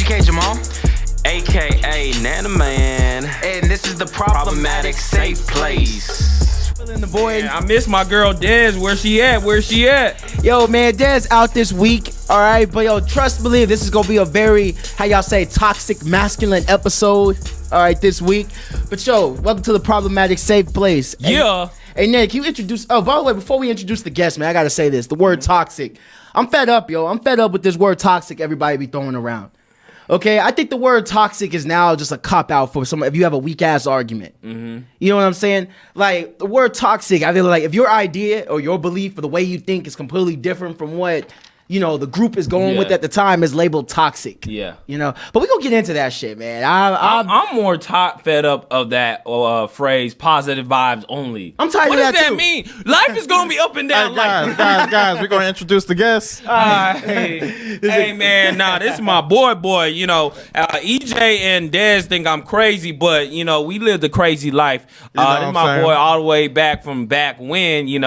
Ejike Jamal, aka NaNa Man, and this is the problematic safe place. In the void. I miss my girl Dez. Where she at? Yo, man, Dez out this week. All right, but yo, trust believe this is gonna be a very, how y'all say, toxic masculine episode. All right, this week. But yo, welcome to the problematic safe place. Yeah. Hey, Nick, can you introduce? Oh, by the way, before we introduce the guest, man, I gotta say this: the word toxic. I'm fed up, yo. I'm fed up with this word toxic. Everybody be throwing around. Okay, I think the word toxic is now just a cop out for some. If you have a weak ass argument, you know what I'm saying? Like the word toxic, I feel like if your idea or your belief or the way you think is completely different from what the group is going with at the time is labeled toxic. Yeah, but we gonna get into that shit, man. I'm more fed up of that phrase, positive vibes only. I'm tired of that too. What does that mean? Life is gonna be up and down. Guys, we're gonna introduce the guests. Hey man, this is my boy. EJ and Dez think I'm crazy, but we live the crazy life. This is my boy all the way back from back when. We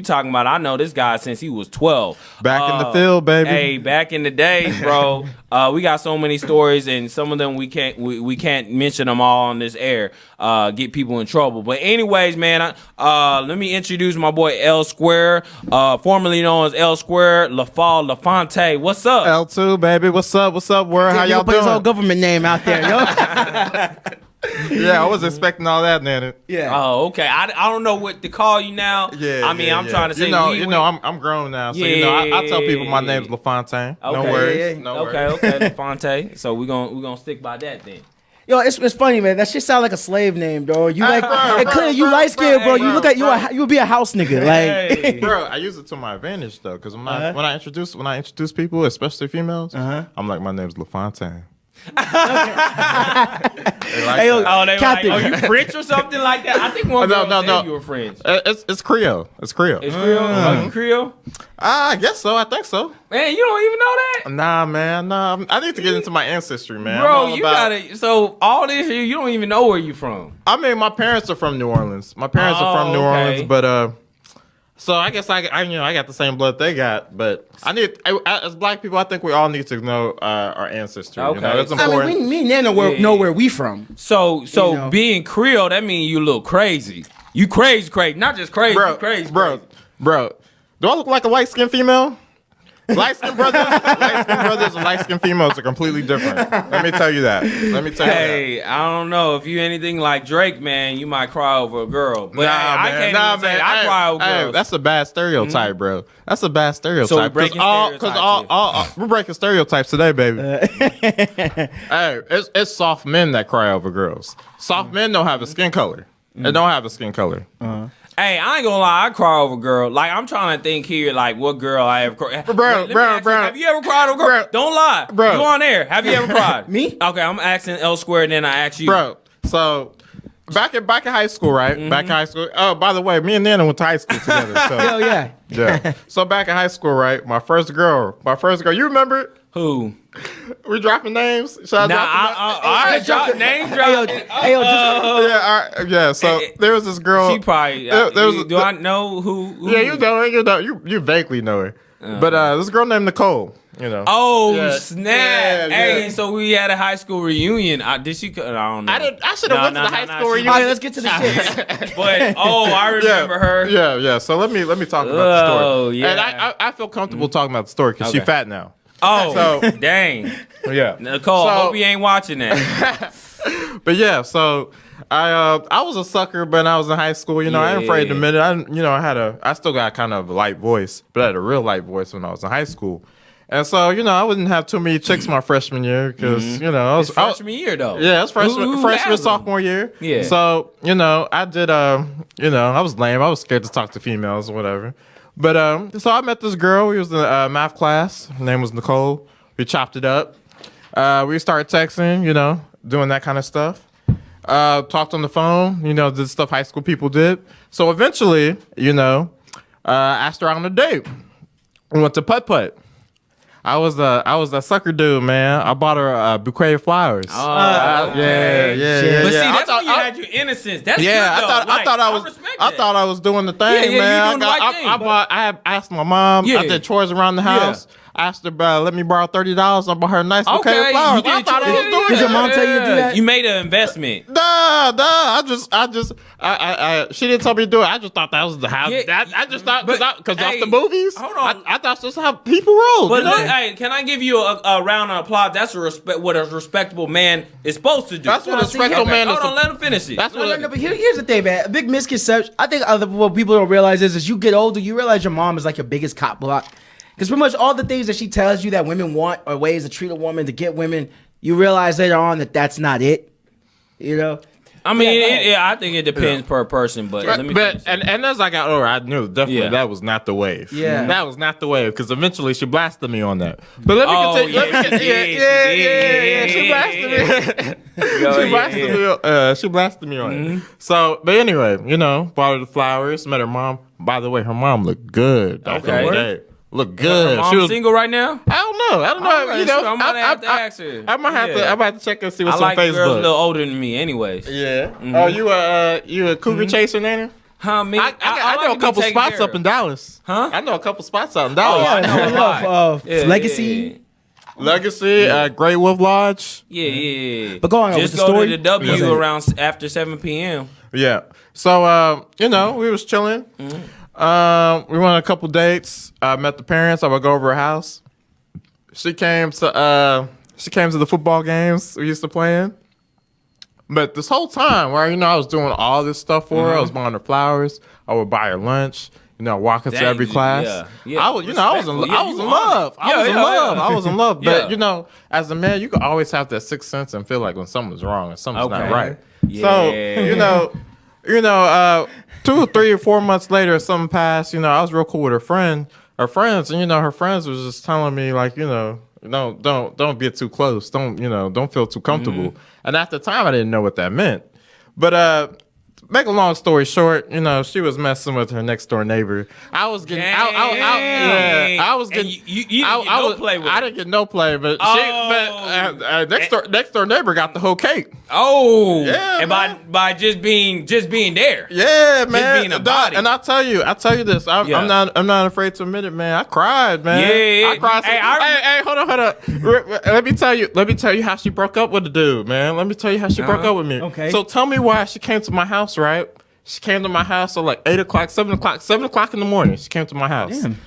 talking about. I know this guy since he was 12. Back in the field, baby. Hey, back in the day, bro. We got so many stories, and some of them we can't mention them all on this air. Get people in trouble. But anyways, man, let me introduce my boy L Square, formerly known as L Square, LaFonte. What's up? L2, baby. What's up? Word? How y'all put doing? his whole government name out there, yo. Yeah, I was expecting all that, Nana. Yeah. Oh, okay. I don't know what to call you now. Yeah. I'm trying to say. I'm grown now, so I tell people my name's LaFontaine. Okay. No worries. No worries. Okay, LaFonte. So we're gonna stick by that then. Yo, it's funny, man. That shit sound like a slave name, dog. You like, bro, you light skinned, bro. You look like you would be a house nigga, like. Bro, I use it to my advantage though, because when I introduce people, especially females, I'm like, my name's LaFontaine. Hey, yo, Captain. Are you French or something like that? I think one girl said you were French. It's Creole. It's Creole. It's Creole? Are you Creole? I guess so. I think so. Man, you don't even know that? Nah, man. Nah. I need to get into my ancestry, man. Bro, you gotta. So all this here, you don't even know where you from. I mean, my parents are from New Orleans. Orleans, but so I guess I got the same blood they got, but as black people, I think we all need to know our ancestry. Okay. It's important. I mean, me and NaNa know where we from. So being Creole, that means you a little crazy. You crazy, not just crazy, bro, you crazy, bro. Do I look like a light-skinned female? Light-skinned brothers and light-skinned females are completely different. Let me tell you that. Hey, I don't know. If you anything like Drake, man, you might cry over a girl. But I can't even say I cry over girls. That's a bad stereotype, bro. That's a bad stereotype. So we're breaking stereotypes. We're breaking stereotypes today, baby. Hey, it's soft men that cry over girls. Soft men don't have a skin color. They don't have a skin color. Hey, I ain't gonna lie, I cry over girl. Like, I'm trying to think here, like, what girl I ever cried. Bro. Have you ever cried over a girl? Don't lie. Bro. You on air. Have you ever cried? Me? Okay, I'm asking L Square, and then I ask you. Bro, so back in high school, right? Back in high school. Oh, by the way, me and NaNa went to high school together. So. Hell yeah. Yeah. So back in high school, right? My first girl. You remember it? Who? We dropping names? Should I drop names? Yeah. So there was this girl. She probably. Do I know who? Yeah, you know her. You vaguely know her. But this girl named Nicole. Oh snap! Hey, so we had a high school reunion. Did she? I don't know. I should have went to the high school reunion. All right, let's get to the shit. But I remember her. Yeah. So let me talk about the story. Oh yeah. And I feel comfortable talking about the story because she's fat now. Oh, so dang. Yeah. Nicole, I hope you ain't watching that. But yeah, so I was a sucker, but I was in high school. I ain't afraid to admit it. I still got kind of a light voice, but I had a real light voice when I was in high school. And so, I wouldn't have too many chicks my freshman year because, I was freshman year though. Yeah, it's freshman, sophomore year. Yeah. So, I did, I was lame. I was scared to talk to females or whatever. But so I met this girl. We was in math class. Her name was Nicole. We chopped it up. We started texting, doing that kind of stuff. Talked on the phone, did stuff high school people did. So eventually, asked her out on a date. We went to putt-putt. I was that sucker dude, man. I bought her a bouquet of flowers. Oh, yeah. But see, that's when you had your innocence. That's good, though. I thought I was doing the thing, man. You doing the right thing. I asked my mom. Yeah. I did chores around the house. Yeah. asked her, let me borrow $30. I bought her a nice bouquet of flowers. I thought I was doing Did your that. mom tell you to do that? You made an investment. Nah. She didn't tell me to do it. I just thought that was how. Yeah, I just thought but, because hey, off the movies. hold on. I thought that's how people roll. But you know? look, hey, can I give you a round of applause? That's what a respectable man is supposed to do. That's what a respectable man is. Hold on, let him finish it. That's No, but here's the thing, man. A big misconception. I think what people don't realize is as you get older, you realize your mom is like your biggest cop block. Because pretty much all the things that she tells you that women want or ways to treat a woman to get women, you realize later on that that's not it. You know? I mean, I think it depends per person, but let me. And as I got older, I knew definitely that was not the wave. Yeah, that was not the wave because eventually she blasted me on that. But let me continue. She blasted me. She blasted me on it. So, but anyway, bought her the flowers, met her mom. By the way, her mom looked good. Okay. Look good. Her mom's single right now? I don't know. Right, I might have to ask her. I might have to check and see what's I like on Facebook. girls a little older than me, anyways. Yeah. Oh, you a cougar chaser, Nana? Huh? Me? I know a couple spots up in Dallas. Huh? I know a couple spots out in Dallas. I know a lot. Legacy. Legacy, Grey Wolf Lodge. Yeah. But go on Just with the go story. to the W around after 7 p.m. Yeah. So we was chilling. We went on a couple dates. I met the parents. I would go over her house. She came to the football games we used to play in. But this whole time, where I was doing all this stuff for her, I was buying her flowers. I would buy her lunch. Walk her to every class. Yeah. I was in love. I was in love. But as a man, you can always have that sixth sense and feel like when something's wrong and something's not right. Yeah. So 2 or 3 or 4 months later, something passed. I was real cool with her friends, and her friends was just telling me like, don't get too close, don't feel too comfortable. And at the time, I didn't know what that meant. But make a long story short, she was messing with her next door neighbor. I was getting, I was getting, I didn't get no play, but next door neighbor got the whole cake. Oh, yeah, and by just being there. Yeah, man. Just being a body. And I'll tell you this. I'm not afraid to admit it, man. I cried, man. Yeah. I cried. Hey, hold on. Let me tell you how she broke up with the dude, man. Let me tell you how she broke up with me. Okay. So tell me why she came to my house, right? She came to my house at like 8 o'clock, 7 o'clock in the morning. She came to my house. Damn.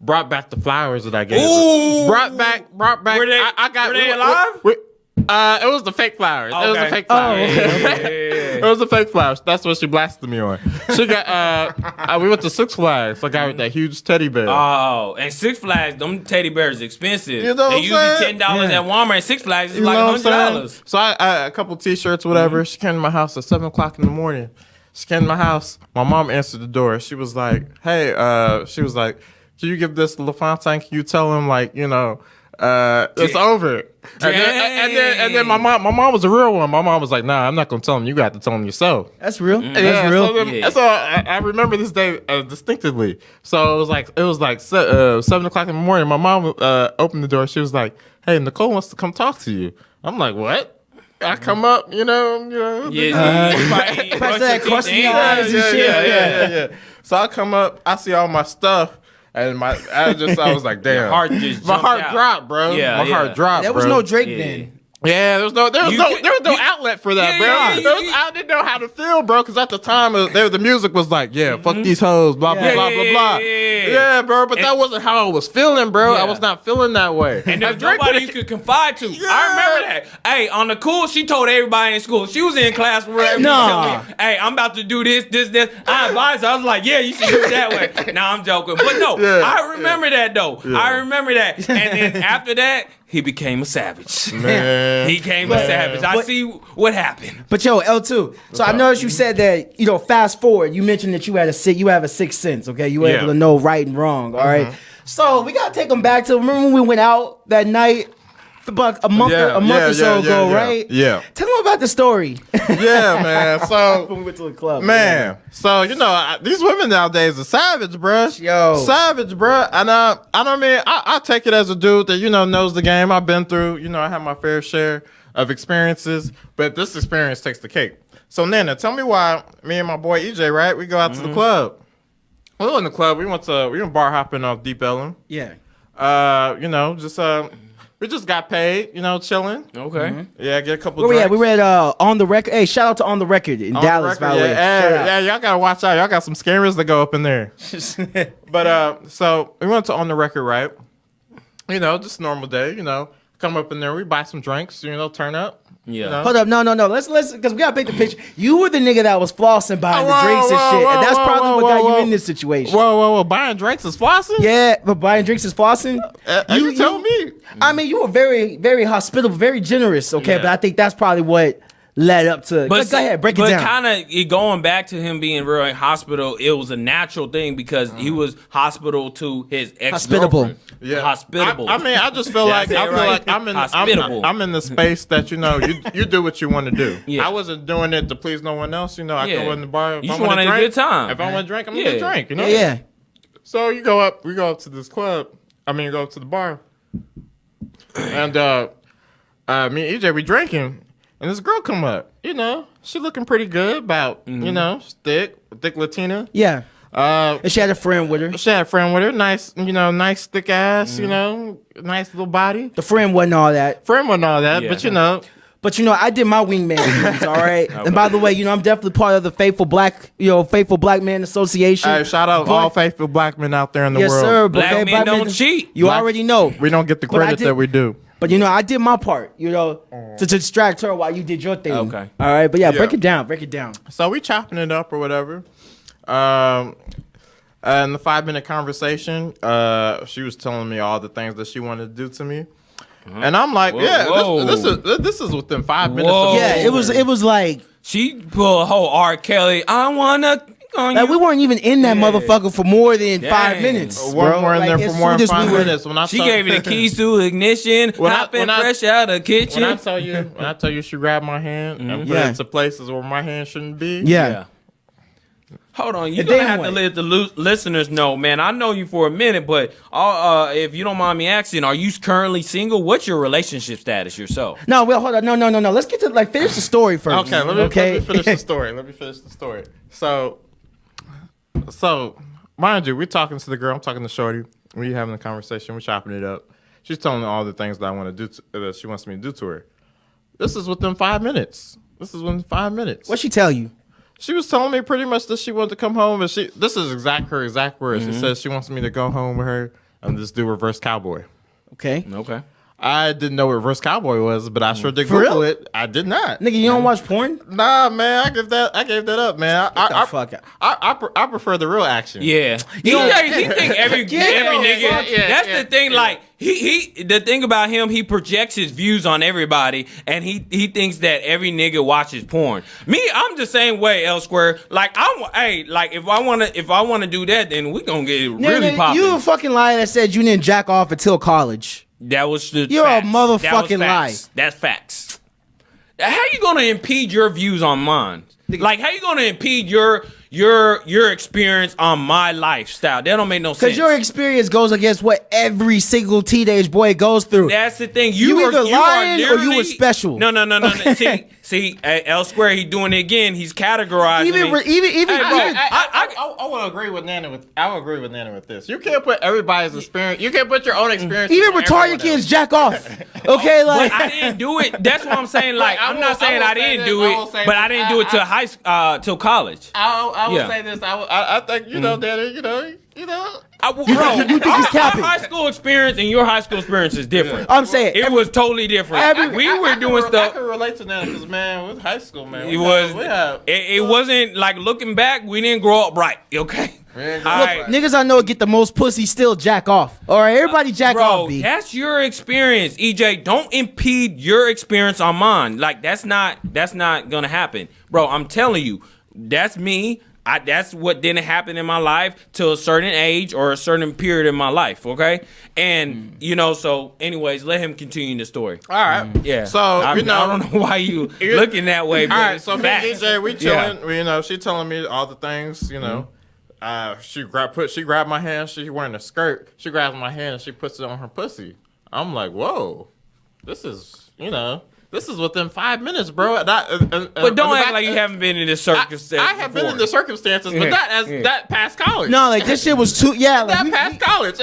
Brought back the flowers that I gave Ooh. her. Brought back. Were they alive? It was the fake flowers. Okay. It was the fake flowers. Yeah. It was the fake flowers. That's what she blasted me on. She got. We went to Six Flags. I got with that huge teddy bear. Oh, and Six Flags, them teddy bears expensive. You know what they I'm usually saying? $10 at Walmart, and Six Flags is You like know what I'm $100. saying? So I a couple T-shirts, whatever. She came to my house at 7 o'clock in the morning. She came to my house. My mom answered the door. She was like, "Hey," she was like, "Can you give this to LaFontaine? Can you tell him it's over?" And then my mom was a real one. My mom was like, "Nah, I'm not gonna tell him. You got to tell him yourself." That's real. Yeah, That's real. So I remember this day distinctively. So it was like 7 o'clock in the morning. My mom opened the door. She was like, "Hey, Nicole wants to come talk to you." I'm like, "What?" I come up, Yeah. Crossing the eyes and shit. Yeah. So I come up, I see all my stuff, and I was like, damn. My heart dropped, bro. Yeah, my heart dropped. There was bro. no Drake then. Yeah, there was no outlet for that, bro. I didn't know how to feel, bro, because at the time the music was like, fuck these hoes, blah blah blah blah blah. Yeah, bro, but that wasn't how I was feeling, bro. I was not feeling that way. And there's nobody you could confide to. Yeah. I remember that. Hey, on the cool, she told everybody in school. She was in class with everybody. Nah. Hey, I'm about to do this. I advised her. I was like, yeah, you should do it that way. Nah, I'm joking. But no, I remember that, though. Yeah. I remember that. And then after that, he became a savage. Man. He became a savage. I see what happened. But yo, L2. So I noticed you said that, fast forward, you mentioned that you have a sixth sense, okay? You were able to know right and wrong, all right? So we gotta take them back to, remember when we went out that night about a month or so ago, right? Yeah. Tell them about the story. Yeah, man. So when we went to the club. Man. So these women nowadays are savage, bruh. Yo. Savage, bruh. And I take it as a dude that knows the game. I've been through. I have my fair share of experiences, but this experience takes the cake. So Nana, tell me why me and my boy EJ, right? We go out to the club. We went in the club. We went bar hopping off Deep Ellum. Yeah. You know, just we just got paid. You know, chilling. Okay. Yeah, get a couple. Where we drinks. at? We were at On the Record. Hey, shout out to On the Record in On the Dallas, by record, the way. Shout out. yeah, y'all gotta watch out. Y'all got some scammers that go up in there. But so we went to On the Record, right? You know, just normal day. You know, come up in there, we buy some drinks. You know, turn up. Yeah. You know? Hold up, no. Let's because we gotta paint the picture. You were the nigga that was flossing buying the drinks and shit, and that's probably what got you in this situation. Whoa! Buying drinks is flossing? Yeah, but buying drinks is flossing. You tell me. I mean, you were very, very hospitable, very generous. Okay, Yeah. but I think that's probably what led up to. But Go ahead, break it down. But kind of going back to him being real in hospital, it was a natural thing because he was hospital to his ex-girlfriend. Yeah, Hospitable. I mean, I just feel That's like it, right? I'm in the space that you do what you want to do. Yeah. I wasn't doing it to please no one else. You know, I go in the bar. If You I just want wanted a good time. If I want to drink, I'm Yeah. gonna drink. You know. yeah. So we go up to this club. I mean, go up to the bar, and me and EJ we drinking, and this girl come up. You know, she looking pretty good. About you know, thick Latina. Yeah. Uh, And she had a friend with her. she had a friend with her. Nice, you know, nice thick ass. You know, nice little body. The friend wasn't all that. Friend wasn't all that, Yeah. but you know. But I did my wingman duties, all right. And by the way, I'm definitely part of the Faithful Black Man Association. Hey, shout out all faithful black men out there in the yes, world. sir. Black okay, men don't cheat. You Black- already know. We don't get the But I credit did- that we do. But I did my part. To distract her while you did your thing. Okay. All right. But yeah, Yeah. break it down. Break it down. So we chopping it up or whatever. In the 5-minute conversation, she was telling me all the things that she wanted to do to me. And I'm like, Whoa. this is within 5 minutes. Whoa. Of Yeah, it was like She pulled a whole R. Kelly. I wanna on you. we weren't even in that motherfucker for more than 5 Dang. minutes. We bro. weren't in Like, there as for more soon than as 5 we were- minutes. When I She saw- gave you the keys to ignition. When I- Hopping when I- fresh out of the kitchen. when I tell you she grabbed my hand and put Yeah. it to places where my hand shouldn't be. Yeah. Hold on, you The gonna damn have to way. let the listeners know, man. I know you for a minute, but if you don't mind me asking, are you currently single? What's your relationship status yourself? No, well, hold on. No. Let's get to finish the story first. Okay, let me finish the story. So, mind you, we're talking to the girl. I'm talking to Shorty. We having a conversation. We're chopping it up. She's telling me all the things that I want to do. That she wants me to do to her. This is within 5 minutes. What'd she tell you? She was telling me pretty much that she wanted to come home, and this is her exact words. She says she wants me to go home with her and just do reverse cowboy. Okay. Okay. I didn't know what reverse cowboy was, but I sure did For Google real? it. I did not. Nigga, you don't watch porn? Nah, man, I gave that up, man. the fuck out. I prefer the real action. Yeah, he think every nigga. yeah, That's yeah, the thing. yeah. Like the thing about him, he projects his views on everybody, and he thinks that every nigga watches porn. Me, I'm the same way. L Square. Like if I wanna do that, then we gonna get really Nigga, popping. you a fucking liar that said you didn't jack off until college. That was the You're a facts. motherfucking That was lie. facts. That's facts. How you gonna impede your views on mine? Like how you gonna impede your experience on my lifestyle? That don't make no sense. Because your experience goes against what every single teenage boy goes through. That's the thing. You either lying or you literally- were special. No. See, L Square, he doing it again. He's categorizing Even me. even Hey, bro, I will agree with Nana with this. You can't put everybody's experience. You can't put your own experience. even on retarded everyone kids else. jack off. Okay, like But I didn't do it. That's what I'm saying. Like I I'm will- not saying I I will say didn't this, do I will it, say but this. I didn't do it till college. I will Yeah. say this. I think you know, Daddy. You know. you think he's capping? Our high school experience and your high school experience is different. I'm saying It was totally different. We were doing I stuff. can relate to that because man, with high school, man, It wasn't like looking back. We didn't grow up right. Okay. All right. niggas I know get the most pussy still jack off. All right, everybody jack Bro, off, B. that's your experience, EJ. Don't impede your experience on mine. Like that's not gonna happen, bro. I'm telling you, that's me. That's what didn't happen in my life till a certain age or a certain period in my life. Okay, and so anyways, let him continue the story. All right. Yeah. So I you know, don't know why you looking that way. But all right. it's So me facts. and EJ, we chilling. She telling me all the things. She grabbed my hand. She wearing a skirt. She grabs my hand and she puts it on her pussy. I'm like, whoa, this is This is within 5 minutes, bro. But don't act like you haven't been in this circumstance. I have been in the circumstances, but that past college. No, like this shit was too. Yeah, like That past college.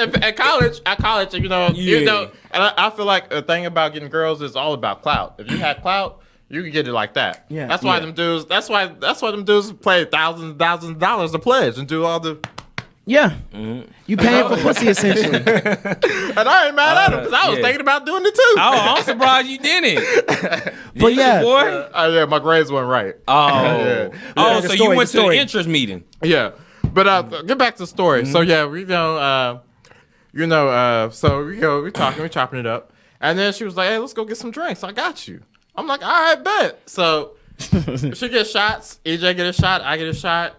At college, you know, and I feel like the thing about getting girls is all about clout. If you had clout, you could get it like that. Yeah. That's why them dudes. That's why them dudes play thousands of dollars to pledge and do all the. Yeah, you paying for pussy essentially. And I ain't mad at him because I was thinking about doing it too. I'm surprised you didn't. But yeah, boy. Yeah, my grades weren't right. So you went to the interest meeting. Yeah, but get back to the story. So yeah, we so we talking, we chopping it up, and then she was like, "Hey, let's go get some drinks. I got you." I'm like, "All right, bet." So she gets shots. EJ get a shot. I get a shot.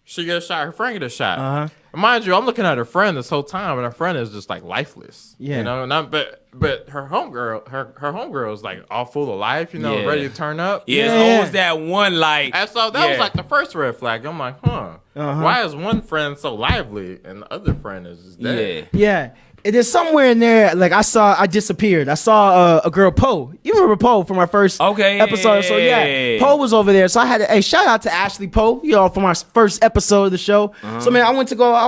She get a shot. Her friend get a shot. Mind you, I'm looking at her friend this whole time, and her friend is just like lifeless. Yeah. You know, and but her homegirl, her homegirl is like all full of life. You know, ready to turn up. Yeah, it's always that one like. And so that was like the first red flag. I'm like, why is one friend so lively and the other friend is just dead? Yeah. It is somewhere in there. Like I disappeared. I saw a girl, Poe. You remember Poe from our first episode? So yeah, Poe was over there. So I had to, shout out to Ashley Poe, you know, from our first episode of the show. So man, I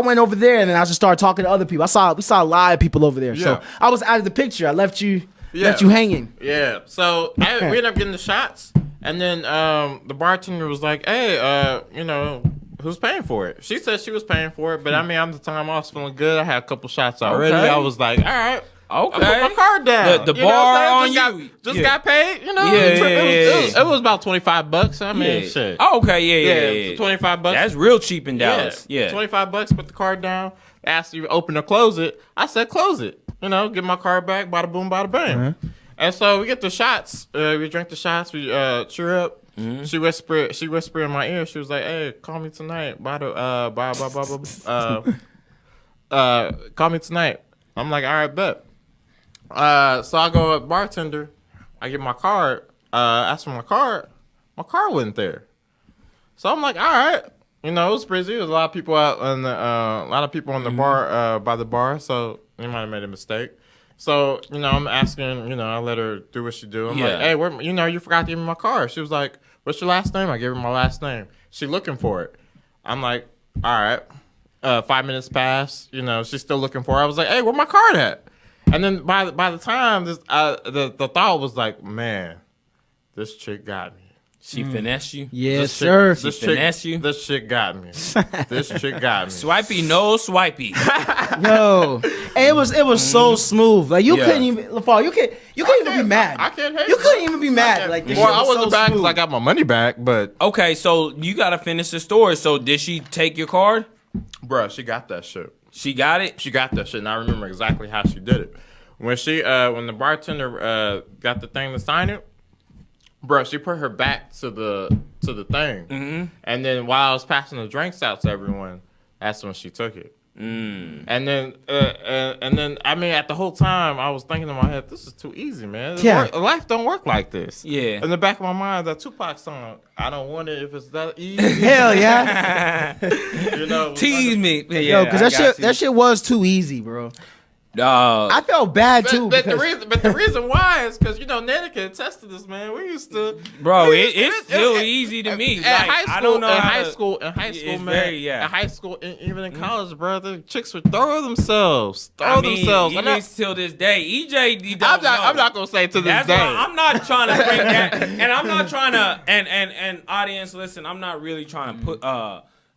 went over there and then I just started talking to other people. We saw a lot of people over there. So I was out of the picture. I left you hanging. Yeah. So we ended up getting the shots, and then the bartender was like, "Hey, you know, who's paying for it?" She said she was paying for it, but I mean, the time I was feeling good. I had a couple shots already. I was like, all right. Okay. I put my card down. The bar on you. Just got paid, you know? It was about $25. I mean, shit. Oh, okay, yeah. $25. That's real cheap in Dallas. Yeah. $25, put the card down. Asked you to open or close it. I said close it. You know, get my card back, bada boom, bada bang. And so we get the shots. We drink the shots. We cheer up. She whispered in my ear. She was like, "Hey, call me tonight. Call me tonight." I'm like, "All right, bet." So I go at bartender. I get my card. Ask for my card. My card wasn't there. So I'm like, "All right." You know, it was busy. There was a lot of people out on the bar by the bar. So they might have made a mistake. So, you know, I'm asking, you know, I let her do what she do. I'm like, "Hey, you forgot to give me my card." She was like, "What's your last name?" I gave her my last name. She looking for it. I'm like, "All right." 5 minutes passed. You know, she's still looking for it. I was like, "Hey, where my card at?" And then by the time the thought was like, "Man, this chick got me." She finessed you? Yes, sir. This finesse you? This chick got me. This chick got me. Swipey, no swipey. Yo, and it was so smooth. Like you couldn't even, LaFar, you can't even be mad. I can't hate you. Couldn't even be mad. Like this shit I was wasn't so back because smooth. I got my money back, but Okay, so you got to finish the story. So did she take your card? bruh, she got that shit. She got it? She got that shit, and I remember exactly how she did it. When the bartender got the thing to sign it, bro, she put her back to the thing, and then while I was passing the drinks out to everyone, that's when she took it. And then I mean, at the whole time, I was thinking in my head, this is too easy, man. Life don't work like this. Yeah. In the back of my mind, that Tupac song, I don't want it if it's that easy. Hell yeah. You know, Tease me. Yo, because that shit was too easy, bro. I felt bad too. But the reason why is because, you know, NaNa can attest to this, man. We used to, bro. It's still easy to me. In Like, high school, I don't know in how high to- school, it's man. very, In high school, and even in college, brother, chicks would throw themselves. Even till this day, EJ. I'm not gonna say to this That's day. why I'm not trying to bring that, and I'm not trying to, and audience, listen, I'm not really trying to put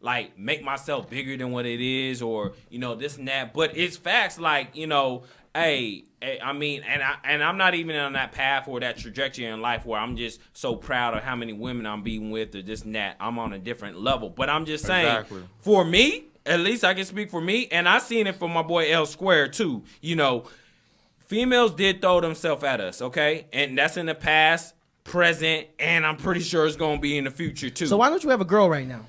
like make myself bigger than what it is, or you know this and that. But it's facts, like you know. Hey, I mean, and I'm not even on that path or that trajectory in life where I'm just so proud of how many women I'm being with or this and that. I'm on a different level. But I'm just saying, for me, at least I can speak for me, and I seen it from my boy L Square too. You know, females did throw themselves at us, okay? And that's in the past, present, and I'm pretty sure it's going to be in the future too. So why don't you have a girl right now?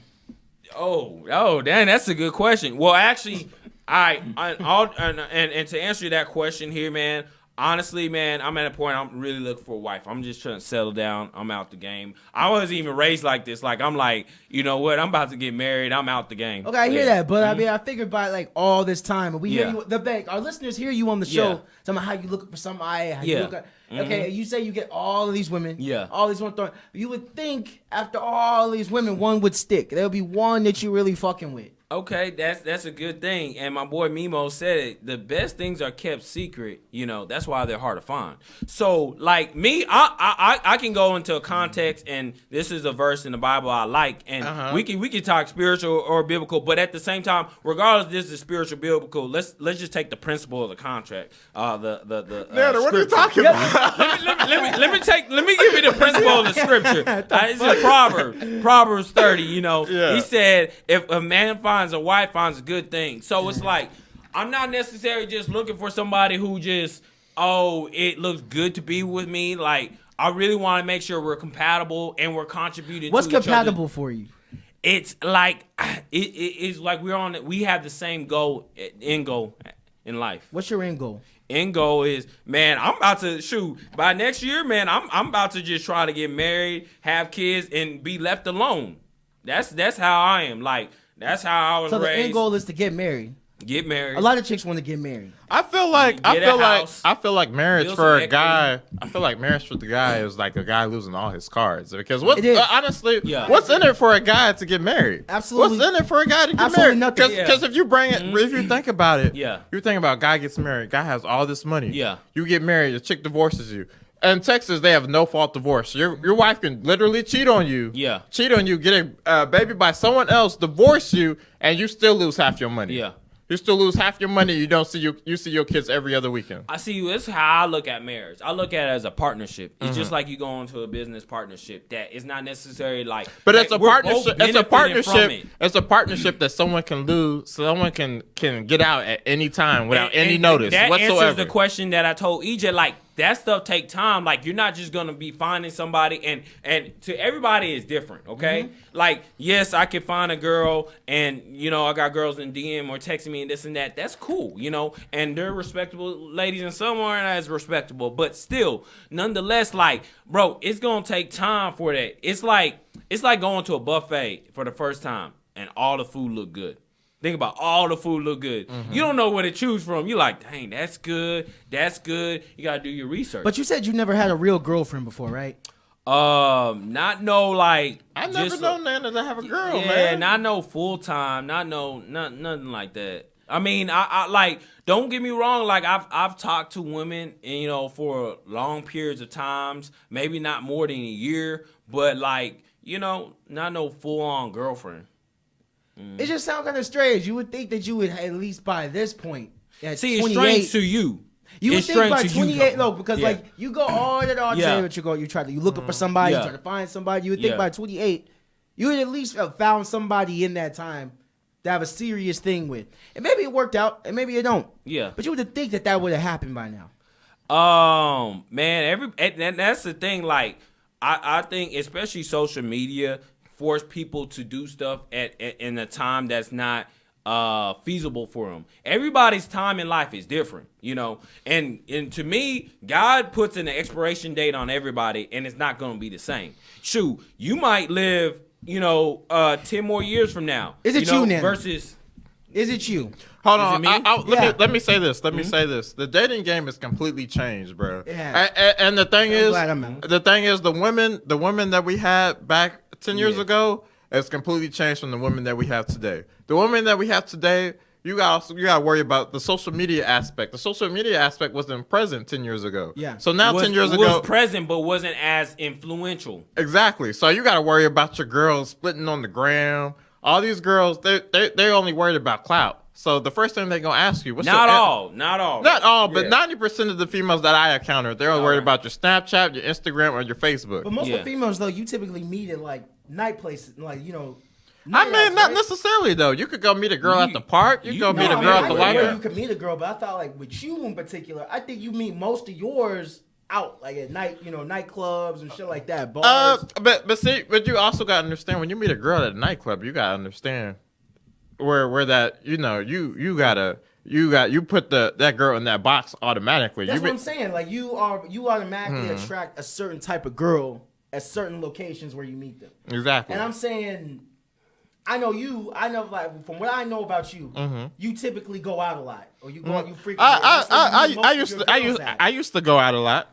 Oh, damn, that's a good question. Well, actually... and to answer that question here, man, Honestly, man, I'm at a point I'm really looking for a wife. I'm just trying to settle down. I'm out the game. I wasn't even raised like this. Like, I'm like, you know what? I'm about to get married. I'm out the game. Okay, I hear that, but I mean, I figured by like all this time, and we hear you. Our listeners hear you on the show. Talking about how you looking for somebody. How you look at, okay, you say you get all of these women. Yeah. All these women. You would think after all these women, one would stick. There'll be one that you really fucking with. Okay, that's a good thing. And my boy Mimo said it. The best things are kept secret. You know, that's why they're hard to find. So, like me, I can go into a context, and this is a verse in the Bible I like, and we can talk spiritual or biblical, but at the same time, regardless if this is spiritual biblical, let's just take the principle of the contract. Nana, what are you talking about? let me give you the principle of the scripture. It's a Proverbs 30. You know, he said if a man finds a wife, finds a good thing. So it's like, I'm not necessarily just looking for somebody who just, it looks good to be with me. Like, I really want to make sure we're compatible and we're contributing. What's to each compatible other. for you? It's like it's like we have the same end goal in life. What's your end goal? End goal is, man, I'm about to shoot by next year, man. I'm about to just try to get married, have kids, and be left alone. That's how I am. Like, that's how I was raised. So the end goal is to get married. Get married. A lot of chicks want to get married. I feel like marriage build for some a guy. I feel like marriage for the guy is like a guy losing all his cards. Because honestly, what's in it for a guy to get married? Absolutely. What's in it for a guy to get Absolutely married? Nothing. Because if you bring it, if you think about it, Yeah. you think about guy gets married, guy has all this money. Yeah. You get married, the chick divorces you. In Texas, they have no fault divorce. Your wife can literally cheat on you. Yeah. Cheat on you, get a baby by someone else, divorce you, and you still lose half your money. Yeah. You still lose half your money. You see your kids every other weekend. I see. This is how I look at marriage. I look at it as a partnership. It's just like you go into a business partnership that is not necessarily like. But it's a partnership. It's a partnership. It. It's a partnership that someone can lose. Someone can get out at any time without any notice that whatsoever. Answers the question that I told EJ. Like, that stuff take time. Like, you're not just gonna be finding somebody, and to everybody is different. Okay. Like, yes, I can find a girl, and you know, I got girls in DM or texting me and this and that. That's cool, you know, and they're respectable ladies, and some aren't as respectable, but still, nonetheless, like, bro, it's gonna take time for that. It's like going to a buffet for the first time, and all the food look good. Think about all the food look good. You don't know what to choose from. You're like, dang, that's good. That's good. You gotta do your research. But you said you never had a real girlfriend before, right? Not no like. I never known Nana to have a girl, yeah, man. not no full time. Nothing like that. I mean, I like. Don't get me wrong. Like, I've talked to women, and, you know, for long periods of times, maybe not more than a year, but like, you know, not no full on girlfriend. It just sounds kind of strange. You would think that you would at least by this point at See, it's 28. strange to you. You would It's think by strange to you, 28, though. no, because Yeah. like you go on and on Yeah. saying what you looking for somebody, Yeah. you try to find somebody. You would think Yeah. by 28, you would at least have found somebody in that time to have a serious thing with. And maybe it worked out, and maybe it don't. Yeah. But you would think that would have happened by now. Man, and that's the thing. Like, I think especially social media force people to do stuff in a time that's not feasible for them. Everybody's time in life is different, you know. And to me, God puts an expiration date on everybody, and it's not going to be the same. Shoot, you might live, you know, 10 more years from now. Is it you, Nana? Versus. Is it you? Hold Is it on. me? Let me say this. Let me say this. The dating game has completely changed, bro. Yeah. And the thing I'm glad I'm out. the women that we had back 10 years ago has completely changed from the women that we have today. The women that we have today, you got to worry about the social media aspect. The social media aspect wasn't present 10 years ago. Yeah. So now 10 years ago, was present but wasn't as influential. exactly. So you got to worry about your girls splitting on the gram. All these girls, they're only worried about clout. So the first thing they're gonna ask you, Not all, but 90% of the females that I encounter, they're only worried about your Snapchat, your Instagram, or your Facebook. But most of Yeah. the females, though, you typically meet at like night places, like, you know. I mean, night not outs, right? necessarily though. You could go meet a girl at the park. You could go meet a I girl mean, at the I know library. you could meet a girl, but I thought like with you in particular, I think you meet most of yours out like at night, you know, nightclubs and shit like that. Bars. But you also gotta understand when you meet a girl at a nightclub, you gotta understand where that, you know, you gotta you put that girl in that box automatically. That's what I'm saying. Like you automatically attract a certain type of girl at certain locations where you meet them. Exactly. And I'm saying, I know like from what I know about you, you typically go out a lot, or you go out, you frequently. I used to go out a lot.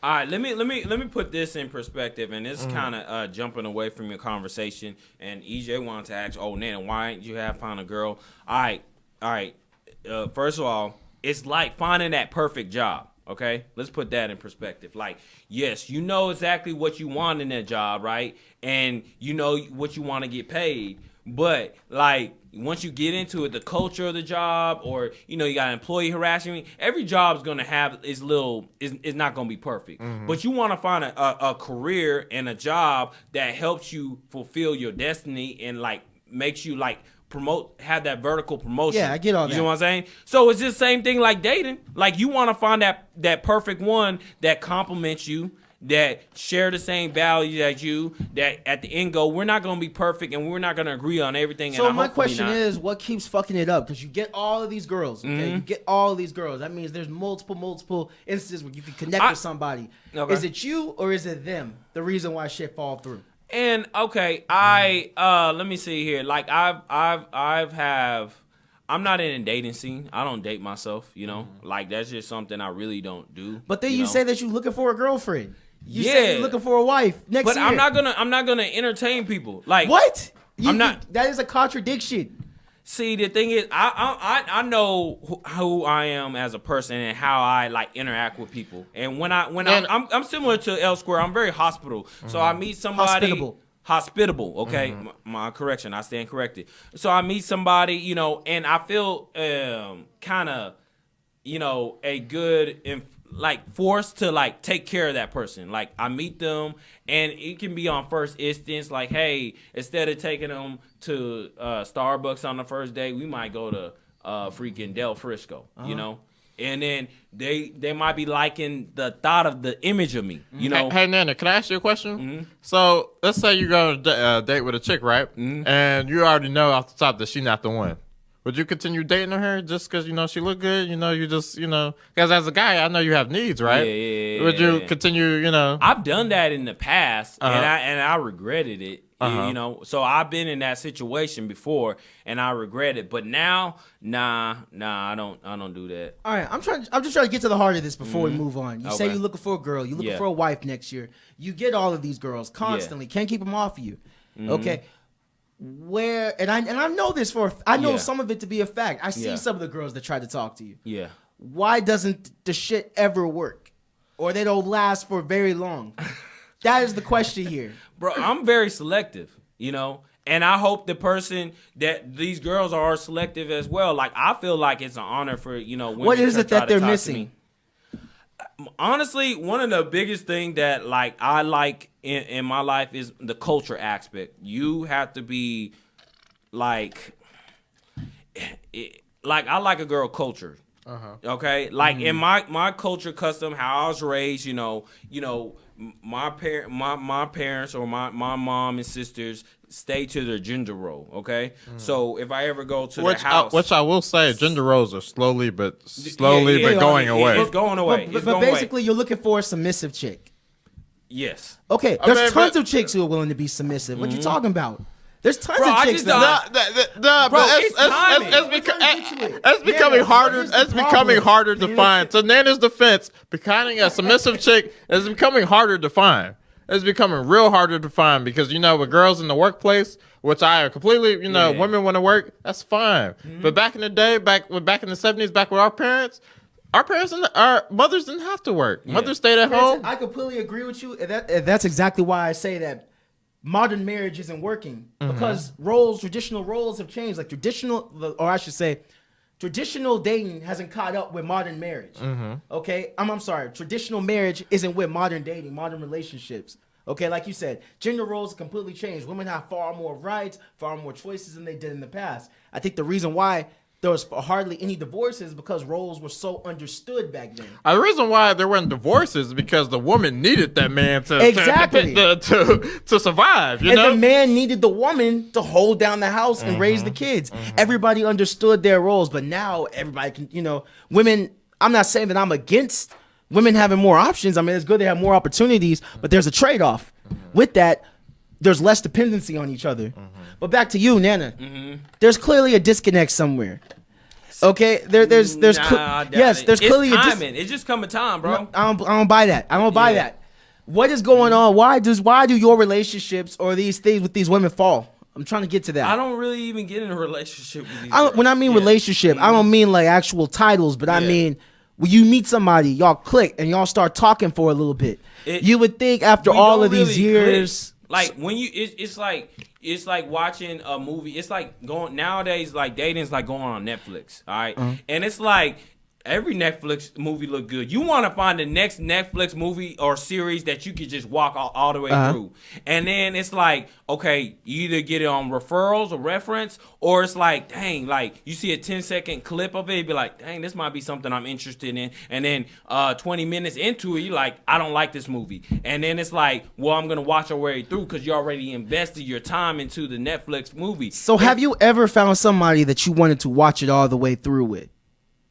All right, let me put this in perspective, and this is kind of jumping away from your conversation. And EJ wanted to ask, NaNa, why ain't you found a girl? All right. First of all, it's like finding that perfect job. Okay, let's put that in perspective. Like, yes, you know exactly what you want in that job, right? And you know what you want to get paid. But like once you get into it, the culture of the job, or you got employee harassment. Every job is gonna have is not gonna be perfect. But you want to find a career and a job that helps you fulfill your destiny and like makes you like have that vertical promotion. Yeah, I get all that. You know what I'm saying? So it's just the same thing like dating. Like you want to find that perfect one that complements you, that share the same values as you, that at the end go, we're not going to be perfect and we're not going to agree on everything. So my question is, what keeps fucking it up? Because you get all of these girls, okay? You get all of these girls. That means there's multiple instances where you can connect with somebody. Okay. Is it you or is it them? The reason why shit fall through. And okay, let me see here. Like I'm not in a dating scene. I don't date myself, Like that's just something I really don't do. But then you say that you're looking for a girlfriend. You say you're looking for a wife next year. But I'm not gonna entertain people. Like what? I'm not. That is a contradiction. See, the thing is, I know who I am as a person and how I like interact with people. And I'm similar to L Square. I'm very hospitable. So I meet somebody hospitable. Okay, my correction. I stand corrected. So I meet somebody, and I feel kind of, a good like forced to like take care of that person. Like I meet them and it can be on first instance, like, hey, instead of taking them to Starbucks on the first day, we might go to freaking Del Frisco, and then they might be liking the thought of the image of me, Hey, NaNa, can I ask you a question? So let's say you go to date with a chick, right? And you already know off the top that she's not the one. Would you continue dating her just because, she look good? You just, because as a guy, I know you have needs, right? Yeah. Would you continue, I've done that in the past and I regretted it, So I've been in that situation before and I regret it. But now, nah, I don't do that. All right, I'm just trying to get to the heart of this before we move on. You say you're looking for a girl, you're looking for a wife next year. You get all of these girls constantly, can't keep them off of you. Okay. And I know this I know some of it to be a fact. I see some of the girls that try to talk to you. Yeah. Why doesn't the shit ever work? Or they don't last for very long? That is the question here. Bro, I'm very selective, and I hope the person that these girls are selective as well. Like I feel like it's an honor for, women. What is it that they're missing? Honestly, one of the biggest thing that like I like in my life is the culture aspect. You have to be like I like a girl culture. Okay, like in my culture custom, how I was raised, my parents or my mom and sisters stay to their gender role. Okay, so if I ever go to their house, which I will say, gender roles are slowly but going away. It's going away. But basically, you're looking for a submissive chick. Yes. Okay, there's tons of chicks who are willing to be submissive. What you talking about? There's tons of chicks it's becoming harder. It's becoming harder to find. To NaNa's defense, becoming a submissive chick is becoming harder to find. It's becoming real harder to find because with girls in the workplace, which I completely, women want to work. That's fine. But back in the day, back in the 70s, back with our parents and our mothers didn't have to work. Yeah. Mothers stayed at home. I completely agree with you. That's exactly why I say that modern marriage isn't working because traditional roles have changed. Like traditional dating hasn't caught up with modern marriage. Okay, I'm sorry. Traditional marriage isn't with modern dating, modern relationships. Okay, like you said, gender roles have completely changed. Women have far more rights, far more choices than they did in the past. I think the reason why there was hardly any divorces because roles were so understood back then. The reason why there weren't divorces is because the woman needed that man to to survive. You know, the man needed the woman to hold down the house and raise the kids. Everybody understood their roles, but now everybody can. You know, women. I'm not saying that I'm against women having more options. I mean, it's good they have more opportunities, but there's a trade-off. With that, there's less dependency on each other. But back to you, Nana. There's clearly a disconnect somewhere. Okay, there's There's clearly timing. It's just coming time, bro. No, I don't buy that. I don't buy that. What is going on? Why do your relationships or these things with these women fall? I'm trying to get to that. I don't really even get in a relationship with these when I mean relationship, I don't mean like actual titles, but I mean when you meet somebody, y'all click and y'all start talking for a little bit. You would think after all of these years, like when you, it's like watching a movie. It's like going nowadays. Like dating's like going on Netflix, all right? And it's like every Netflix movie look good. You want to find the next Netflix movie or series that you could just walk all the way through. And then it's like, okay, you either get it on referrals or reference, or it's like, dang, like you see a 10-second clip of it, you'd be like, dang, this might be something I'm interested in. And then 20 minutes into it, you're like, I don't like this movie. And then it's like, well, I'm going to watch our way through because you already invested your time into the Netflix movie. So have you ever found somebody that you wanted to watch it all the way through with?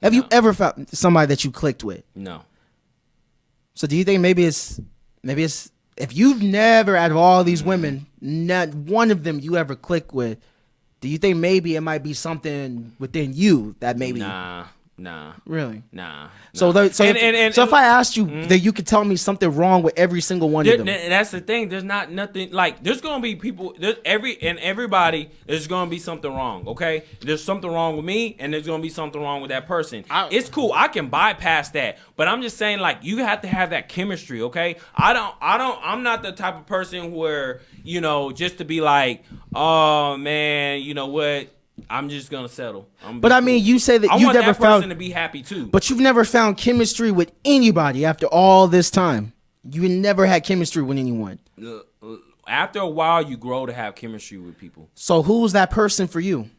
Have you ever found somebody that you clicked with? No. So do you think maybe it's if you've never out of all these women, not one of them you ever click with, do you think maybe it might be something within you that maybe Nah. Really? Nah. So if I asked you that you could tell me something wrong with every single one of them. That's the thing. There's not nothing like there's gonna be people everybody there's gonna be something wrong, okay? There's something wrong with me and there's gonna be something wrong with that person. It's cool. I can bypass that. But I'm just saying like you have to have that chemistry, okay? I'm not the type of person where, you know, just to be like, oh man, you know what? I'm just gonna settle. But I mean, you say that I you want never that person found to be happy too. But you've never found chemistry with anybody after all this time. You never had chemistry with anyone. After a while, you grow to have chemistry with people. So who's that person for you?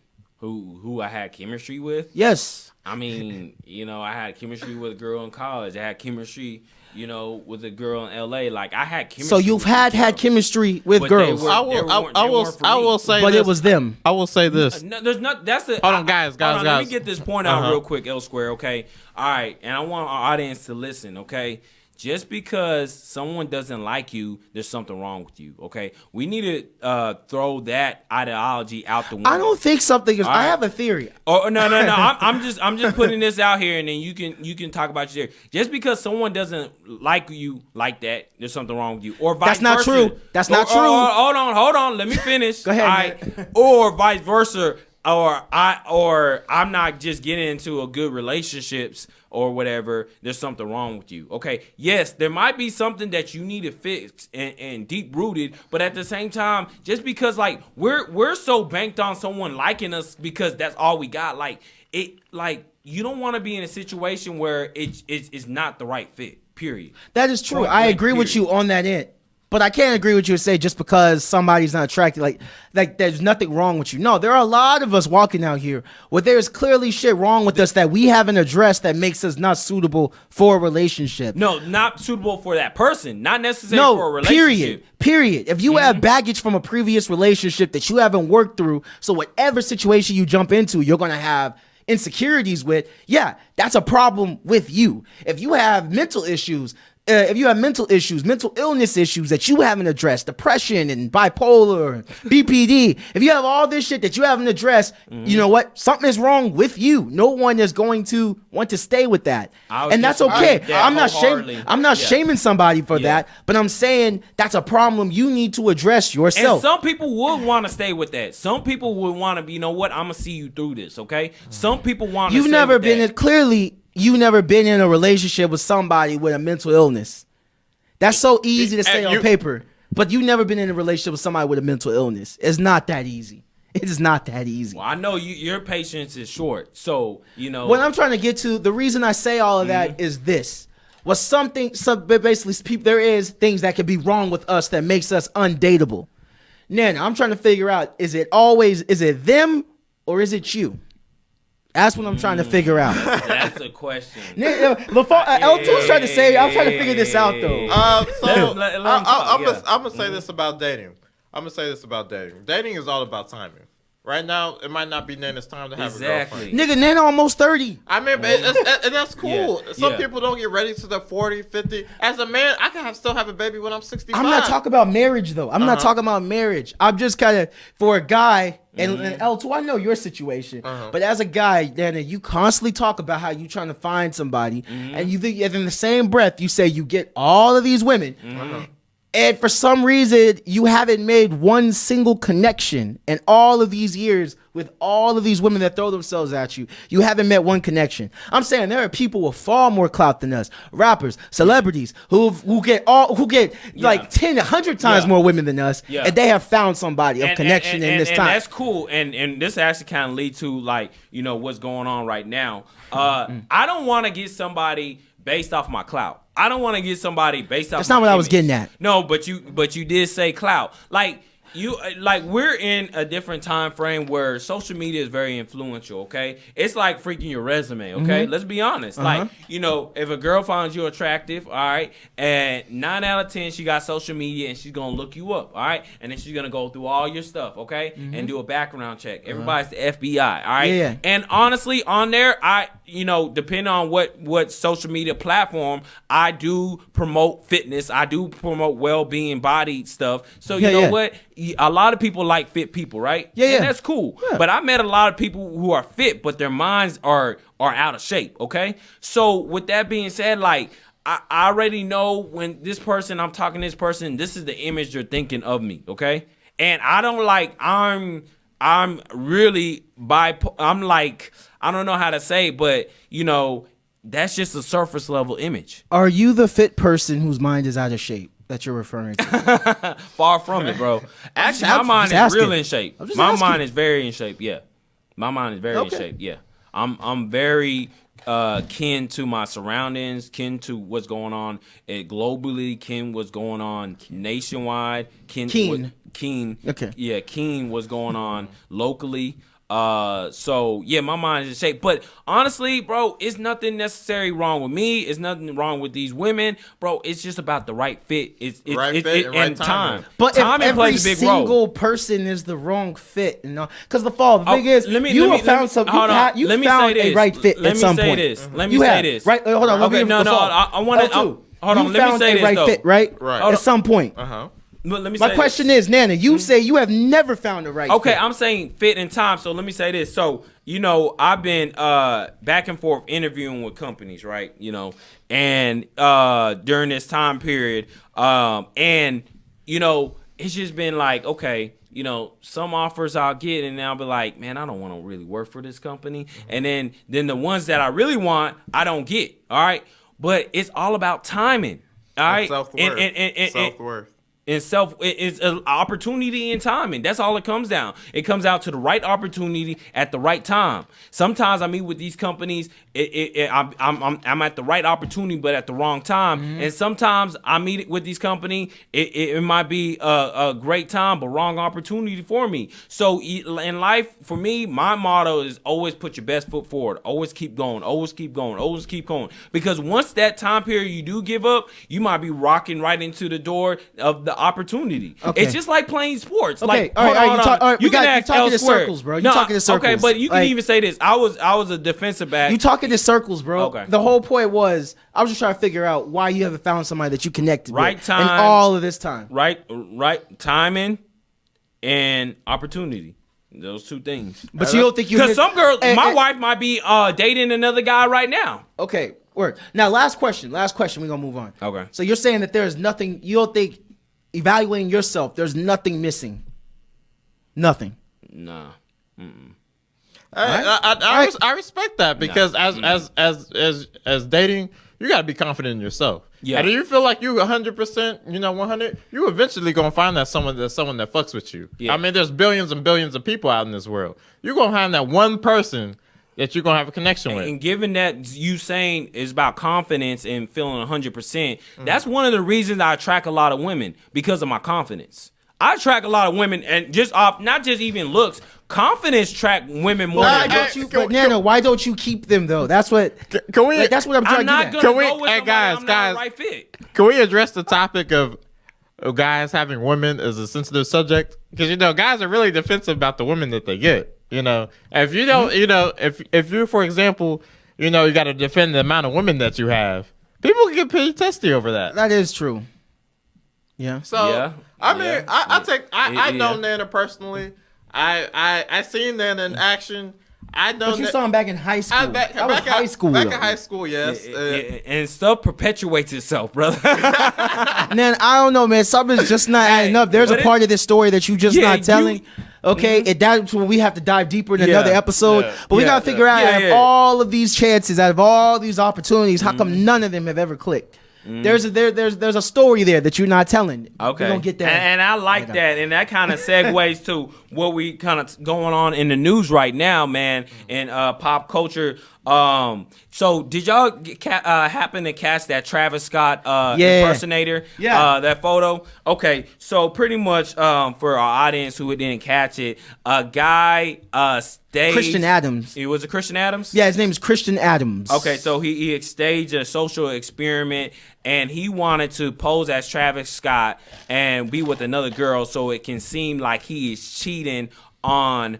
Who I had chemistry with? Yes. I mean, you know, I had chemistry with a girl in college. I had chemistry, you know, with a girl in LA. Like I had chemistry. So you've had chemistry with but girls. I will say, but this. it was them. I will say this. No, there's not. That's the. Hold on, guys. Let me get this point out real quick, L Square. Okay. All right, and I want our audience to listen. Okay. Just because someone doesn't like you, there's something wrong with you. Okay, we need to throw that ideology out the window. I don't think something is. All right. I have a theory. Oh no! I'm just putting this out here, and then you can talk about your theory. Just because someone doesn't like you like that, there's something wrong with you, or vice versa. That's not true. That's not true. Hold on. Let me finish. Go ahead. All right. Or vice versa. Or I'm not just getting into a good relationships or whatever. There's something wrong with you. Okay. Yes, there might be something that you need to fix and deep rooted, but at the same time, just because like we're so banked on someone liking us because that's all we got. Like you don't want to be in a situation where it's not the right fit. Period. That is true. I agree with you on that end. But I can't agree with you and say just because somebody's not attracted, like there's nothing wrong with you. No, there are a lot of us walking out here where there's clearly shit wrong with us that we haven't addressed that makes us not suitable for a relationship. No, not suitable for that person. Not necessarily for a relationship. Period. If you have baggage from a previous relationship that you haven't worked through, so whatever situation you jump into, you're going to have insecurities with, yeah, that's a problem with you. If you have mental issues, mental illness issues that you haven't addressed, depression and bipolar, BPD, if you have all this shit that you haven't addressed, you know what? Something is wrong with you. No one is going to want to stay with that. And that's okay. I'm not shaming somebody for that, but I'm saying that's a problem you need to address yourself. And some people would want to stay with that. Some people would want to be, you know what? I'm going to see you through this, okay? Some people want to You've never been in a relationship with somebody with a mental illness. That's so easy to say on paper, but you've never been in a relationship with somebody with a mental illness. It's not that easy. It is not that easy. Well, I know your patience is short, so, you know. What I'm trying to get to, the reason I say all of that is this. Basically, there is things that could be wrong with us that makes us undateable. Nana, I'm trying to figure out, is it them or is it you? That's what I'm trying to figure out. That's a question. L2's trying to say, I'm trying to figure this out though. I'm gonna say this about dating. Dating is all about timing. Right now, it might not be Nana's time to have a girlfriend. Nigga, Nana almost 30. I mean, and that's cool. Yeah. Some people don't get ready to the 40, 50. As a man, I can still have a baby when I'm 65. I'm not talking about marriage, though. I'm not talking about marriage. I'm just kind of, for a guy, and L2, I know your situation, but as a guy, Nana, you constantly talk about how you trying to find somebody, and you think, in the same breath, you say you get all of these women, and for some reason, you haven't made one single connection in all of these years with all of these women that throw themselves at you. You haven't met one connection. I'm saying there are people with far more clout than us. Rappers, celebrities who get like 10, 100 times more women than us, and they have found somebody of connection in this time. And that's cool. And this actually kind of lead to like, you know, what's going on right now. I don't want to get somebody based off my clout. I don't want to get somebody based off. That's not what I was getting at. No, but you did say clout. Like we're in a different time frame where social media is very influential. Okay, it's like freaking your resume. Okay, let's be honest. Like, you know, if a girl finds you attractive, all right, and 9 out of 10 she got social media and she's gonna look you up, all right, and then she's gonna go through all your stuff, okay, and do a background check. Everybody's the FBI, all right. Yeah. And honestly, on there, depending on what social media platform, I do promote fitness. I do promote well-being, body stuff. So you know what? A lot of people like fit people, right? And that's cool. Yeah. But I met a lot of people who are fit, but their minds are out of shape, okay? So with that being said, like, I already know when I'm talking to this person, this is the image they're thinking of me, okay? And I don't like, I'm really I'm like, I don't know how to say, but, you know, that's just a surface level image. Are you the fit person whose mind is out of shape that you're referring to? Far from it, bro. Actually, my mind is real in shape. My mind is very in shape, yeah. My mind is very in shape, yeah. I'm very kin to my surroundings, kin to what's going on globally, kin what's going on nationwide, keen. Okay. Yeah, keen what's going on locally. So yeah, my mind is in shape. But honestly, bro, it's nothing necessarily wrong with me. It's nothing wrong with these women, bro. It's just about the right fit. It's right fit and time. But timing if every plays a big single role. person is the wrong fit, you know, because the thing is, you found a right fit at some point. Let me say this. Right? Hold on. Okay, I want to. Hold on. Let me say this right though. Fit, right? At some point. Let me say My question is, Nana, you say you have never found the right fit. Okay, I'm saying fit in time. So let me say this. So, you know, I've been back and forth interviewing with companies, right? You know, and during this time period, and, you know, it's just been like, okay, you know, some offers I'll get and I'll be like, man, I don't want to really work for this company. And then the ones that I really want, I don't get. All right. But it's all about timing. All right. Self-worth. And Self-worth. It's an opportunity and timing. That's all it comes down. It comes out to the right opportunity at the right time. Sometimes I meet with these companies, I'm at the right opportunity, but at the wrong time. And sometimes I meet with these companies, it might be a great time, but wrong opportunity for me. So in life, for me, my motto is always put your best foot forward. Always keep going. Always keep going. Always keep going. Because once that time period you do give up, you might be rocking right into the door of the opportunity. Okay. It's just like playing sports. Okay, like, all right, you can ask talking elsewhere. to circles, bro. You talking to circles. Okay, but you can even say this. I was a defensive back. You talking to circles, bro. Okay. The whole point was I was just trying to figure out why you haven't found somebody that you connected right with time in all of this time. Right timing and opportunity. Those two things. But you don't think you? Because some girls, my wife might be dating another guy right now. Okay, word. Now, last question. We're gonna move on. Okay. So you're saying that there's nothing. You don't think evaluating yourself, there's nothing missing. Nothing. Nah. I respect that because as dating, you gotta be confident in yourself. Yeah. And if you feel like you 100%, 100, you eventually gonna find that someone that fucks with you. Yeah. I mean, there's billions and billions of people out in this world. You're gonna find that one person that you're gonna have a connection with. And given that you saying is about confidence and feeling 100%, that's one of the reasons I attract a lot of women, because of my confidence. I attract a lot of women, and just off not just even looks, confidence track women more. Why than don't looks. you, but Nana, why don't you keep them though? That's what. Can we? Like, that's what I'm trying I'm not to gonna get at. Can we- go with hey, somebody guys, I'm not guys. a right fit. Can we address the topic of guys having women as a sensitive subject? Because guys are really defensive about the women that they get. And if you don't, if you, for example, you got to defend the amount of women that you have, people can get pretty testy over that. That is true. Yeah. So Yeah. I mean, Yeah. I know Yeah. Nana personally. I seen Nana in action. I know But you saw him back in high school. That was high school. Back though. in high school, yes. And stuff perpetuates itself, brother. Man, I don't know, man. Something's just not adding up. There's a but part of this story that you just Yeah, not telling. Okay, that's when we have to dive deeper in another episode. Yeah. But we Yeah. gotta figure out, Yeah, out of yeah. all of these chances, out of all these opportunities, how come none of them have ever clicked? There's a story there that you're not telling. Okay. We don't get that. And I like that. And that kind of segues to what we kind of going on in the news right now, man, in pop culture. So did y'all happen to catch that Travis Scott impersonator? Yeah. That photo? Okay. So pretty much for our audience who didn't catch it, a guy staged. Christian Adams. It was a Christian Adams? Yeah, his name is Christian Adams. Okay, so he staged a social experiment, and he wanted to pose as Travis Scott and be with another girl, so it can seem like he is cheating on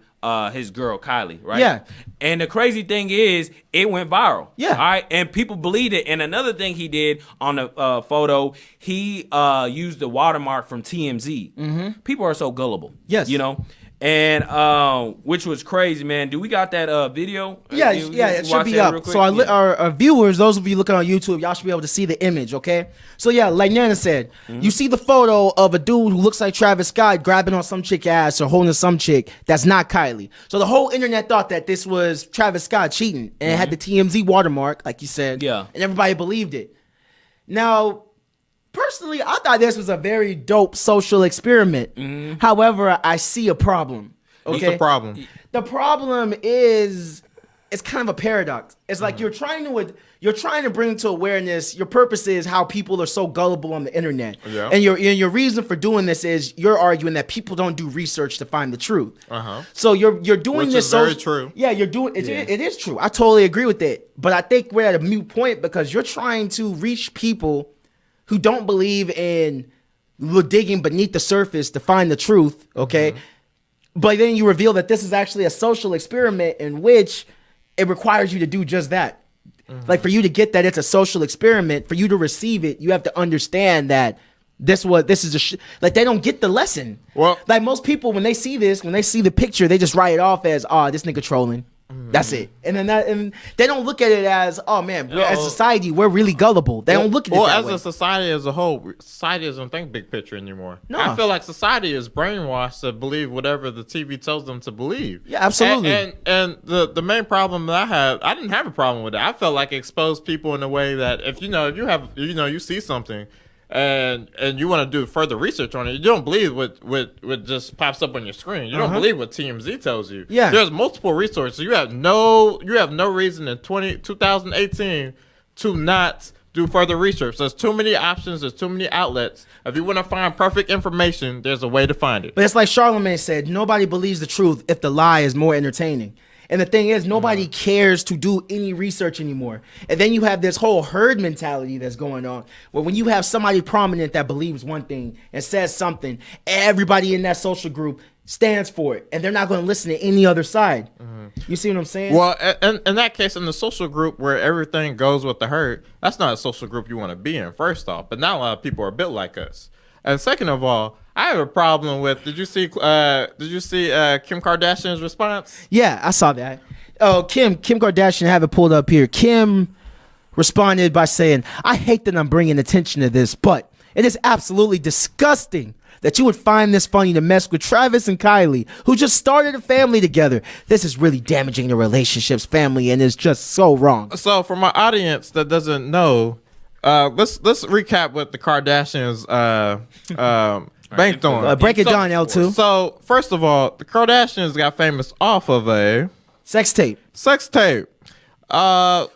his girl Kylie, right? Yeah. And the crazy thing is, it went viral. Yeah. All right, and people believed it. And another thing he did on the photo, he used the watermark from TMZ. Mm-hmm. People are so gullible. Yes. And which was crazy, man. Do we got that video? Yeah, You it should watch be that real up. quick? So Yeah. our viewers, those of you looking on YouTube, y'all should be able to see the image, okay? So yeah, like Nana said, you see the photo of a dude who looks like Travis Scott grabbing on some chick ass or holding some chick that's not Kylie. So the whole internet thought that this was Travis Scott cheating, and it had the TMZ watermark, like you said. Yeah. And everybody believed it. Now, personally, I thought this was a very dope social experiment. However, I see a problem. What's Okay? the problem? The problem is it's kind of a paradox. It's like you're trying to bring to awareness. Your purpose is how people are so gullible on the internet, Yeah. and your reason for doing this is you're arguing that people don't do research to find the truth. Uh-huh. So you're doing Which this. is very true. Yeah, you're doing it. It is true. I totally agree with it. But I think we're at a moot point because you're trying to reach people who don't believe in digging beneath the surface to find the truth. Okay. But then you reveal that this is actually a social experiment in which it requires you to do just that. Like for you to get that it's a social experiment, for you to receive it, you have to understand that this is like they don't get the lesson. Well- like most people when they see this, when they see the picture, they just write it off as this nigga trolling. That's it. And then they don't look at it as, oh man, as a society, we're really gullible. They don't look at it that as way. a society as a whole, society doesn't think big picture anymore. No. I feel like society is brainwashed to believe whatever the TV tells them to believe. Yeah, absolutely. And the main problem that I didn't have a problem with it. I felt like it exposed people in a way that if you see something and you want to do further research on it, you don't believe what just pops up on your screen. You don't believe what TMZ tells you. Yeah. There's multiple resources. You have no reason in 2018 to not do further research. There's too many options. There's too many outlets. If you want to find perfect information, there's a way to find it. But it's like Charlamagne said, nobody believes the truth if the lie is more entertaining. And the thing is, nobody cares to do any research anymore. And then you have this whole herd mentality that's going on, where when you have somebody prominent that believes one thing and says something, everybody in that social group stands for it, and they're not going to listen to any other side. You see what I'm saying? Well, in that case, in the social group where everything goes with the herd, that's not a social group you want to be in, first off. But not a lot of people are built like us. And second of all, I have a problem with. Did you see Kim Kardashian's response? Yeah, I saw that. Oh, Kim Kardashian, I have it pulled up here. Kim responded by saying, "I hate that I'm bringing attention to this, but it is absolutely disgusting that you would find this funny to mess with Travis and Kylie, who just started a family together. This is really damaging the relationship's family and is just so wrong." So, for my audience that doesn't know, let's recap what the Kardashians banked on. Break it down, L2. So, first of all, the Kardashians got famous off of a Sex tape. sex tape. Well,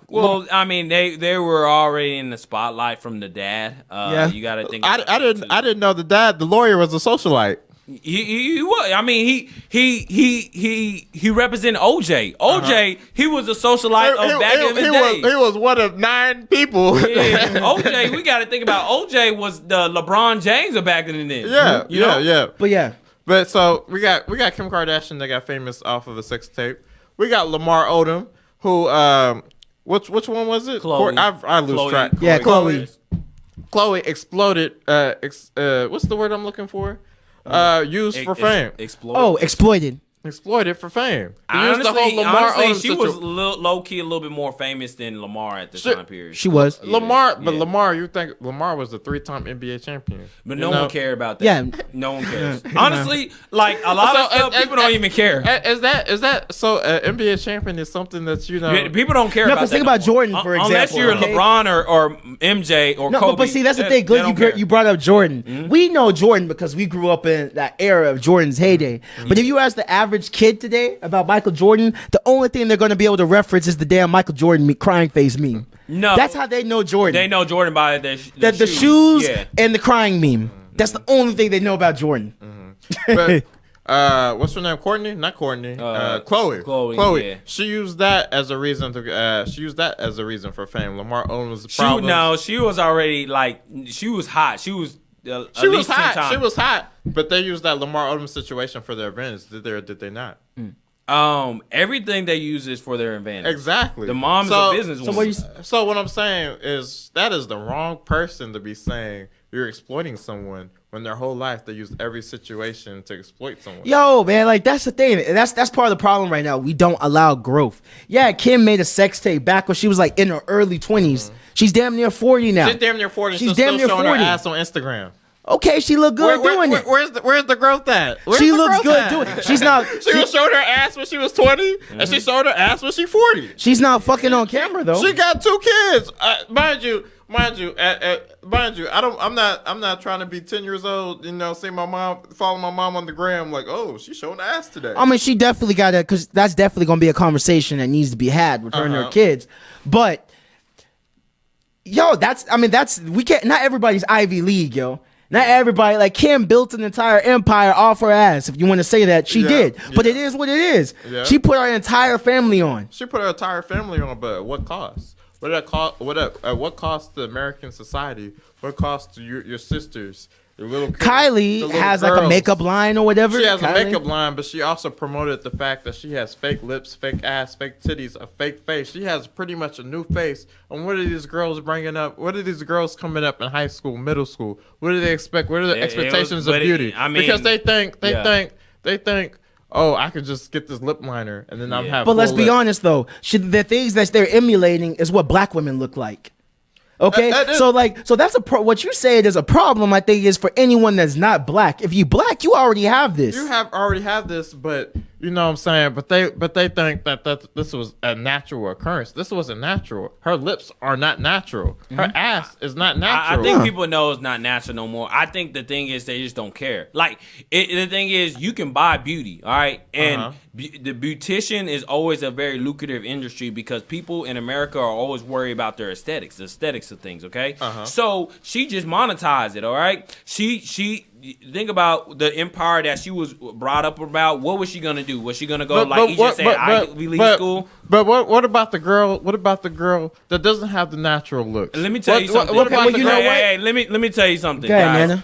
I mean, they were already in the spotlight from the dad. Yeah. You got to think. I didn't know the lawyer was a socialite. He was. I mean, he represented OJ. OJ, he was a socialite back in the day. He was one of 9 people. Yeah, OJ, we got to think about OJ was the LeBron James of back in the day. Yeah, you know? yeah. But yeah. But so we got Kim Kardashian that got famous off of a sex tape. We got Lamar Odom, who which one was it? Chloe. I lose track. Yeah, Chloe. Chloe exploded. What's the word I'm looking for? Used for fame. Exploited. Exploited for fame. Honestly, she was low key a little bit more famous than Lamar at the time period. She was. Lamar, you think Lamar was the 3-time NBA champion. But no one cared about that. Yeah. No one cares. Honestly, like a lot of stuff, people don't even care. Is that so? NBA champion is something that people don't care about. Because think about Jordan, for example. Unless you're LeBron or MJ or Kobe. But see, that's the thing. Good, you brought up Jordan. Mm-hmm. We know Jordan because we grew up in that era of Jordan's heyday. Mm-hmm. But if you ask the average kid today about Michael Jordan, the only thing they're going to be able to reference is the damn Michael Jordan crying face meme. No, that's how they know Jordan. They know Jordan by the shoes and the crying meme. That's the only thing they know about Jordan. Mm-hmm. But what's her name? Courtney? Not Courtney. Chloe. Chloe. Yeah. She used that as a reason to. She used that as a reason for fame. Lamar Odom was the problem. She was already she was hot. She was. She was hot. She was hot. But they used that Lamar Odom situation for their advantage. Did they or did they not? Everything they use is for their advantage. Exactly. The mom is a business. So what I'm saying is that is the wrong person to be saying you're exploiting someone when their whole life they use every situation to exploit someone. Yo, man, like that's the thing. That's part of the problem right now. We don't allow growth. Yeah, Kim made a sex tape back when she was like in her early 20s. Mm-hmm. She's damn near 40 now. She's damn near 40. She's damn near showing 40. Her ass on Instagram. Okay, she look good doing it. Where's the growth at? She looks good doing it. She's not. She was showing her ass when she was 20, and she showed her ass when she's 40. She's not fucking on camera though. She got 2 kids. Mind you. I'm not trying to be 10 years old. You know, see my mom, follow my mom on the gram. Like, oh, she's showing ass today. I mean, she definitely got it because that's definitely gonna be a conversation that needs to be had with her and her kids. But yo, we can't. Not everybody's Ivy League, yo. Not everybody, like Kim built an entire empire off her ass. If you want to say that, she did. But it is what it is. Yeah. She put her entire family on. But at what cost? What cost to American society? What cost to your sisters? Your little kids, Kylie has girls. Like a makeup line or whatever. She has a makeup line, but she also promoted the fact that she has fake lips, fake ass, fake titties, a fake face. She has pretty much a new face. And what are these girls bringing up? What are these girls coming up in high school, middle school? What do they expect? What are the expectations of beauty? Because they think, oh, I could just get this lip liner and then I'm having. But let's be honest though, the things that they're emulating is what black women look like. Okay, so that's what you said is a problem. I think is for anyone that's not black. If you black, you already have this. You already have this, but you know what I'm saying. But they think that this was a natural occurrence. This wasn't natural. Her lips are not natural. Her ass is not natural. I think people know it's not natural no more. I think the thing is they just don't care. Like the thing is you can buy beauty, all right, and the beautician is always a very lucrative industry because people in America are always worried about their aesthetics of things, okay? So she just monetized it, all right? She think about the empire that she was brought up about. What was she gonna do? Was she gonna go Ejike said, Ivy League school? But what about the girl? What about the girl that doesn't have the natural looks? Let me tell you something. Hey, let me tell you something, guys. Nana.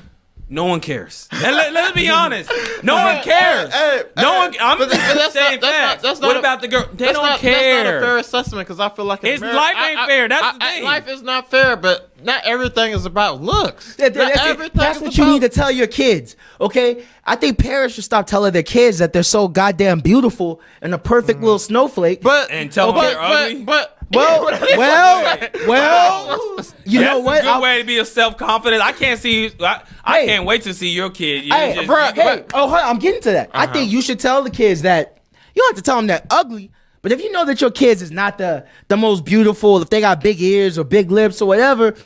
No one cares. And let's be honest. No one cares. I'm just saying facts. What about the girl? They don't care. That's not a fair assessment because I feel like life ain't fair. That's the thing. Life is not fair, but not everything is about looks. That's what you need to tell your kids, okay? I think parents should stop telling their kids that they're so goddamn beautiful and a perfect little snowflake. And tell them they're ugly. Well, you know what? That's a good way to be self-confident. I can't see. I can't wait to see your kid. I'm getting to that. I think you should tell the kids that you don't have to tell them they're ugly. But if you know that your kids is not the most beautiful, if they got big ears or big lips or whatever,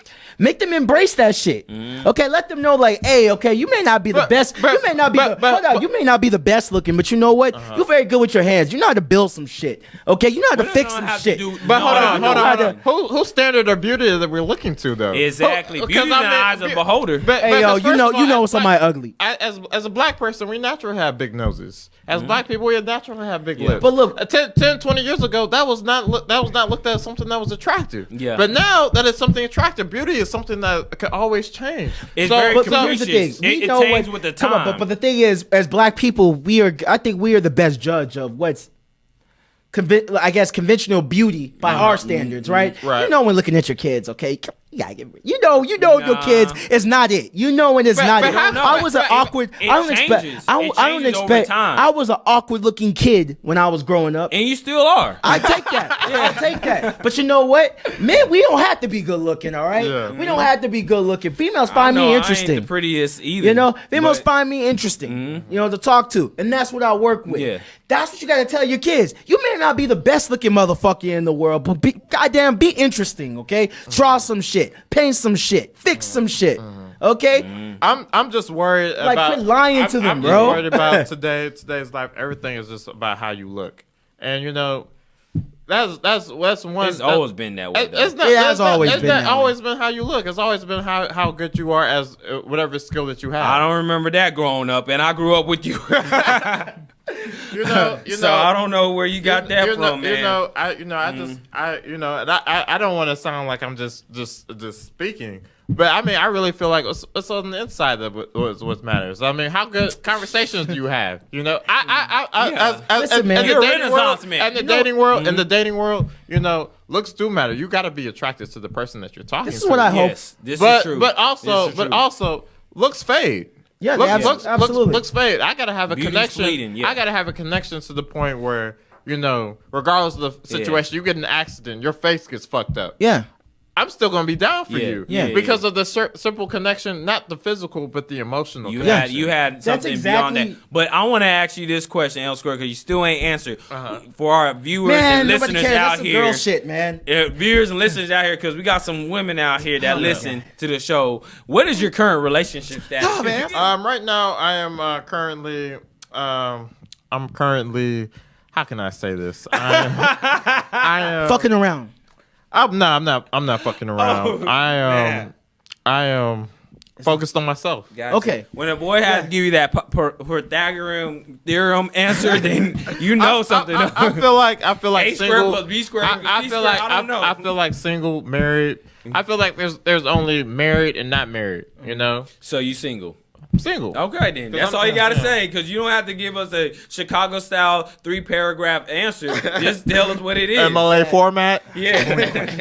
Make them embrace that shit. Okay, let them know like, hey, okay, you may not be the best. You may not be you may not be the best looking, but you know what? You're very good with your hands. You know how to build some shit. Okay, you know how to fix some shit. But hold on. Whose standard of beauty that we're looking to though? Exactly. Beauty in the eyes of a beholder. Hey, yo, you know somebody ugly. As a black person, we naturally have big noses. As black people, we naturally have big lips. But look, 10, 20 years ago, that was not looked at as something that was attractive. Yeah. But now that it's something attractive, beauty is something that can always change. It's very but here's the thing. It changes with the time. But the thing is, as black people, I think we are the best judge of what's conventional beauty by our standards, right? Right. You know when looking at your kids, okay? You gotta get rid. You know your kids is not it. You know when it's not it. I was an awkward. I don't expect. I was an awkward looking kid when I was growing up. And you still are. I take that. I take that. But you know what, man? We don't have to be good looking. All right. Yeah. We don't have to be good looking. Females find me interesting. I ain't the prettiest either. You know, females find me interesting. You know, to talk to, and that's what I work with. Yeah. That's what you gotta tell your kids. You may not be the best looking motherfucker in the world, but be interesting. Okay, draw some shit. Paint some shit, fix some shit. Okay, I'm just worried like about. quit lying to them, I'm bro. just worried about today's life. Everything is just about how you look, and you know, that's one. It's always been that way. It's not always been how you look. It's always been how good you are as whatever skill that you have. I don't remember that growing up, and I grew up with you. So I don't know where you got that from, man. I don't want to sound like I'm just speaking, but I mean, I really feel like it's on the inside that what matters. I mean, how good conversations do you have? You know, Listen, man, you're a Renaissance man. In the dating world, you know, looks do matter. You got to be attracted to the person that you're talking to. This is what I hope. This is true. But also, looks fade. Yeah, absolutely. Looks fade. I gotta have a Beauty's connection. fleeting, yeah. I gotta have a connection to the point where, you know, regardless of the situation, you get in an accident, your face gets fucked up. Yeah. I'm still gonna be down for you. Yeah. Because of the simple connection, not the physical, but the emotional. You connection. had something beyond that. But I want to ask you this question, L Square, because you still ain't answered. For our viewers and listeners out That's here, girl shit, man. Viewers and listeners out here, because we got some women out here that listen to the show. What is your current relationship status? Oh, man. Right now, I am currently. I'm currently. How can I say this? I am Fucking around. I'm not fucking around. I am focused on myself. Gotcha. Okay. When a boy has to give you that Pythagorean theorem answer, then you know something. I feel like A single. squared plus B squared equals C squared. I don't know. I feel like single, married. I feel like there's only married and not married. You know. So you single. I'm single. Okay, then. That's all you got to say, because you don't have to give us a Chicago-style 3-paragraph answer. Just tell us what it is. MLA format. Yeah.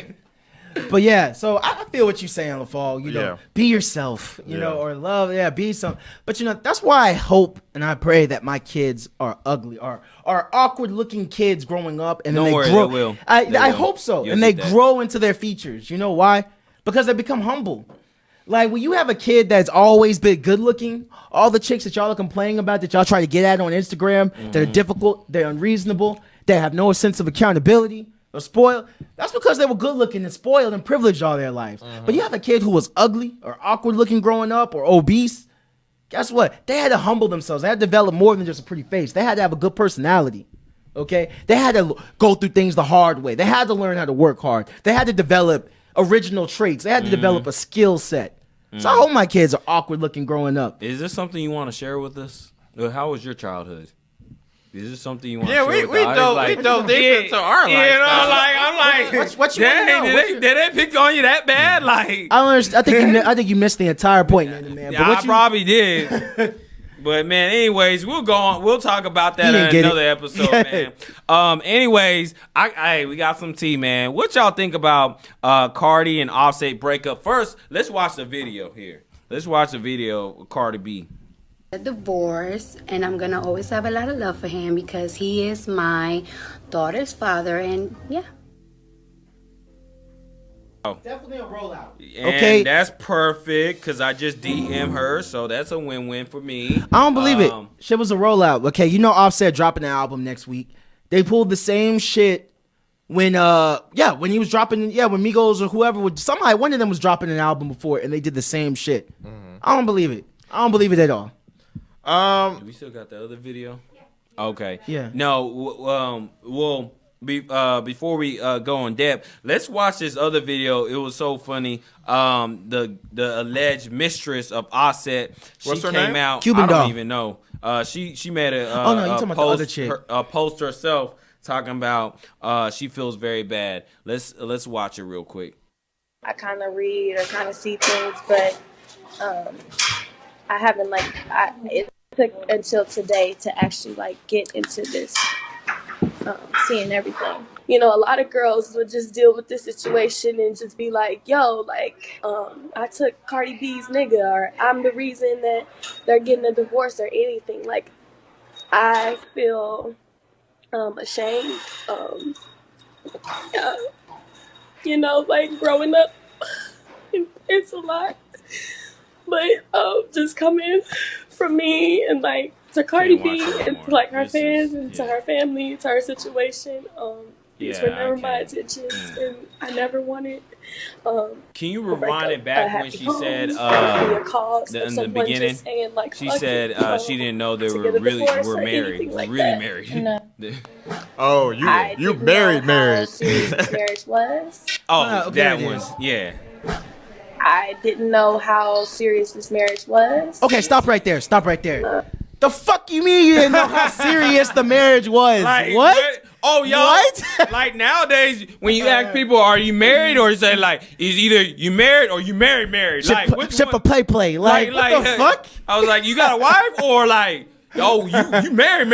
But yeah, so I feel what you're saying, LaFall. You know, Yeah. be yourself, you know, or love, be some. But you know, that's why I hope and I pray that my kids are ugly, are awkward looking kids growing up, and then Don't they worry, grow. they will. I hope so, You'll and they get that. grow into their features. You know why? Because they become humble. Like when you have a kid that's always been good looking, all the chicks that y'all are complaining about that y'all try to get at on Instagram, they're difficult, they're unreasonable, they have no sense of accountability, or spoiled. That's because they were good looking and spoiled and privileged all their lives. But you have a kid who was ugly or awkward looking growing up or obese. Guess what? They had to humble themselves. They had to develop more than just a pretty face. They had to have a good personality. Okay? They had to go through things the hard way. They had to learn how to work hard. They had to develop original traits. They had to develop a skill set. So I hope my kids are awkward looking growing up. Is this something you want to share with us? How was your childhood? Is this something you want Yeah, to share we with us? dove deep into our life. You know, I'm like, What you wanna know? did they pick on you that bad? Like, I don't understand. I think you missed the entire point, man. But yeah, what I you, probably did. But man, anyways, we'll go on. We'll talk about that He didn't in get another it. episode, man. Anyways, we got some tea, man. What y'all think about Cardi and Offset breakup? First, let's watch the video here. Let's watch the video of Cardi B. A divorce, and I'm gonna always have a lot of love for him because he is my daughter's father, and yeah. definitely a rollout. And Okay. that's perfect because I just DM her, so that's a win-win for me. I don't believe it. Shit was a rollout. Okay, you know Offset dropping the album next week. They pulled the same shit when when he was dropping when Migos or whoever would somehow one of them was dropping an album before and they did the same shit. I don't believe it. I don't believe it at all. We still got the other video. Okay. Yeah. No. Well, before we go in depth, let's watch this other video. It was so funny. The alleged mistress of Offset. What's her came name? out. Cuban I don't doll. even know. She made a Oh, no, you talking about the other post, chick. a post herself talking about she feels very bad. Let's watch it real quick. I kind of read or kind of see things, but I haven't it took until today to actually get into this, seeing everything. You know, a lot of girls would just deal with this situation and just be like, yo, I took Cardi B's nigga, or I'm the reason that they're getting a divorce or anything. Like, I feel ashamed. You know, growing up, it's a lot. But just coming from me and to Cardi B and to her fans and to her family, to her situation, these were never my intentions, and I never wanted. Can you rewind it back when she said in the beginning? Saying, she said she didn't know they were married. Married. No. Oh, you married. How serious marriage was. Oh, okay, that one. Yeah. I didn't know how serious this marriage was. Okay, stop right there. The fuck you mean you didn't know how serious the marriage was? What? Oh, y'all. What? Nowadays, when you ask people, are you married? Or say, is either you married or you married. Ship for play. What the fuck? I was like, you got a wife? Or oh, you married,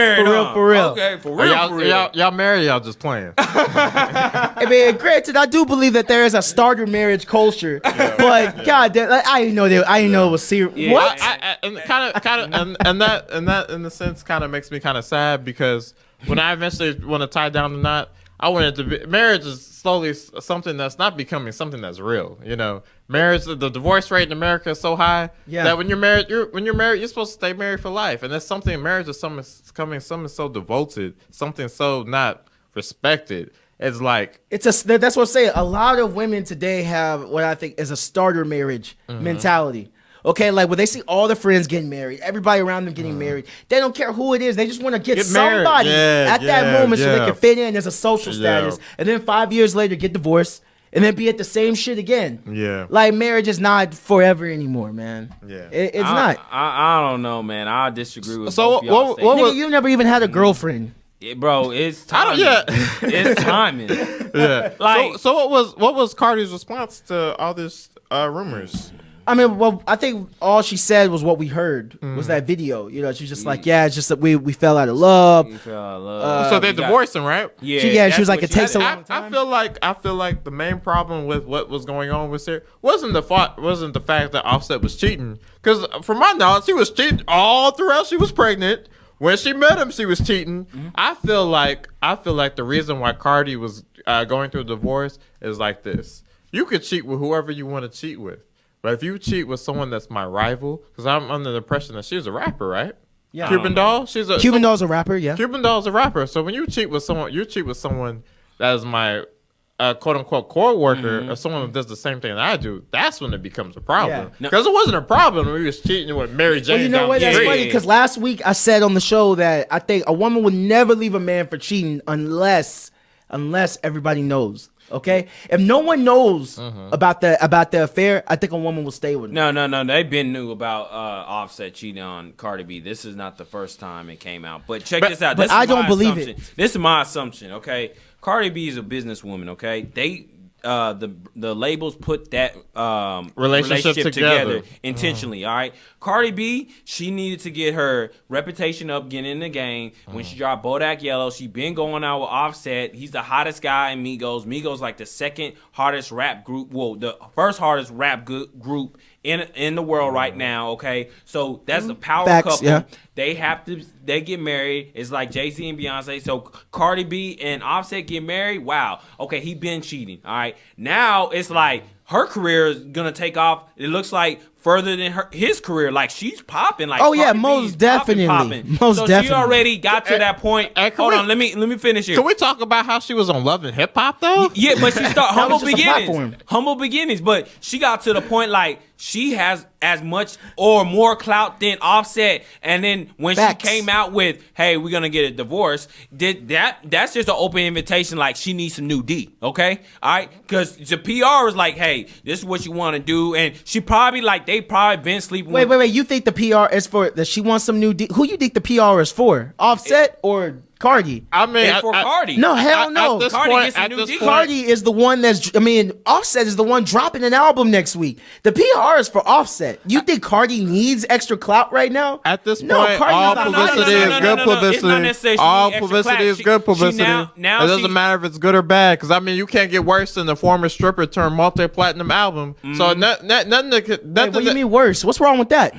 For real. Okay, for real. Y'all married, y'all just playing. I mean, granted, I do believe that there is a starter marriage culture, but God, I didn't know it was serious. Yeah. What? And that in the sense kind of makes me kind of sad, because when I eventually want to tie down the knot, I want it to be, marriage is slowly something that's not becoming something that's real. You know, marriage, the divorce rate in America is so high that when you're married, you're supposed to stay married for life. And that's something, marriage is something so devoted, something so not respected. It's that's what I'm saying. A lot of women today have what I think is a starter marriage mentality. Okay, when they see all their friends getting married, everybody around them getting married, they don't care who it is. They just want to get somebody at that moment so they can fit in as a social status. And then 5 years later, get divorced and then be at the same shit again. Yeah. Marriage is not forever anymore, man. Yeah. It's not. I don't know, man. I disagree with So both y'all Nigga, you never even had a girlfriend. bro, it's timing. It's timing. Yeah. So what was Cardi's response to all this rumors? I mean, well, I think all she said was what we heard was that video. You know, she's just it's just that we fell out of love. So they're divorcing, right? Yeah. She was like, it takes a long time. I feel like the main problem with what was going on with her wasn't the fact that Offset was cheating. Because from my knowledge, she was cheating all throughout. She was pregnant. When she met him, she was cheating. I feel like the reason why Cardi was going through a divorce is like this: you could cheat with whoever you want to cheat with. But if you cheat with someone that's my rival, because I'm under the impression that she's a rapper, right? Yeah. Cuban Doll? Cuban Doll's a rapper, yeah. Cuban Doll's a rapper. So when you cheat with someone, that is my quote unquote core worker, or someone that does the same thing that I do, that's when it becomes a problem. Because it wasn't a problem when we was cheating with Mary Jane. Well, you know what? That's funny, because last week I said on the show that I think a woman would never leave a man for cheating unless everybody knows. Okay, if no one knows about the affair, I think a woman will stay with him. No. They've been knew about Offset cheating on Cardi B. This is not the first time it came out. But check this out. But I don't believe it. This is my assumption. Okay, Cardi B is a businesswoman. Okay, they the labels put that relationship together intentionally. All right, Cardi B, she needed to get her reputation up, getting in the game. When she dropped Bodak Yellow, she been going out with Offset. He's the hottest guy in Migos. Migos like the second hardest rap group. Well, the first hardest rap group in the world right now. Okay, so that's the power couple. Yeah. They get married. It's like Jay-Z and Beyonce. So Cardi B and Offset get married. Wow. Okay, he been cheating. All right. Now it's like her career is gonna take off. It looks like further than his career. Like she's popping. Like Oh, yeah, Cardi B most is definitely. popping. Most so definitely. she already got to that point. Hold on, let me finish here. Can we talk about how she was on Love and Hip Hop though? Yeah, but she started humble was just a platform. beginnings. Humble beginnings, but she got to the point like she has as much or more clout than Offset. And then when Facts. she came out with, "Hey, we're gonna get a divorce," that's just an open invitation. Like she needs some new D. Okay, all right, because the PR is like, "Hey, this is what you want to do," and she probably they probably been sleeping. Wait. with, You think the PR is for that she wants some new Who you think the PR is for? Offset or Cardi? I mean, It's for Cardi. No, hell no. At this Cardi point, gets a at new this deal. point, Cardi is the one Offset is the one dropping an album next week. The PR is for Offset. You think Cardi needs extra clout right now? At this No, point, Cardi's all not- publicity no, is no, good no, no, no. It's not publicity. necessarily she All need extra publicity clout. is She- good she publicity. now It doesn't she- matter if it's good or bad, because I mean, you can't get worse than the former stripper turned multi-platinum album. So nothing Wait, what do you that mean worse? What's wrong with that?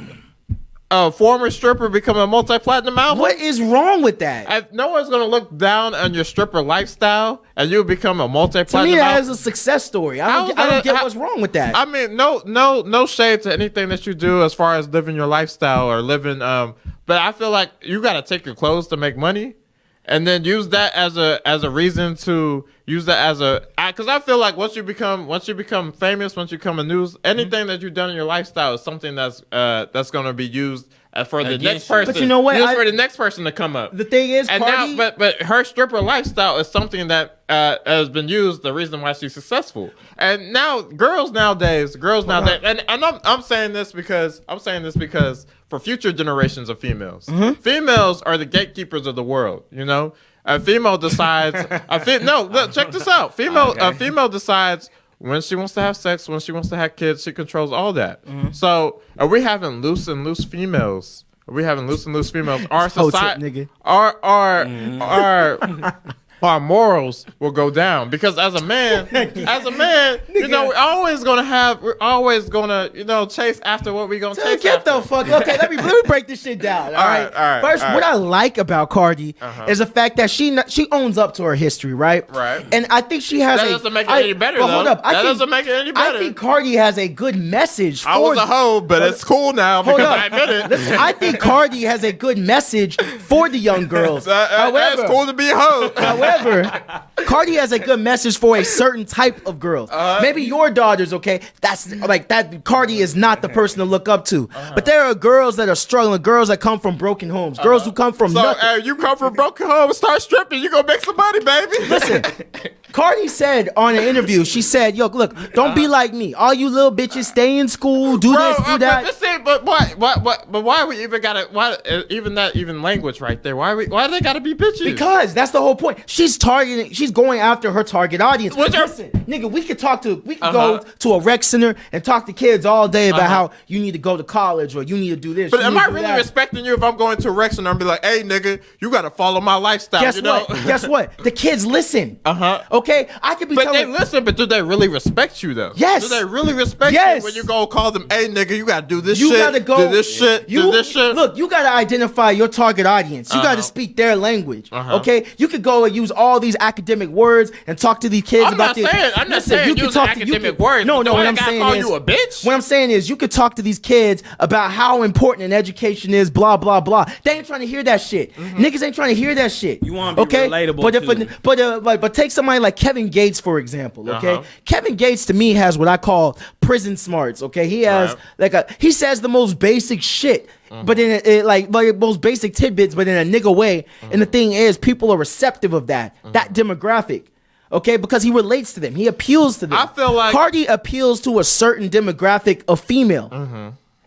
a former stripper become a multi-platinum album. What is wrong with that? No one's gonna look down on your stripper lifestyle, and you become a To multi-platinum me, that album. is a success story. I How's don't that- get how- what's wrong with that. I mean, no shade to anything that you do as far as living your lifestyle or living. But I feel like you got to take your clothes to make money, and then use that as a reason to use that as because I feel like once you become famous, once you become a news, anything that you've done in your lifestyle is something that's going to be used for the Against next you. person. But you know what? Used for the next person to come up. The thing is, And Cardi, now, but her stripper lifestyle is something that has been used. The reason why she's successful. And now, girls nowadays, and I'm saying this because for future generations of females, females are the gatekeepers of the world. You know, a female decides. Look, check this out. A female decides when she wants to have sex, when she wants to have kids. She controls all that. So, are we having loose females? Our Hoe society, tip, our morals will go down because as a man, you know, we're always gonna chase after what we're gonna chase Get after. the fuck. Okay, let me break this shit down. All right. First, what I like about Cardi is the fact that she owns up to her history, right? Right. And I think she has That doesn't make it any better, but though. hold up. That doesn't make it any better. I think Cardi has a good message. I was a hoe, but it's cool now Hold because up. I admit it. Listen, I think Cardi has a good message for the young girls. It's cool to be a hoe. However, Cardi has a good message for a certain type of girls. Maybe your daughters, okay? That's like that. Cardi is not the person to look up to. But there are girls that are struggling, girls that come from broken homes, girls who come from So nothing. you come from broken home, start stripping, you gonna make some money, baby. Listen, Cardi said on an interview, she said, "Yo, look, don't be like me. All you little bitches, stay in school, do this, do that." But why we even gotta even language right there? Why do they gotta be bitches? Because that's the whole point. She's going after her target audience. Listen, nigga, we could go to a rec center and talk to kids all day about how you need to go to college or you need to do this. But you am need I to do really that. respecting you if I'm going to a rec center and be like, hey nigga, you gotta follow my lifestyle? Guess you know? what? Guess what? The kids listen. Okay, I could be But telling. they listen, but do they really respect you though? Yes. Do they really respect Yes. you when you go call them, hey nigga, you gotta do this You shit, gotta go. do this shit, do this shit? Look, you gotta identify your target audience. You gotta speak their language. Okay, you could go and use all these academic words and talk to these kids I'm about not saying use academic words. No, but do what I I'm gotta saying call is, you a bitch? what I'm saying is, you could talk to these kids about how important an education is. Blah blah blah. They ain't trying to hear that shit. Niggas ain't trying to hear that shit. You wanna be relatable But take somebody like Kevin Gates for example. Okay, Kevin Gates to me has what I call prison smarts. Okay, he has he says the most basic shit. But in like most basic tidbits, but in a nigga way. And the thing is, people are receptive of that demographic. Okay, because he relates to them. He appeals to them. I feel like Cardi appeals to a certain demographic of female.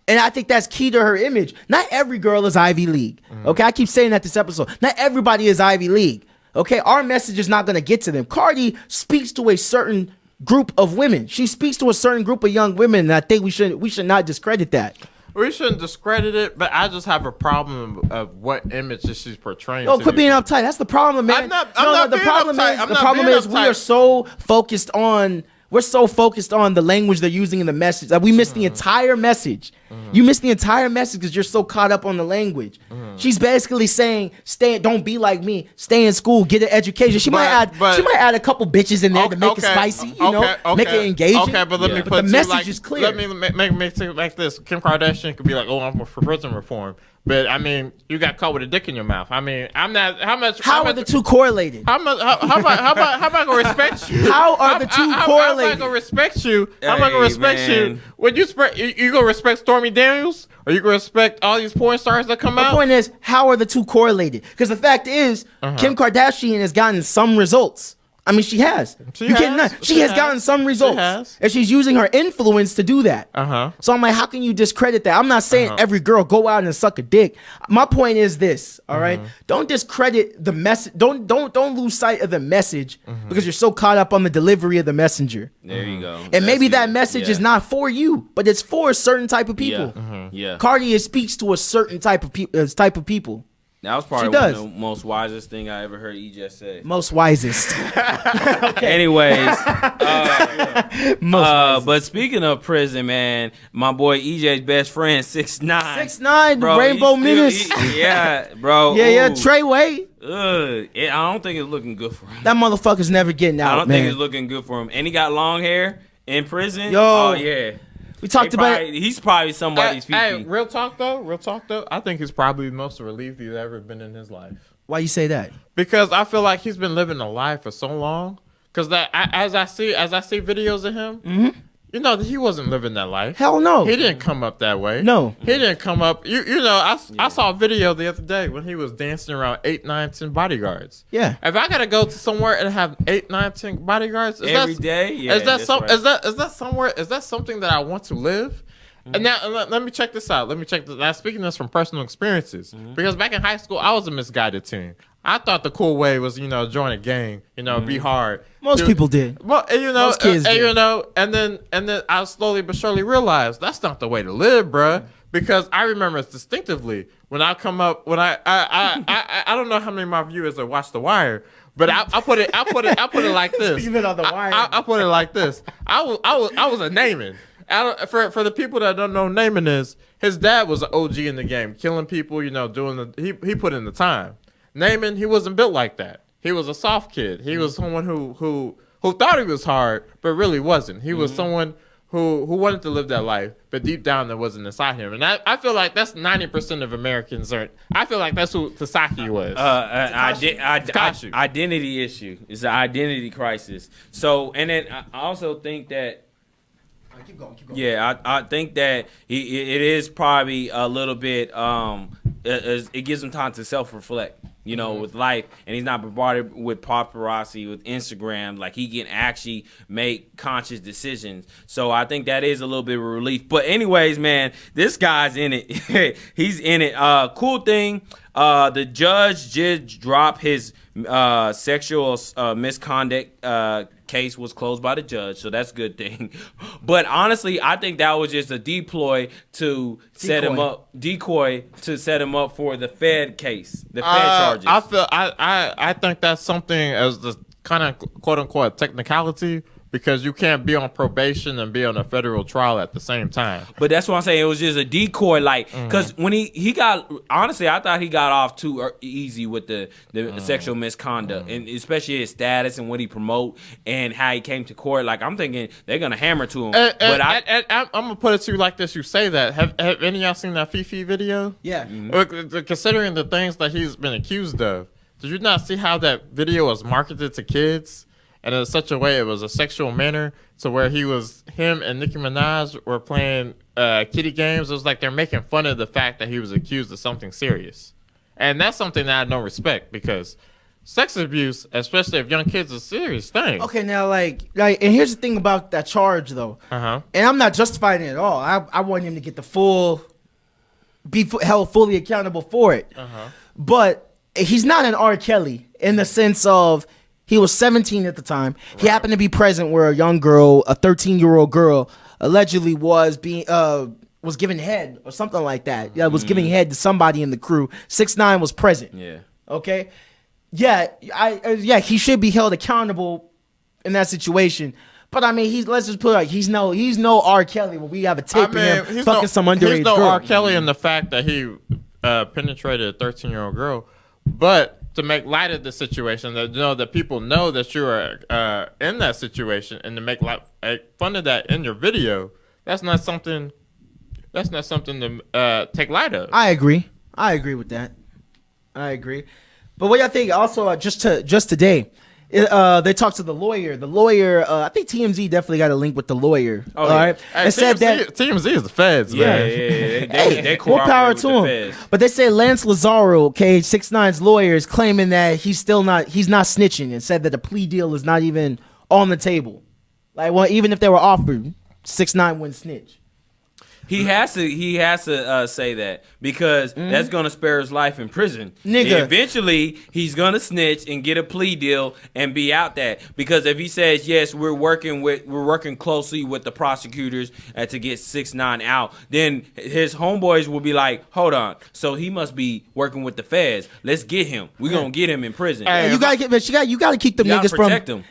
And I think that's key to her image. Not every girl is Ivy League. Okay, I keep saying that this episode. Not everybody is Ivy League. Okay, our message is not going to get to them. Cardi speaks to a certain group of women. She speaks to a certain group of young women, and I think we should not discredit that. We shouldn't discredit it, but I just have a problem of what image that she's portraying. Oh, quit being uptight. That's the problem, man. I'm not the being problem uptight. is the problem is we are so focused on the language they're using in the message that we miss the entire message. You missed the entire message because you're so caught up on the language. She's basically saying, don't be like me. Stay in school, get an education. She might add a couple bitches in there to make it spicy, make it engaging. Okay, but let me put the message is clear. Let me make it like this. Kim Kardashian could be like, "Oh, I'm for prison reform," but I mean, you got caught with a dick in your mouth. I mean, I'm not. How are the two correlated? How am I gonna respect you? How are the two correlated? How am I gonna respect you? How am I gonna respect you? When you gonna respect Stormy Daniels, or you gonna respect all these porn stars that come out? The point is, how are the two correlated? Because the fact is, Kim Kardashian has gotten some results. I mean, she has. She has gotten some results. And she's using her influence to do that. So I'm like, how can you discredit that? I'm not saying every girl go out and suck a dick. My point is this, all right? Don't discredit the message. Don't lose sight of the message because you're so caught up on the delivery of the messenger. There you go. And maybe that message is not for you, but it's for a certain type of people. Cardi speaks to a certain type of people. That was probably one of the most wisest thing I ever heard EJ say. Most wisest. Anyways, but speaking of prison, man, my boy EJ's best friend, 6ix9ine. 6ix9ine, the Rainbow Menace. Yeah, bro. Yeah, Treyway. I don't think it's looking good for him. That motherfucker's never getting out, I don't think it's looking good for him. And he got long hair in prison. Oh, yeah. We talked about it. He's probably somebody's Fifi. Hey, real talk though. I think he's probably the most relieved he's ever been in his life. Why you say that? Because I feel like he's been living a lie for so long. Because as I see videos of him, you know, he wasn't living that life. Hell no. He didn't come up that way. No. He didn't come up. You know, I saw a video the other day when he was dancing around 8, 9, 10 bodyguards. Yeah. If I gotta go to somewhere and have 8, 9, 10 bodyguards every day, is that something that I want to live? And now let me check this out. I'm speaking this from personal experiences. Because back in high school, I was a misguided teen. I thought the cool way was, join a gang, be hard. Most people did. Well, most kids did. And then I slowly but surely realized that's not the way to live, bruh. Because I remember distinctively when I come up, I don't know how many of my viewers have watched The Wire, but I put it like this. Even on The Wire. I put it like this. I was a Naaman. For the people that don't know, Naaman is his dad was an OG in the game, killing people. Doing he put in the time. Naaman, he wasn't built like that. He was a soft kid. He was someone who thought he was hard, but really wasn't. He was someone who wanted to live that life, but deep down that wasn't inside him. And I feel like that's 90% of Americans I feel like that's who Tasaki was. Identity issue. It's an identity crisis. So, and then I also think that keep going. Yeah, I think that it is probably a little bit. It gives him time to self-reflect, with life, and he's not bombarded with paparazzi, with Instagram. Like he can actually make conscious decisions. So I think that is a little bit of relief. But anyways, man, this guy's in it. He's in it. Cool thing. The judge did drop his sexual misconduct case was closed by the judge, so that's a good thing. But honestly, I think that was just a decoy to set him up for the Fed case, the Fed charges. I think that's something as the kind of quote unquote technicality. Because you can't be on probation and be on a federal trial at the same time. But that's what I'm saying. It was just a decoy, because when he got, honestly, I thought he got off too easy with the sexual misconduct, and especially his status and what he promote and how he came to court. Like, I'm thinking they're gonna hammer to him. I'm gonna put it to you like this. You say that. Have any of y'all seen that Fifi video? Yeah. Considering the things that he's been accused of, did you not see how that video was marketed to kids? And in such a way, it was a sexual manner to where him and Nicki Minaj were playing kiddie games. It was like they're making fun of the fact that he was accused of something serious. And that's something that I don't respect because sex abuse, especially of young kids, is a serious thing. Okay, now, like, and here's the thing about that charge, though. And I'm not justifying it at all. I want him to get be held fully accountable for it. But he's not an R. Kelly in the sense of, he was 17 at the time. Right. He happened to be present where a young girl, a 13-year-old girl, allegedly was given head or something like that. Yeah, was giving head to somebody in the crew. 6ix9ine was present. Yeah. Okay. Yeah. He should be held accountable in that situation. But I mean, let's just put it like he's no R. Kelly when we have a tape of him fucking some underage He's no girl. R. Kelly in the fact that he penetrated a 13-year-old girl, but to make light of the situation, that people know that you are in that situation, and to make fun of that in your video, that's not something to take light of. I agree with that. I agree. But what y'all think? Also, just today, they talked to the lawyer. The lawyer, I think TMZ definitely got a link with the lawyer. Oh, all yeah. right, and said that TMZ is the feds, man. They more power cooperate to with the him. feds. But they say Lance Lazaro, okay, 6ix9ine's lawyer, is claiming that he's not snitching, and said that the plea deal is not even on the table. Like, well, even if they were offered, 6ix9ine wouldn't snitch. He has to say that because that's gonna spare his life in prison. Nigga. Eventually, he's gonna snitch and get a plea deal and be out that. Because if he says yes, we're working closely with the prosecutors to get 6ix9ine out, then his homeboys will be like, hold on, so he must be working with the feds. Let's get him. We're gonna get him in prison. You gotta keep them You gotta niggas from protect them.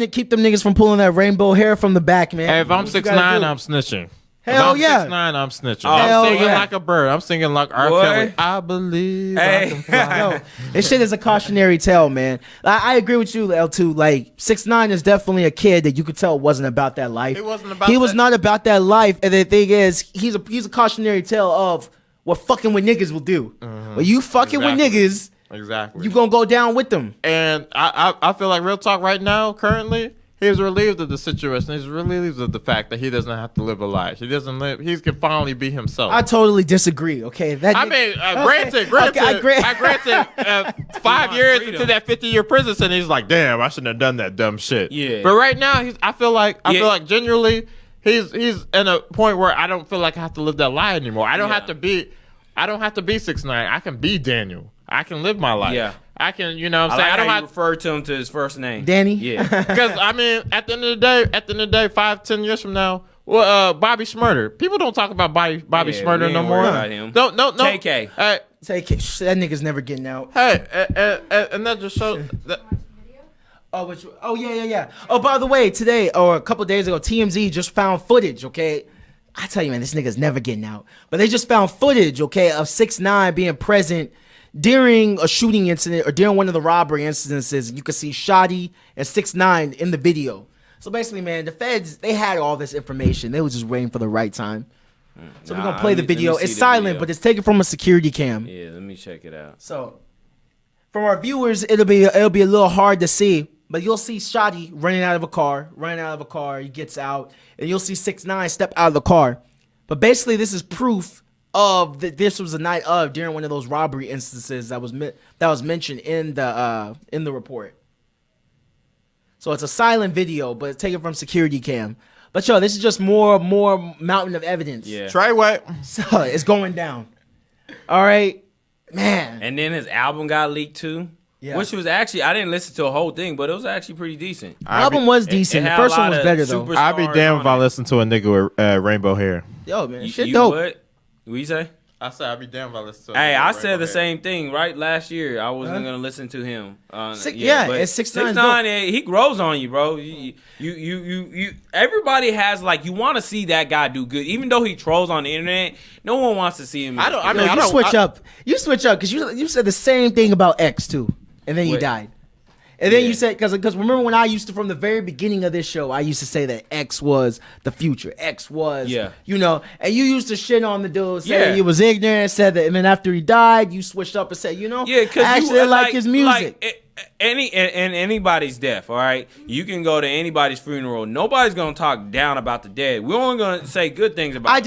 keep them niggas from pulling that rainbow hair from the back, man. Hey, if I'm What you 6ix9ine, gotta do? I'm snitching. Hell if I'm yeah. 6ix9ine, I'm snitching. Hell I'm singing yeah. like a bird. I'm singing like R. Boy. Kelly. I believe I Hey. can fly. Yo, this shit is a cautionary tale, man. I agree with you, L2. Like 6ix9ine is definitely a kid that you could tell wasn't about that life. He wasn't about He was that. not about that life. And the thing is, he's a cautionary tale of what fucking with niggas will do. When you fucking with Exactly. niggas, Exactly. you gonna go down with them. And I feel like real talk right now, currently, he's relieved of the situation. He's relieved of the fact that he doesn't have to live a life. He can finally be himself. I totally disagree. Okay, that I mean, granted, Okay, I granted 5 years into that 50-year prison sentence, he's like, damn, I shouldn't have done that dumb shit. Yeah. But right now, I feel like genuinely, he's in a point where I don't feel like I have to live that lie anymore. I don't have to be 6ix9ine. I can be Daniel. I can live my life. Yeah. I can, you know what I'm I saying? like I don't how have you refer to him to his first name, Danny? Yeah. because I mean, at the end of the day, 5-10 years from now, well, Bobby Shmurda. People don't talk about Bobby Yeah, Shmurda we no ain't more. worried about him. No. KK. Hey, Take it. That nigga's never getting out. and that just shows that. Yeah. Oh, by the way, today or a couple days ago, TMZ just found footage. Okay, I tell you, man, this nigga's never getting out. But they just found footage, okay, of 6ix9ine being present during a shooting incident or during one of the robbery incidences. You can see Shotty and 6ix9ine in the video. So basically, man, the feds, they had all this information. They was just waiting for the right time. So we're gonna play the video. It's silent, but it's taken from a security cam. Yeah, let me check it out. So, from our viewers, it'll be a little hard to see, but you'll see Shotty running out of a car. He gets out, and you'll see 6ix9ine step out of the car. But basically, this is proof of that this was the night of during one of those robbery instances that was mentioned in the report. So it's a silent video, but it's taken from security cam. But yo, this is just more mountain of evidence. Yeah. Treyway. So it's going down. All right, man. And then his album got leaked too. Yeah. Which was actually, I didn't listen to a whole thing, but it was actually pretty decent. The album was decent. it The had a first one lot was of better though. super- I'd be stars damned on if I it. listen to a nigga with rainbow hair. Yo, man, shit You dope. What you say? I said I'd be damned if I listen to. Hey, I said the same thing right last year. I wasn't gonna listen to him. Yeah, but it's 6ix9ine 6ix9ine, he grows on you, bro. You. Everybody has like you want to see that guy do good, even though he trolls on the internet. No one wants to see him. I don't- I Yo, mean, you switch up because you said the same thing about X too, and then he Wait. died. And then Yeah. you said because remember when I used to from the very beginning of this show I used to say that X was the future. X was and you used to shit on the dude, say he was ignorant, said that, and then after he died, you switched up and said, because I actually like his music. Anybody's death, all right. You can go to anybody's funeral. Nobody's gonna talk down about the dead. We're only gonna say good things about. I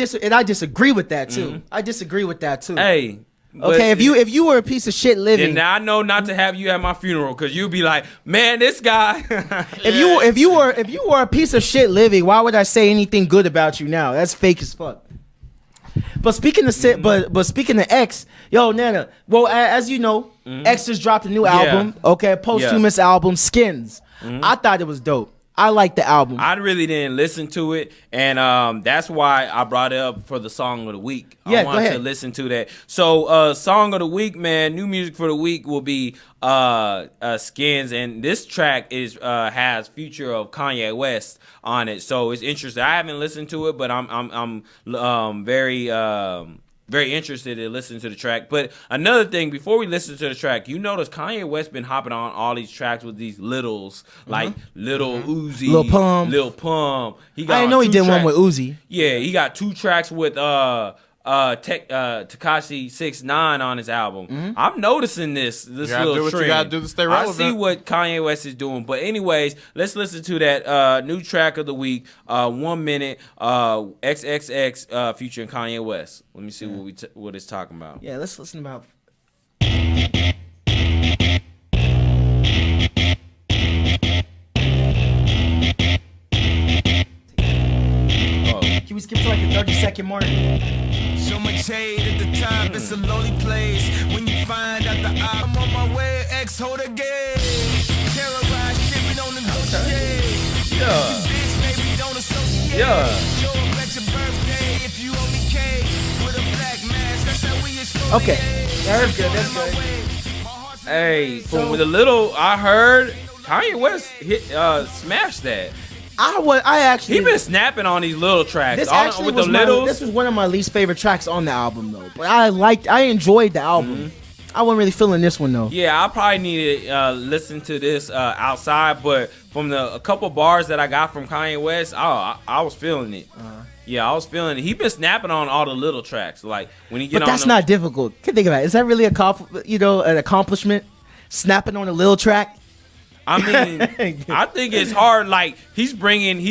disagree with that too. I disagree with that too. Hey. Okay, if you were a piece of shit living, then I know not to have you at my funeral because you'd be like, man, this guy. if you were a piece of shit living, why would I say anything good about you now? That's fake as fuck. But speaking of but speaking of X, yo, NaNa. Well, as you know, X just dropped a new album. Okay, posthumous album, Skins. I thought it was dope. I like the album. I really didn't listen to it, and that's why I brought it up for the song of the week. Yeah, I go wanted ahead. to listen to that. So, song of the week, man. New music for the week will be Skins, and this track is has feature of Kanye West on it. So it's interesting. I haven't listened to it, but I'm very interested in listening to the track. But another thing, before we listen to the track, you notice Kanye West been hopping on all these tracks with these littles, like Little Uzi, Lil Pump. Lil Pump. He I didn't know he did one with Uzi. Yeah, he got 2 tracks with Tekashi 6ix9ine on his album. I'm noticing this You gotta little do what trend. you gotta do to stay relevant. I see what Kanye West is doing. But anyways, let's listen to that new track of the week, 1 minute, XXX featuring Kanye West. Let me see what it's talking about. Yeah, let's listen about. Can we skip to like the 30-second mark? So much hate at the top, it's a lonely place. When you find out the I'm on my way, ex hold again. Terrorize shit, we don't negotiate. Yeah. Bitch, maybe don't associate. Yeah. Show up at your birthday if you owe me cake. With a black mask, that's how we exfoliate. Okay, that's good. That's good. Hey, from the little I heard, Kanye West smashed that. I actually. He been snapping on these little tracks. This All actually with was the littles. this was one of my least favorite tracks on the album though. But I enjoyed the album. I wasn't really feeling this one though. Yeah, I probably need to listen to this outside, but from a couple bars that I got from Kanye West, I was feeling it. Yeah, I was feeling it. He been snapping on all the little tracks, like when he get But on. that's not difficult. Can think about it. Is that really an accomplishment? Snapping on a little track. I mean, I think it's hard. Like he's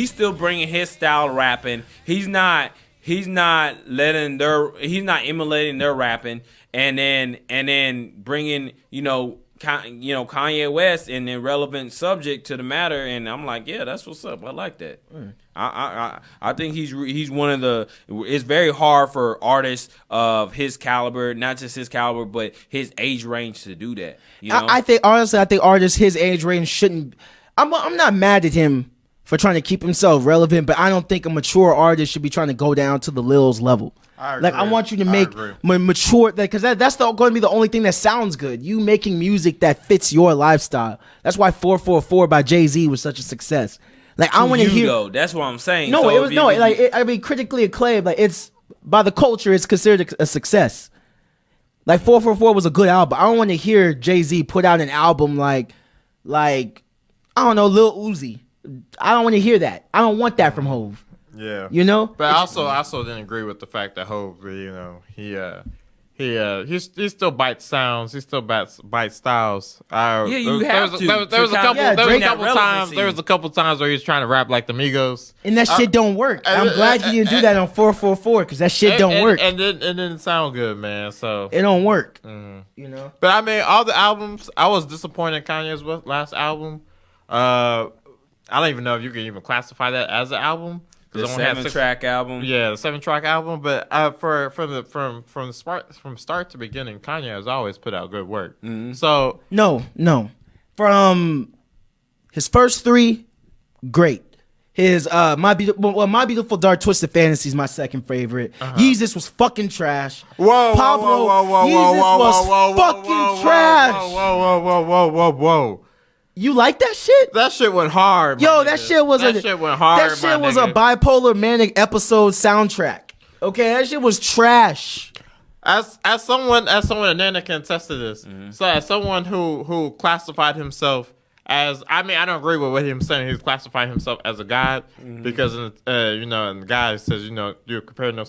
still bringing his style of rapping. He's not emulating their rapping, and then bringing Kanye West and the relevant subject to the matter. And I'm like, yeah, that's what's up. I like that. I think he's one of the. It's very hard for artists of his caliber, not just his caliber, but his age range to do that. You know? I think artists his age range shouldn't. I'm not mad at him for trying to keep himself relevant, but I don't think a mature artist should be trying to go down to the Lil's level. I Like I agree. want you to I make agree. mature, because that's going to be the only thing that sounds good. You making music that fits your lifestyle. That's why 444 by Jay-Z was such a success. Like I want to hear. Though. That's what I'm saying. No, So it was if you- I mean, critically acclaimed. Like it's by the culture, it's considered a success. Like 444 was a good album. I don't want to hear Jay-Z put out an album like I don't know, Lil Uzi. I don't want to hear that. I don't want that from Hov. Yeah. You know? But I also didn't agree with the fact that Hov, he still bites sounds, he still bites styles. you have to. There was a couple. Yeah, There was a Drake couple got times. relevancy. There was a couple times where he was trying to rap like the Migos. And that shit don't work. I'm glad you didn't do that on 444 because that shit don't work. And it didn't sound good, man. So. It don't work. You know? But I mean, all the albums, I was disappointed in Kanye's last album. I don't even know if you can even classify that as an album. the 7-track album. Yeah, the 7-track album. But from start to beginning, Kanye has always put out good work. So No. From his first 3, great. His My Beautiful Dark Twisted Fantasy is my second favorite. Yeezus was fucking trash. Pablo, Yeezus was fucking trash. Whoa. You like that shit? That shit went hard. Yo, my that nigga. shit was That shit went hard. That shit my was a nigga. bipolar manic episode soundtrack. Okay, that shit was trash. As someone and NaNa can attest to this. So as someone who classified himself as, I mean, I don't agree with what he was saying. He's classifying himself as a god because and the guy says you compare no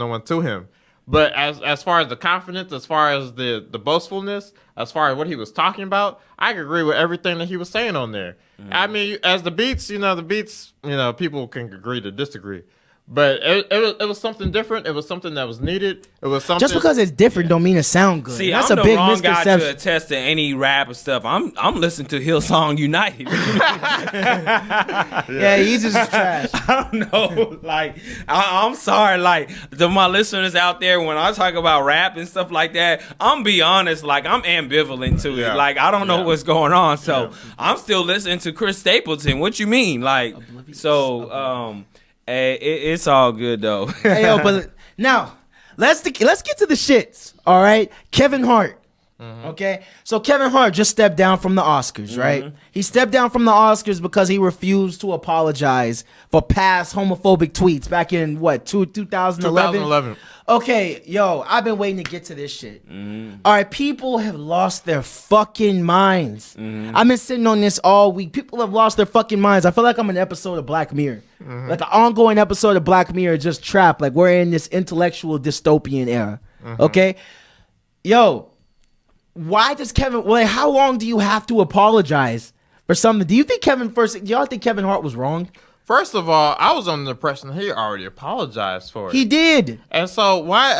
one to him. But as far as the confidence, as far as the boastfulness, as far as what he was talking about, I can agree with everything that he was saying on there. I mean, as the beats, people can agree to disagree. But it was something different. It was something that was needed. It was something. Just because it's different don't mean it sound good. See, that's I'm a the big wrong guy misconception. to attest to any rap and stuff. I'm listening to Hillsong United. Yeah, he's just trash. I don't know. Like, I'm sorry. Like, to my listeners out there, when I talk about rap and stuff like that, I'm be honest. Like, I'm ambivalent to it. Like, I don't know what's going on. So I'm still listening to Chris Stapleton. What you mean? Like, so it's all good though. Hey, yo, but now let's get to the shits. All right, Kevin Hart. Okay, so Kevin Hart just stepped down from the Oscars, right? He stepped down from the Oscars because he refused to apologize for past homophobic tweets back in 2011. 2011. Okay, yo, I've been waiting to get to this shit. All right, people have lost their fucking minds. I've been sitting on this all week. People have lost their fucking minds. I feel like I'm an episode of Black Mirror. Like an ongoing episode of Black Mirror, just trapped. Like we're in this intellectual dystopian era. Okay? Yo, why does how long do you have to apologize for something? Do you think do y'all think Kevin Hart was wrong? First of all, I was under the impression he already apologized for it. He did. And so why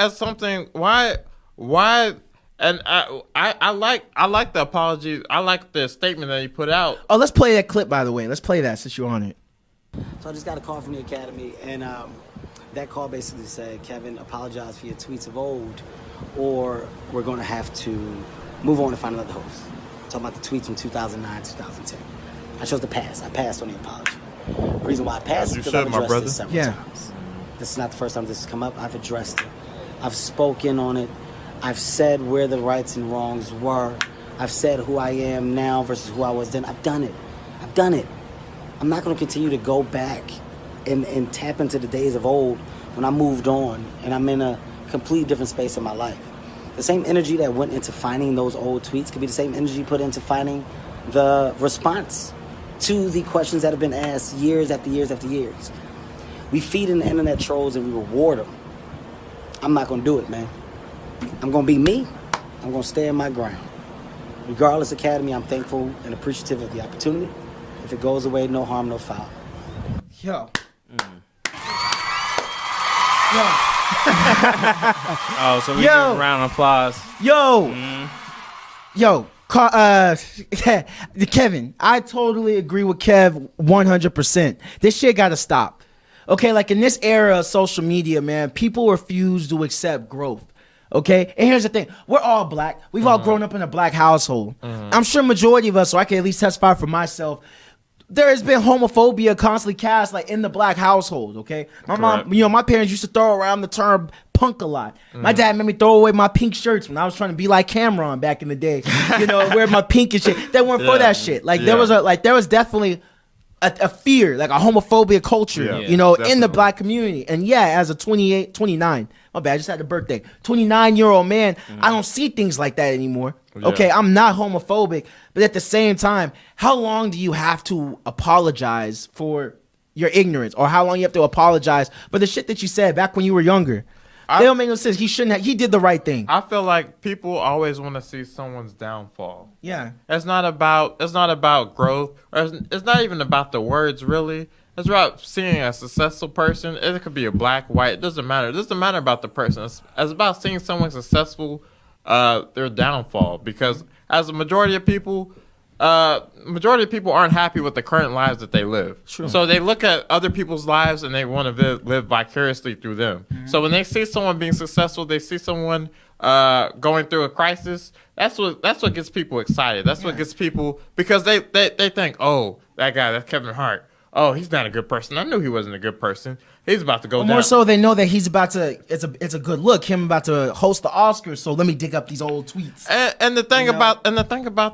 and I like the apology. I like the statement that he put out. Oh, let's play that clip, by the way. Let's play that since you're on it. So I just got a call from the Academy, and that call basically said, Kevin, apologize for your tweets of old, or we're going to have to move on and find another host. Talking about the tweets from 2009, 2010. I chose to pass. I passed on the apology. The reason why I passed is because I've addressed this several times. This is not the first time this has come up. I've addressed it. I've spoken on it. I've said where the rights and wrongs were. I've said who I am now versus who I was then. I've done it. I'm not going to continue to go back and tap into the days of old when I moved on and I'm in a completely different space in my life. The same energy that went into finding those old tweets could be the same energy put into finding the response to the questions that have been asked years after years after years. We feed in the internet trolls and we reward them. I'm not going to do it, man. I'm going to be me. I'm going to stay in my ground. Regardless, Academy, I'm thankful and appreciative of the opportunity. If it goes away, no harm, no foul. Yo. Oh, so we give a round of applause. Kevin, I totally agree with Kev 100%. This shit gotta stop. Okay, like in this era of social media, man, people refuse to accept growth. Okay, and here's the thing: we're all black. We've all grown up in a black household. I'm sure majority of us, so I can at least testify for myself. There has been homophobia constantly cast like in the black household. Okay, my mom, my parents used to throw around the term punk a lot. My dad made me throw away my pink shirts when I was trying to be like Cameron back in the day. Wear my pink and shit. They weren't for that shit. Like there was definitely a fear, like a homophobia culture, in the black community. And as a 29, my bad, I just had a birthday, 29-year-old man, I don't see things like that anymore. Okay, I'm not homophobic, but at the same time, how long do you have to apologize for your ignorance, or how long you have to apologize for the shit that you said back when you were younger? They don't make no sense. He shouldn't have. He did the right thing. I feel like people always want to see someone's downfall. Yeah. It's not about growth. It's not even about the words, really. It's about seeing a successful person. It could be a black, white. It doesn't matter. It doesn't matter about the person. It's about seeing someone successful, their downfall. Because as a majority of people aren't happy with the current lives that they live. Sure. So they look at other people's lives and they want to live vicariously through them. So when they see someone being successful, they see someone going through a crisis. That's what gets people excited. That's what gets people, because they think, oh, that guy, that's Kevin Hart. Oh, he's not a good person. I knew he wasn't a good person. He's about to go down. More so, they know that he's about to. It's a good look. Him about to host the Oscars. So let me dig up these old tweets. And the thing about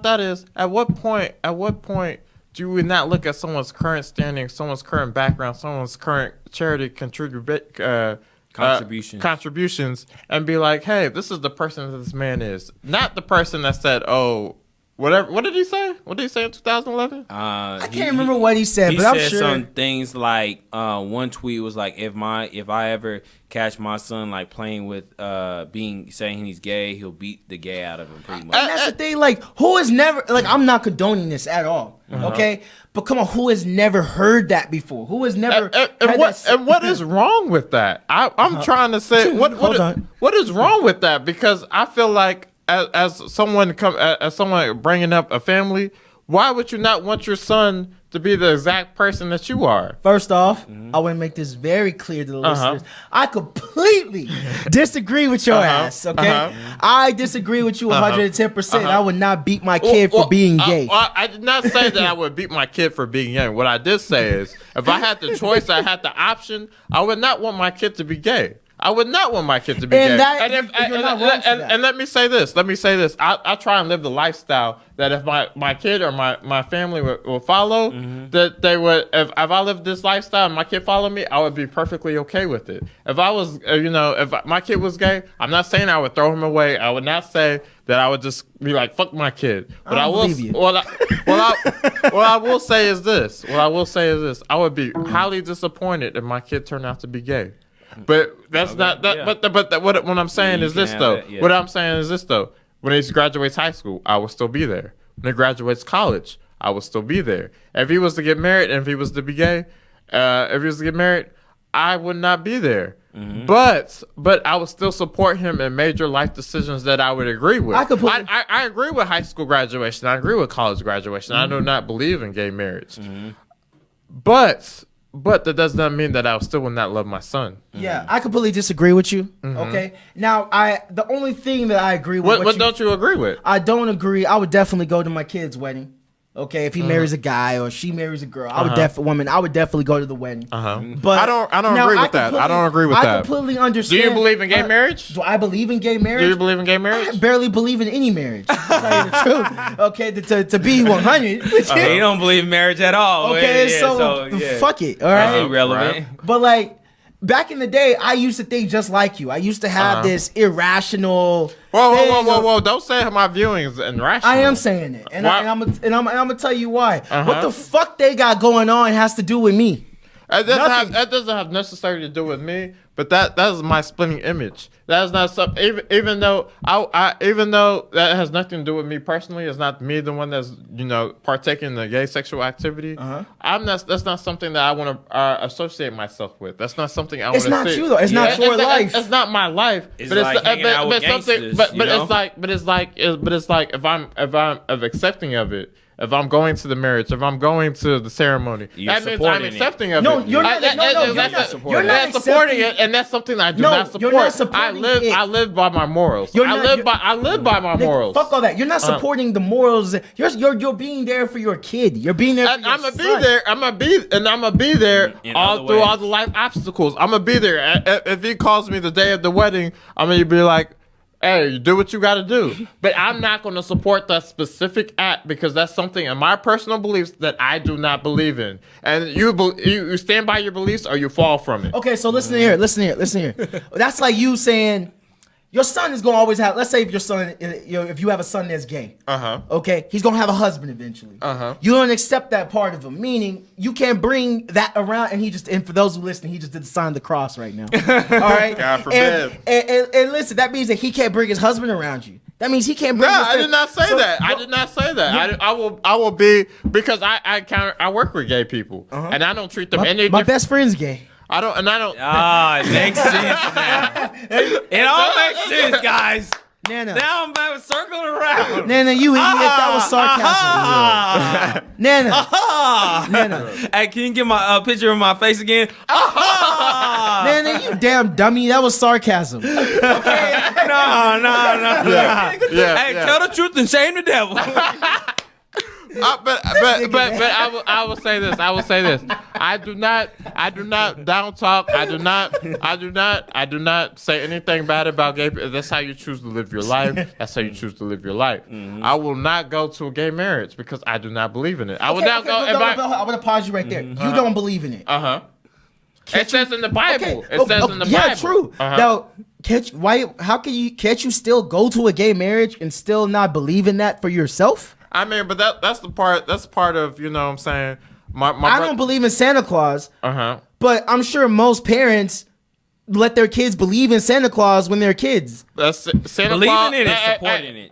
that is, at what point do we not look at someone's current standing, someone's current background, someone's current charity contributions, and be like, hey, this is the person that this man is, not the person that said, oh, whatever. What did he say? What did he say in 2011? I can't remember what he said, He but I'm said sure some things like one tweet was like, if I ever catch my son like playing with saying he's gay, he'll beat the gay out of him pretty much. And that's the thing, like, who has never, like, I'm not condoning this at all, okay? But come on, who has never heard that before? Who has never and what is wrong with that? I'm trying to say, what is wrong with that? Because I feel like as someone bringing up a family, why would you not want your son to be the exact person that you are? First off, I want to make this very clear to the listeners. I completely disagree with your ass, okay? I disagree with you 110%. I would not beat my kid for being gay. I did not say that I would beat my kid for being gay. What I did say is, if I had the choice, I had the option, I would not want my kid to be gay. I would not want my kid to be gay. And let me say this. I try and live the lifestyle that if my kid or my family will follow, that they would. If I lived this lifestyle and my kid followed me, I would be perfectly okay with it. If I was, if my kid was gay, I'm not saying I would throw him away. I would not say that I would just be like, fuck my kid. But I will. What I will say is this. I would be highly disappointed if my kid turned out to be gay. But that's not that. Yeah. But what I'm saying is this though. Yeah. What I'm saying is this though. When he graduates high school, I will still be there. When he graduates college, I will still be there. If he was to get married and if he was to be gay, I would not be there. But I would still support him in major life decisions that I would agree with. I agree with high school graduation. I agree with college graduation. I do not believe in gay marriage. But that does not mean that I still will not love my son. Yeah, I completely disagree with you. Okay. Now, the only thing that I agree with. What don't you agree with? I don't agree. I would definitely go to my kid's wedding. Okay, if he marries a guy or she marries a girl, I would definitely go to the wedding. But I don't agree with that. I don't agree with that. I completely understand. Do you believe in gay marriage? Do I believe in gay marriage? Do you believe in gay marriage? I barely believe in any marriage. To tell you the truth. Okay, to be 100. He don't believe in marriage at all. Okay, so fuck it. All right, irrelevant. Right. But like. Back in the day, I used to think just like you. I used to have this irrational. Whoa! Don't say my viewing is irrational. I am saying it, and I'm gonna tell you why. What the fuck they got going on has to do with me. That doesn't have necessarily to do with me, but that is my splitting image. That is not something. Even though that has nothing to do with me personally, it's not me the one that's partaking in the gay sexual activity. That's not something that I want to associate myself with. That's not something I want to see. It's not you though. It's not your life. It's not my life. It's like hanging out with gangsters, it's like if I'm accepting of it. If I'm going to the marriage, if I'm going to the ceremony, that means I'm accepting of it. No, you're not. You're not supporting it, and that's something I do not support. You're not supporting it. I live by my morals. I live by my morals. Fuck all that. You're not supporting the morals. You're being there for your kid. You're being there for your son. I'm gonna be there all through all the life obstacles. I'm gonna be there. If he calls me the day of the wedding, I'm gonna be like, hey, you do what you got to do. But I'm not going to support that specific act because that's something in my personal beliefs that I do not believe in. And you stand by your beliefs or you fall from it. Okay, so listen here. That's like you saying your son is going to always have, let's say if your son, if you have a son that's gay, okay, he's going to have a husband eventually. You don't accept that part of him, meaning you can't bring that around. And for those who listen, he just did the sign of the cross right now. All right? God forbid. And listen, that means that he can't bring his husband around you. That means he can't bring. No, I did not say that. I did not say that. I will be, because I work with gay people and I don't treat them any different. My best friend's gay. I don't. It makes sense now. It all makes sense, guys. NaNa. Now I'm back circling around. NaNa, you idiot. That was sarcasm. NaNa. Hey, can you get my picture of my face again? NaNa, you damn dummy. That was sarcasm. Okay? No. Yeah. Hey, tell the truth and shame the devil. But I will say this. I do not down talk. I do not say anything bad about gay people. That's how you choose to live your life. That's how you choose to live your life. I will not go to a gay marriage because I do not believe in it. I I want to pause you right there. You don't believe in it. It says in the Bible. It says in the Bible. Yeah, true. Now, can't you still go to a gay marriage and still not believe in that for yourself? I mean, but that's the part. That's part of, you know what I'm saying. I don't believe in Santa Claus. Uh-huh. But I'm sure most parents let their kids believe in Santa Claus when they're kids. That's Santa Believing Claus. in it, supporting it.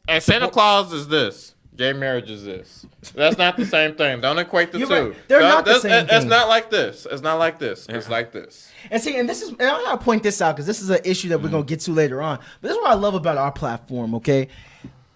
And Santa Claus is this. Gay marriage is this. That's not the same thing. Don't equate the You're two. right. They're not the same It's thing. not like this. It's not like this. It's like this. And see, and I gotta point this out because this is an issue that we're gonna get to later on. But this is what I love about our platform, okay?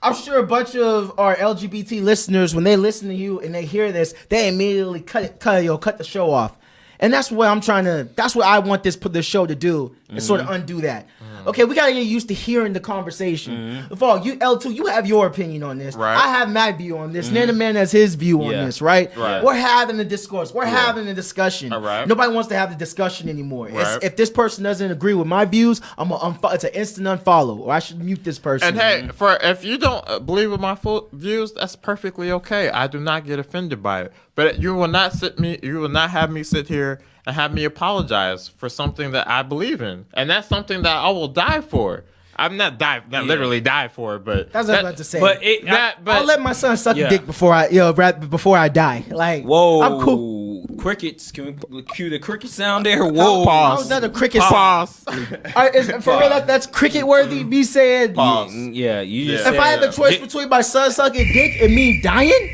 I'm sure a bunch of our LGBT listeners, when they listen to you and they hear this, they immediately cut the show off. And that's what I want this show to do, is sort of undo that. Okay, we gotta get used to hearing the conversation. You L2, you have your opinion on this. Right. I have my view on this. NaNa Man has his view on this, right? Right. We're having the discourse. We're having the discussion. All right. Nobody wants to have the discussion anymore. Right. If this person doesn't agree with my views, it's an instant unfollow, or I should mute this person. And hey, if you don't believe in my full views, that's perfectly okay. I do not get offended by it. But you will not have me sit here and have me apologize for something that I believe in, and that's something that I will die for. I'm not literally die for, but that's what I was about to say. But I'll let my son suck a dick before I die. Like, whoa, I'm cool. Crickets. Can we cue the cricket sound there? Whoa, That was another cricket Pause. for real, that's cricket worthy. Me saying, Pause. Yeah, you just. if I had the choice between my son sucking dick and me dying.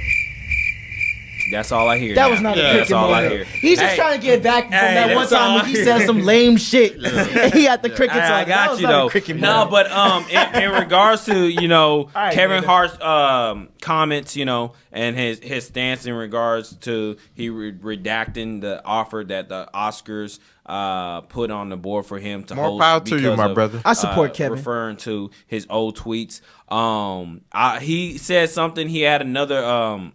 That's all I hear. That now. was not a That's cricket all I moment. hear. He's just trying to get back from that one that's time all when he I said hear. some lame shit. And he had the crickets on. I That got was you not a though. cricket No, moment. but in regards to right, Kevin man. Hart's comments, and his stance in regards to he redacting the offer that the Oscars put on the board for him to More host. power to you, because my of, brother. I support Kevin. referring to his old tweets. He said something. He had another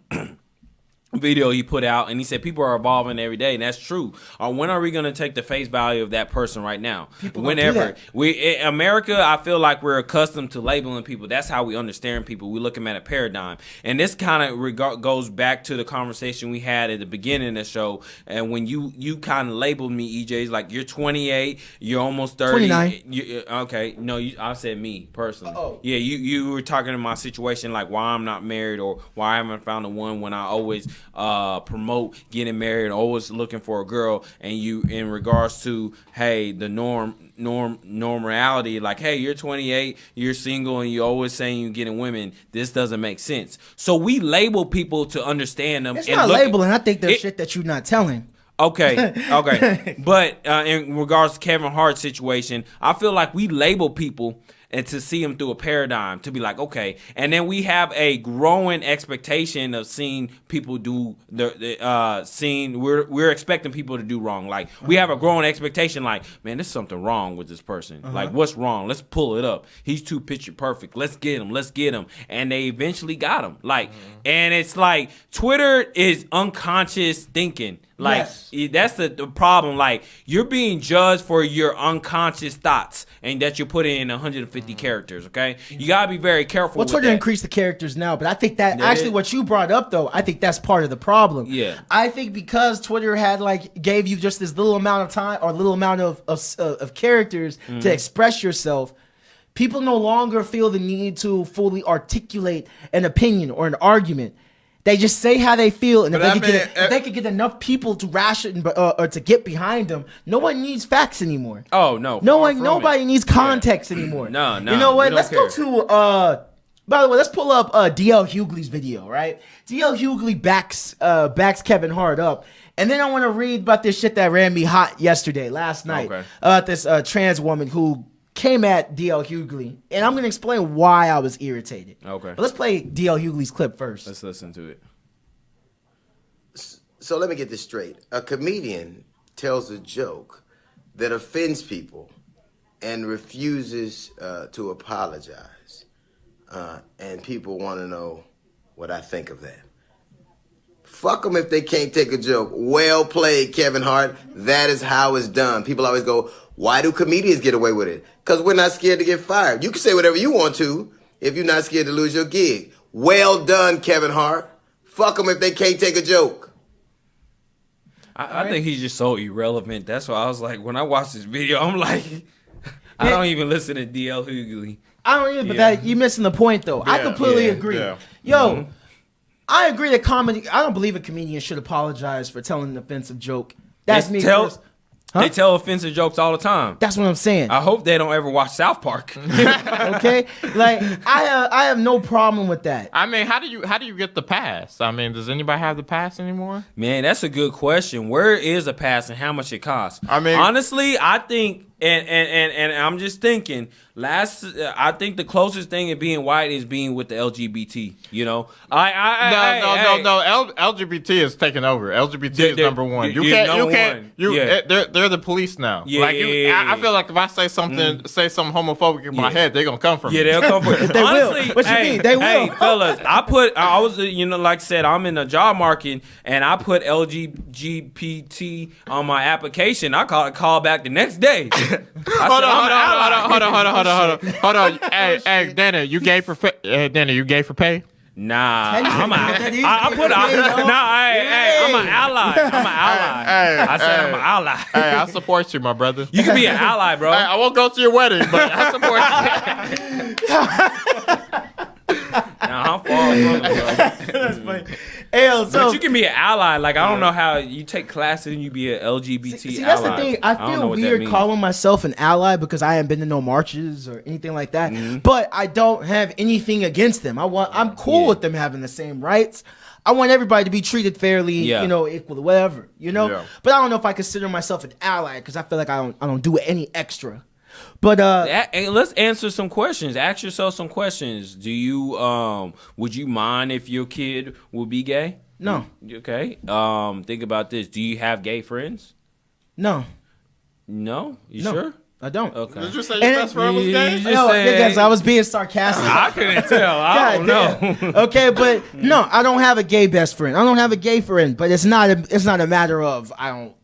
video he put out, and he said people are evolving every day, and that's true. When are we going to take the face value of that person right now? People don't do that. In America, I feel like we're accustomed to labeling people. That's how we understand people. We look at them at a paradigm, and this kind of goes back to the conversation we had at the beginning of the show. And when you kind of labeled me, EJ's like, you're 28, you're almost 30. 29. Okay, no, I said me personally. Oh. Yeah, you were talking in my situation, like why I'm not married or why I haven't found the one, when I always promote getting married, always looking for a girl. And you, in regards to, hey, the normality, like, hey, you're 28, you're single, and you're always saying you're getting women. This doesn't make sense. So we label people to understand them. It's and not look- labeling. I think there's shit that you're not telling. Okay. But in regards to Kevin Hart's situation, I feel like we label people and to see them through a paradigm, to be like, okay. And then we have a growing expectation of seeing people do we're expecting people to do wrong. Like, we have a growing expectation, like, man, there's something wrong with this person. Like, what's wrong? Let's pull it up. He's too picture perfect. Let's get him. And they eventually got him. Like, and it's like Twitter is unconscious thinking. Like, Yes. that's the problem. Like, you're being judged for your unconscious thoughts, and that you're putting in 150 characters, okay? You got to be very careful Well, with Twitter that. increased the characters now, but I think that Yeah, actually it- what you brought up, though, I think that's part of the problem. Yeah. I think because Twitter had gave you just this little amount of time or little amount of characters to express yourself, people no longer feel the need to fully articulate an opinion or an argument. They just say how they feel, and if they could get enough people to ration or to get behind them, no one needs facts anymore. Oh, no. Nobody needs context anymore. No, You know what? we Let's don't go to by the way, let's pull up DL Hughley's video, right? DL Hughley backs Kevin Hart up. And then I want to read about this shit that ran me hot last night. Okay. About this trans woman who came at DL Hughley. And I'm going to explain why I was irritated. Okay. But let's play DL Hughley's clip first. Let's listen to it. So let me get this straight. A comedian tells a joke that offends people and refuses to apologize. And people want to know what I think of that. Fuck them if they can't take a joke. Well played, Kevin Hart. That is how it's done. People always go, why do comedians get away with it? Because we're not scared to get fired. You can say whatever you want to if you're not scared to lose your gig. Well done, Kevin Hart. Fuck them if they can't take a joke. I think he's just so irrelevant. That's why I was like, when I watched this video, I'm like, I don't even listen to DL Hughley. I don't either, but that you missing the point though. I completely agree. yeah. Yo, I agree that comedy. I don't believe a comedian should apologize for telling an offensive joke. That's me. They tell offensive jokes all the time. That's what I'm saying. I hope they don't ever watch South Park. Okay, like I have no problem with that. I mean, how do you get the pass? I mean, does anybody have the pass anymore? Man, that's a good question. Where is a pass and how much it costs? I mean, honestly, I think, and I'm just thinking. I think the closest thing in being white is being with the LGBT. You know, no. LGBT is taking over. LGBT is number one. You can't. They're the police now. Yeah, like I feel like if I say something homophobic in my head, they're gonna come for me. Yeah, they'll come for me. They Honestly, will. What you mean? They will. Hey, fellas, I was, like I said, I'm in the job market, and I put LGBT on my application. I call back the next day. Hold on. Hey, NaNa, you gay for NaNa, you gay for pay? Nah, I'm an ally. I said I'm an ally. Hey, I support you, my brother. You can be an ally, bro. Hey, I won't go to your wedding, but I support you. Nah, I'm far from it, bro. That's funny. But you can be an ally. Like, I don't know how you take classes and you be an LGBT see, ally. that's the thing. I feel weird calling myself an ally because I haven't been to no marches or anything like that. Mm-hmm. But I don't have anything against them. I'm cool with them having the same rights. I want everybody to be treated fairly, equally, whatever, Yeah. But I don't know if I consider myself an ally because I feel like I don't do any extra. But let's answer some questions. Ask yourself some questions. Do you would you mind if your kid would be gay? No. Okay. Think about this. Do you have gay friends? No. No? You sure? I don't. Okay. Did you say your best friend was gay? No, I was being sarcastic. I couldn't tell. I don't know. Okay, but no, I don't have a gay best friend. I don't have a gay friend, but it's not a matter of I don't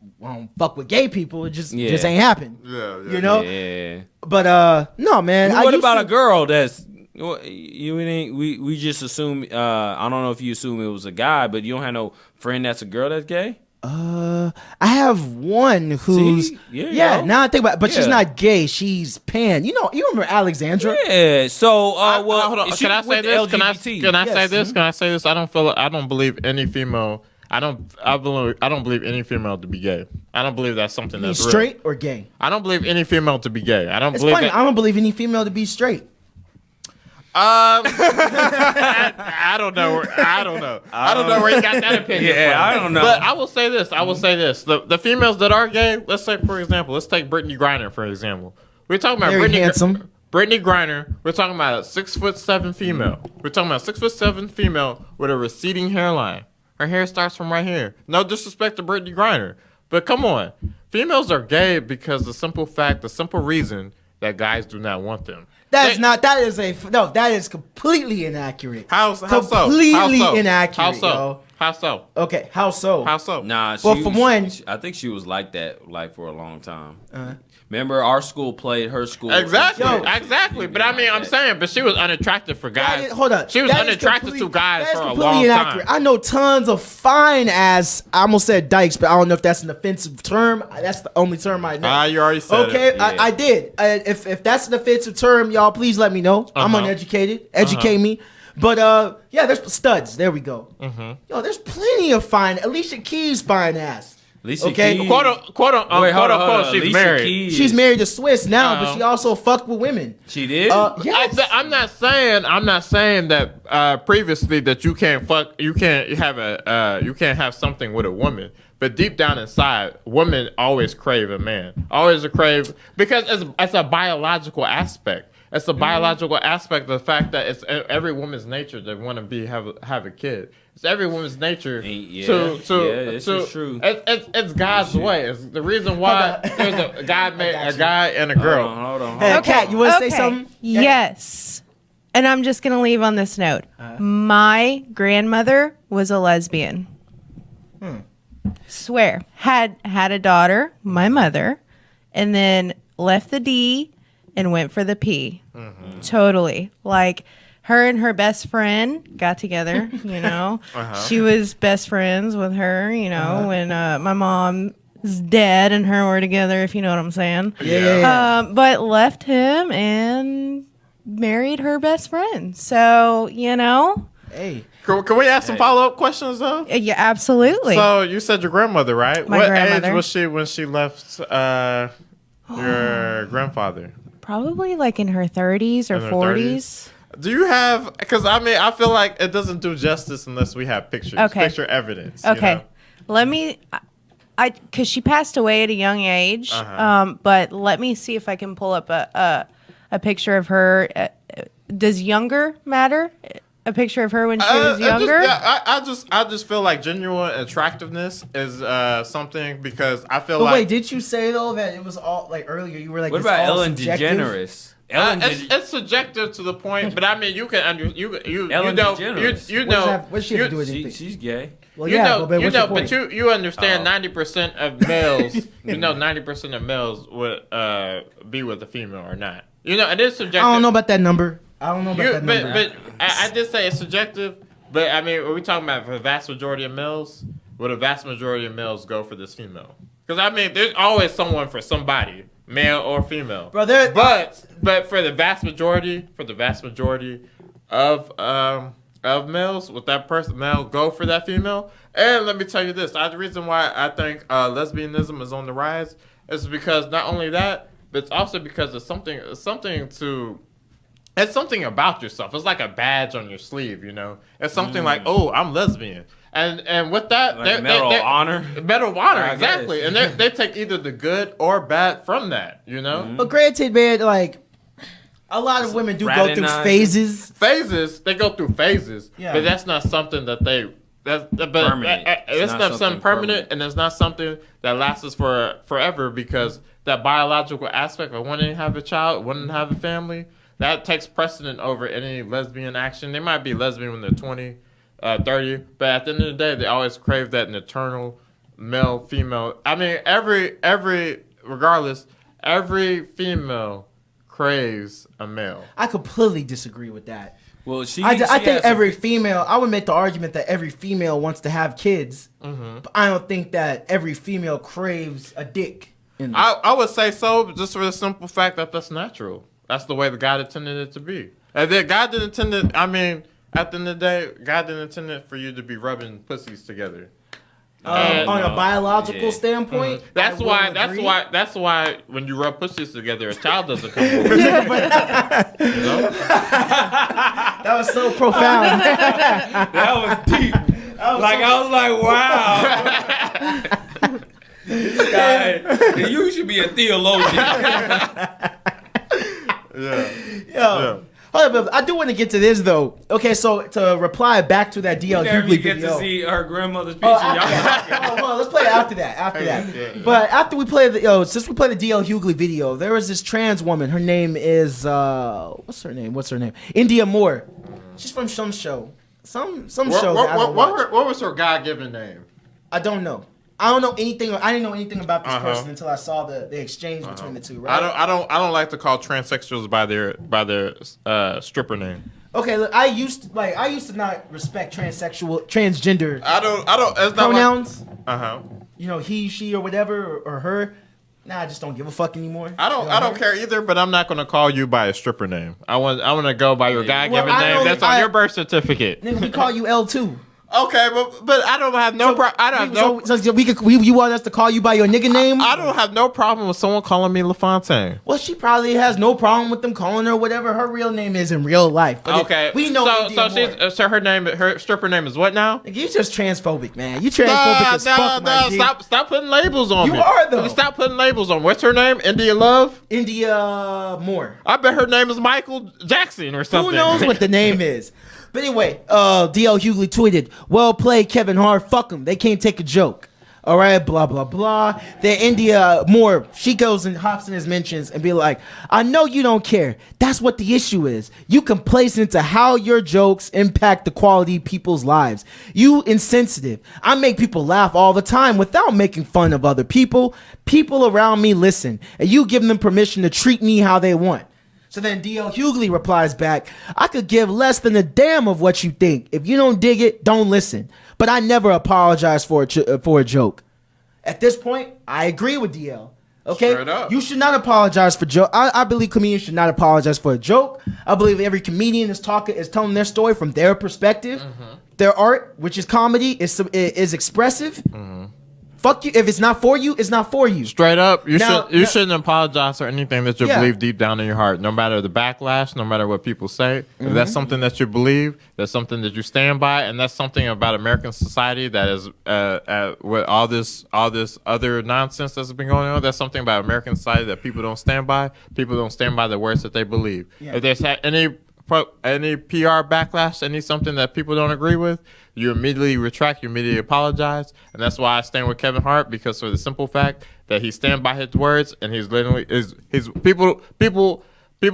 fuck with gay people. It just ain't happen. Yeah. You know? Yeah. But no, man. What about a girl that's we just assume I don't know if you assume it was a guy, but you don't have no friend that's a girl that's gay? I have one who's now I think about it, but she's not gay, she's pan. You remember Alexandra? Yeah. So hold on. Can I say this? Can I say this? Can I say this? I don't believe any female. I don't believe any female to be gay. I don't believe that's something that's straight real. Or gay. I don't believe any female to be gay. I don't it's believe. Funny. I don't believe any female to be straight. I don't know. I don't know where you got that opinion from. I don't know. But I will say this. The females that are gay, let's say, for example, let's take Brittany Griner, for example. We're talking about Brittany Griner. We're talking about a 6'7" female. We're talking about a 6'7" female with a receding hairline. Her hair starts from right here. No disrespect to Brittany Griner, but come on. Females are gay because the simple reason that guys do not want them. That is completely inaccurate. How so? Completely inaccurate. How so? Okay, how so? Nah, for one, I think she was like that for a long time. Remember, our school played her school. Exactly. But I mean, I'm saying, but she was unattractive for guys. Hold on. She was unattractive to guys for a long time. I know tons of fine ass. I almost said dykes, but I don't know if that's an offensive term. That's the only term I know. You already said it. Okay, I did. If that's an offensive term, y'all please let me know. I'm uneducated. Educate me. But there's studs. There we go. Yo, there's plenty of fine. Alicia Keys' fine ass. Alicia Keys. Quote unquote, she's married. Keys. She's married to Swiss now, but she also fucked with women. She did? Yes. I'm not saying that previously that you can't have something with a woman. But deep down inside, women always crave a man. Always crave, because it's a biological aspect. It's a biological aspect of the fact that it's every woman's nature to want to have a kid. It's every woman's nature to this is true. It's God's way. It's the reason why there's a God made a guy and a girl. Hold on. Hey, Kat, you want to say something? Yes. And I'm just going to leave on this note. My grandmother was a lesbian. Swear. Had a daughter, my mother, and then left the D and went for the P. Totally. Like, her and her best friend got together, She was best friends with her, when my mom's dad and her were together, if you know what I'm saying. Yeah. But left him and married her best friend. So, Hey. Can we ask some follow-up questions, though? Yeah, absolutely. So, you said your grandmother, right? My what grandmother. age was she when she left your grandfather? Probably like in her 30s or In her 40s. Do you have, because I feel like it doesn't do justice unless we have pictures, picture evidence. Okay. You know? Let me, because she passed away at a young age, but let me see if I can pull up a picture of her. Does younger matter? A picture of her when she was younger? I just feel like genuine attractiveness is something, because I feel But like. wait, did you say though that it was all like earlier? You were like, What it's about all Ellen subjective? DeGeneres? It's subjective to the point, but I mean, you can Ellen DeGeneres. What does she have to do with anything? She's gay. Well, yeah, but what's your point? but you understand 90% of males, 90% of males would be with a female or not. You know, it is subjective. I don't know about that number. But I did say it's subjective. But I mean, are we talking about the vast majority of males? Would a vast majority of males go for this female? Because I mean, there's always someone for somebody, male or female. But for the vast majority, of males, with that person, male go for that female. And let me tell you this: the reason why I think lesbianism is on the rise is because not only that, but it's also because it's something about yourself. It's like a badge on your sleeve, you know. It's something like, oh, I'm lesbian, and with that, Like medal of honor. Medal of honor, I exactly. guess. And they take either the good or bad from that, you know. But granted, man, like a lot of women do go through phases. They go through phases, Yeah. but that's not something that they. Permanent. It's not something permanent, and it's not something that lasts forever, because that biological aspect of wanting to have a child, wanting to have a family, that takes precedent over any lesbian action. They might be lesbian when they're 20, 30, but at the end of the day, they always crave that eternal male, female. I mean, regardless, every female craves a male. I completely disagree with that. Well, I think every female, I would make the argument that every female wants to have kids, but I don't think that every female craves a dick. I would say so, just for the simple fact that that's natural. That's the way that God intended it to be. And then God didn't intend it, I mean, at the end of the day, God didn't intend it for you to be rubbing pussies together. On a biological standpoint, That's why when you rub pussies together, a child doesn't come forward. You know? That was so profound. That was deep. I was like, wow. This guy, you should be a theologian. Yeah. Hold up, I do want to get to this though. Okay, so to reply back to that DL Whenever Hughley you get video. to see her grandmother's picture, Well, let's play it after that. But after we play since we play the DL Hughley video, there was this trans woman. Her name is what's her name? India Moore. She's from some show. Some show. What was her God-given name? I don't know. I don't know anything. I didn't know anything about this person until I saw the exchange between the two. Right? I don't like to call transsexuals by their stripper name. Okay, look, I used to not respect transgender. I don't. It's not pronouns. Like, You know, he, she, or whatever, or her. Nah, I just don't give a fuck anymore. I don't care either, but I'm not gonna call you by a stripper name. I want to go by your God-given name that's on your birth certificate. Nigga, we call you L2. Okay, but I don't have no problem. So you want us to call you by your nigga name? I don't have no problem with someone calling me LaFontaine. Well, she probably has no problem with them calling her whatever her real name is in real life. But okay, we know. So her stripper name is what now? You just transphobic, man. You transphobic as fuck, my G. Stop putting labels on me. You are though. Stop putting labels on. What's her name? India Love. India Moore. I bet her name is Michael Jackson or something. Who knows what the name is? But anyway, DL Hughley tweeted, "Well played, Kevin Hart. Fuck them. They can't take a joke. All right, blah, blah, blah." Then India Moore, she goes and hops in his mentions and be like, "I know you don't care. That's what the issue is. You complacent to how your jokes impact the quality of people's lives. You insensitive. I make people laugh all the time without making fun of other people. People around me listen, and you give them permission to treat me how they want." So then DL Hughley replies back, "I could give less than a damn of what you think. If you don't dig it, don't listen. But I never apologize for a joke." At this point, I agree with DL. Okay, Straight up. you should not apologize for joke. I believe comedians should not apologize for a joke. I believe every comedian is telling their story from their perspective. Their art, which is comedy, is expressive. Fuck you. If it's not for you, it's not for you. Straight up, you shouldn't apologize for anything that you believe deep down in your heart, no matter the backlash, no matter what people say. If that's something that you believe, that's something that you stand by, and that's something about American society that is with all this other nonsense that's been going on. That's something about American society that people don't stand by. People don't stand by the words that they believe. If there's any PR backlash, something that people don't agree with, you immediately retract, you immediately apologize, and that's why I stand with Kevin Hart, because for the simple fact that he stands by his words, and he's literally people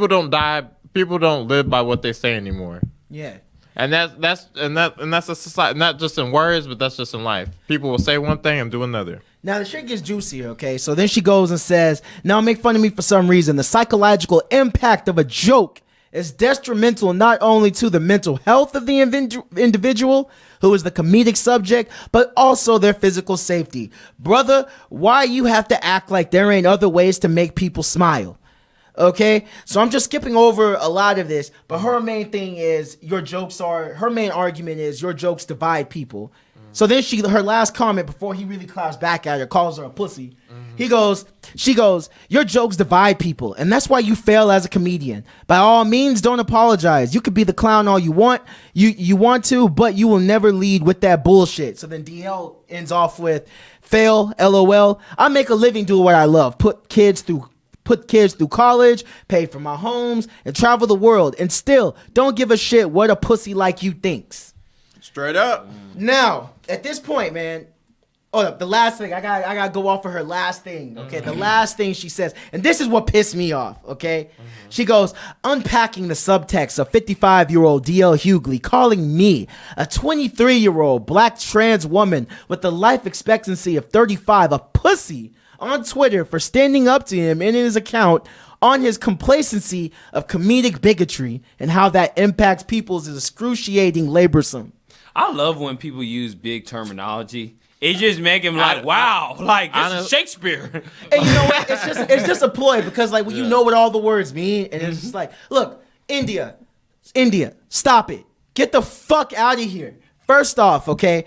don't die, people don't live by what they say anymore. Yeah. And that's a society, not just in words, but that's just in life. People will say one thing and do another. Now the shit gets juicier, okay? So then she goes and says, "Now make fun of me for some reason. The psychological impact of a joke is detrimental not only to the mental health of the individual who is the comedic subject, but also their physical safety. Brother, why you have to act like there ain't other ways to make people smile?" Okay, so I'm just skipping over a lot of this, but her main thing is her main argument is your jokes divide people. So then her last comment before he really claps back at her, calls her a pussy. She goes, "Your jokes divide people, and that's why you fail as a comedian. By all means, don't apologize. You could be the clown all you want, you want to, but you will never lead with that bullshit." So then DL ends off with, "Fail, LOL. I make a living doing what I love. Put kids through college, pay for my homes, and travel the world, and still don't give a shit what a pussy like you thinks." Straight up. Now, at this point, man, the last thing, I gotta go off of her last thing, okay? The last thing she says, and this is what pissed me off, okay? She goes, "Unpacking the subtext of 55-year-old DL Hughley calling me, a 23-year-old black trans woman with a life expectancy of 35, a pussy on Twitter for standing up to him in his account on his complacency of comedic bigotry and how that impacts people's excruciating laborsome." I love when people use big terminology. It just make him like, wow, like this is Shakespeare. And you know what? It's just a ploy because like when you know what all the words mean, and it's just like, look, India, stop it, get the fuck out of here. First off, okay,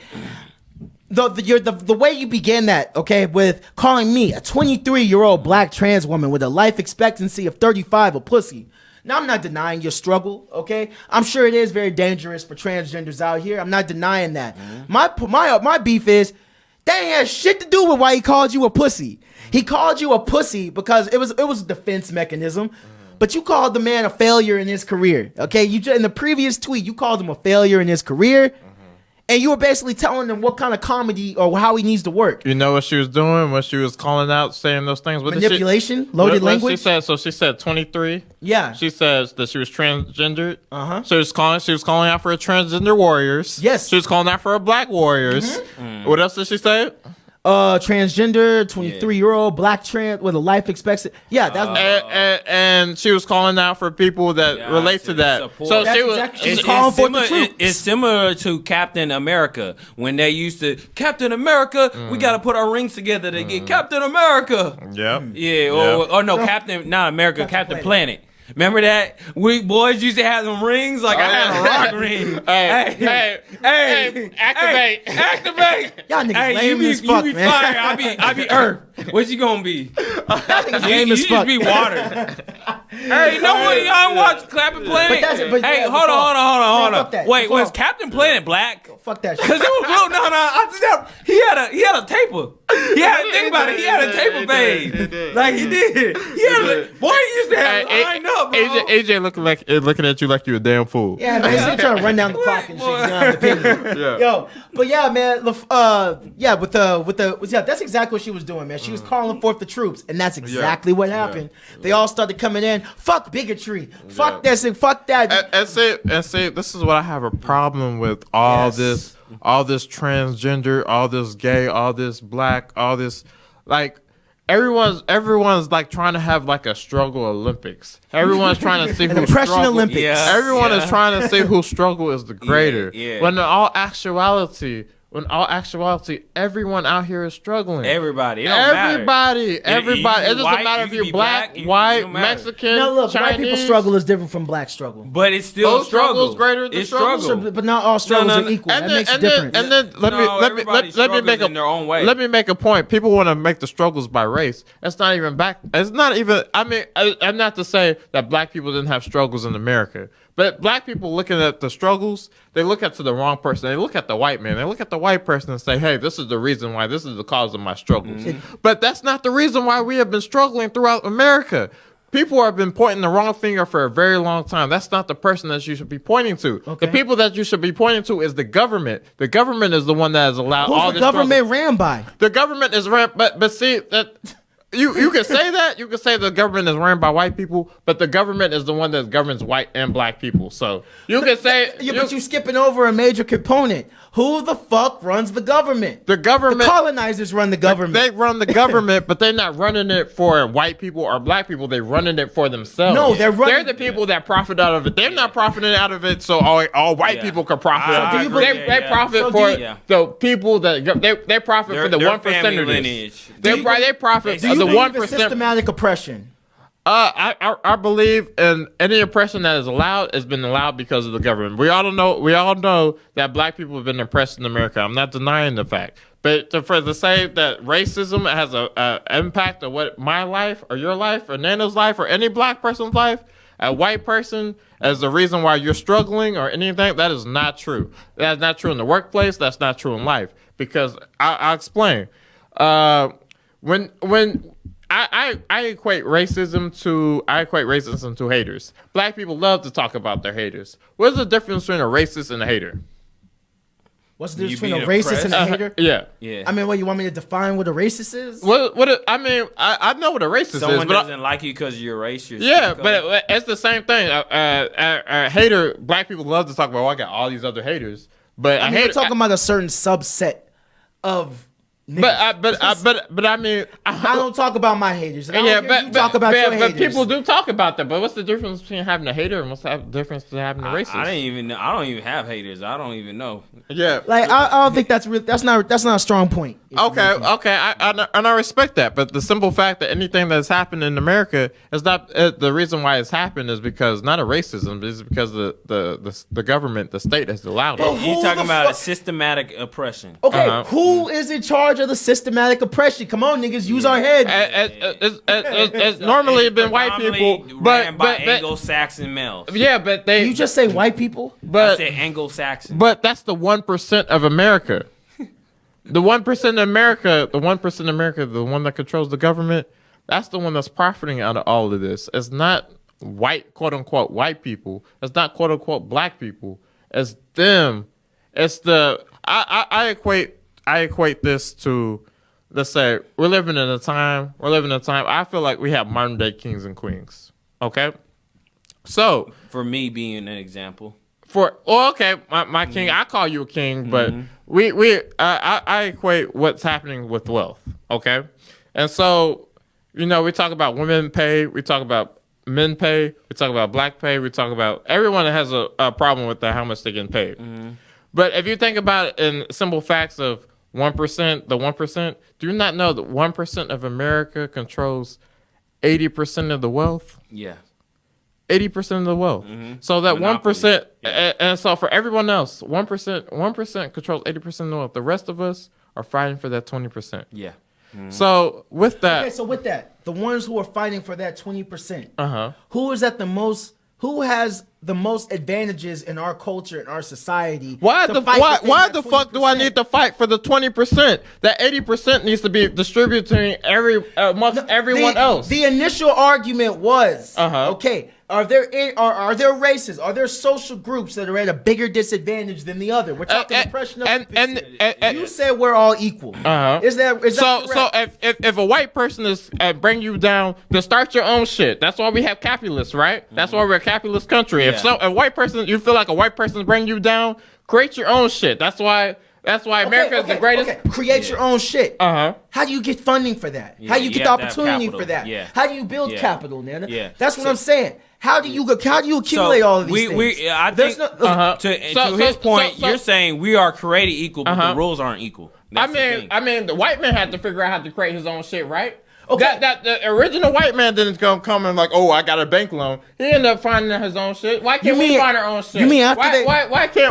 the way you began that, okay, with calling me a 23-year-old black trans woman with a life expectancy of 35, a pussy. Now, I'm not denying your struggle, okay? I'm sure it is very dangerous for transgenders out here. I'm not denying that. My beef is, that ain't had shit to do with why he called you a pussy. He called you a pussy because it was a defense mechanism. But you called the man a failure in his career, okay? In the previous tweet, you called him a failure in his career. And you were basically telling him what kind of comedy or how he needs to work. You know what she was doing when she was calling out, saying those things? Manipulation, loaded language. She said 23. Yeah. She says that she was transgendered. She was calling out for her transgender warriors. Yes. She was calling out for her black warriors. What else did she say? Transgender, 23-year-old black trans with a life expectancy. Yeah, that's and she was calling out for people that relate to that. So she's calling for the troops. It's similar to Captain America when they used to Captain America. We got to put our rings together to get Captain America. Or no, Captain not America, Captain Planet. Remember that? We boys used to have them rings. Like I had a rock ring. Hey, activate. Y'all niggas lame as fuck, man. Fire. I be Earth. What you gonna be? Lame as You fuck. just be water. Hey, no one y'all watch Captain Planet. Hey, hold on. Wait, was Captain Planet black? Fuck that shit. Cause it was blue. No. He had a taper. Think about it. He had a taper fade. Like he did. He used to have line up, bro. AJ looking at you like you a damn fool. Yeah, man, he's trying to run down the clock and shit. You know, opinion. Yo, but yeah, man. That's exactly what she was doing, man. She was calling forth the troops, and that's exactly what happened. They all started coming in. Fuck bigotry. Fuck this and fuck that. And say, this is what I have a problem with all this transgender, all this gay, all this black, all this like. Everyone's like trying to have like a struggle Olympics. Everyone's trying to see who struggle. Olympics. Everyone is trying to see whose struggle is the greater. When in all actuality, When all actuality, everyone out here is struggling. Everybody. It don't everybody. matter. Everybody. It doesn't white, matter if you you're can be black, black, white, it don't matter. Mexican, Now look, Chinese. white people struggle is different from black struggle. But it's still Those struggles greater than it's struggles. struggle. But not all struggles are equal. That makes a difference. And then let me make in their own way. Let me make a point. People want to make the struggles by race. It's not even back. It's not even. I mean, I'm not to say that black people didn't have struggles in America, but black people looking at the struggles, they look at to the wrong person. They look at the white man. They look at the white person and say, "Hey, this is the reason why. This is the cause of my struggles." But that's not the reason why we have been struggling throughout America. People have been pointing the wrong finger for a very long time. That's not the person that you should be pointing to. Okay. The people that you should be pointing to is the government. The government is the one that has allowed all Who's this the government struggle. ran by? The government is ran, but see that. You can say that. You can say the government is ran by white people, but the government is the one that governs white and black people. So you can say... But you skipping over a major component. Who the fuck runs the government? The government... The colonizers run the government. They run the government, but they're not running it for white people or black people. They're running it for themselves. No, they're running... They're the people that profit out of it. They're not profiting out of it so all white people can profit out of it. They profit for the people that... They profit for the 1%ers. They profit for the 1%. Systematic oppression. I believe in any oppression that is allowed has been allowed because of the government. We all know that black people have been oppressed in America. I'm not denying the fact. But to say that racism has an impact on what my life or your life or Nana's life or any black person's life, a white person as the reason why you're struggling or anything, that is not true. That's not true in the workplace. That's not true in life. Because I'll explain. When I equate racism to haters. Black people love to talk about their haters. What's the difference between a racist and a hater? What's the difference between a racist and a hater? Yeah. I mean, what, you want me to define what a racist is? I know what a racist is. Someone doesn't like you because you're racist. Yeah, but it's the same thing. A hater, black people love to talk about, I got all these other haters. But I mean, you're talking about a certain subset of... But I mean, I don't talk about my haters. Talk about your haters. But people do talk about that. But what's the difference between having a hater and what's the difference to having a racist? I don't even have haters. I don't even know. Yeah, like I don't think that's not a strong point. Okay, I respect that. But the simple fact that anything that's happened in America is not the reason why it's happened is because not a racism, it's because the government, the state has allowed it. You're talking about a systematic oppression. Okay, who is in charge of the systematic oppression? Come on, niggas, use our heads. It's normally been white people, but Anglo-Saxon males. Yeah, but they. You just say white people, I said Anglo-Saxon. But that's the 1% of America. The 1% of America, the one that controls the government, that's the one that's profiting out of all of this. It's not white, quote unquote, white people. It's not quote unquote black people. It's them. It's the I equate this to, let's say we're living in a time. I feel like we have modern day kings and queens. Okay, so for me being an example. My king, I call you a king, but I equate what's happening with wealth, okay? And so, we talk about women pay, we talk about men pay, we talk about black pay, we talk about everyone that has a problem with that, how much they're getting paid. But if you think about it in simple facts of 1%, the 1%, do you not know that 1% of America controls 80% of the wealth? Yeah. 80% of the wealth. So that Monopoly. 1%, and so for everyone else, 1% controls 80% of the wealth. The rest of us are fighting for that 20%. Yeah. So with that, the ones who are fighting for that 20%, who has the most advantages in our culture, in our society? Why the fuck do I need to fight for the 20%? That 80% needs to be distributed amongst everyone else. The initial argument was, okay, are there races? Are there social groups that are at a bigger disadvantage than the other? We're talking oppression of you said we're all equal. Is that so? If a white person is bring you down, then start your own shit. That's why we have capitalists, right? That's why we're a capitalist country. If a white person, you feel like a white person bring you down, create your own shit. That's why America is the greatest. Okay. Create your own shit. How do you get funding for that? How do you get the opportunity for that? How do you build capital, Nana? That's what I'm saying. How do you accumulate all of these things? I think to his point, you're saying we are created equal, but the rules aren't equal. I mean, the white man had to figure out how to create his own shit, right? Okay. That the original white man didn't come and like, oh, I got a bank loan. He ended up finding his own shit. Why can't we find our own shit? You mean after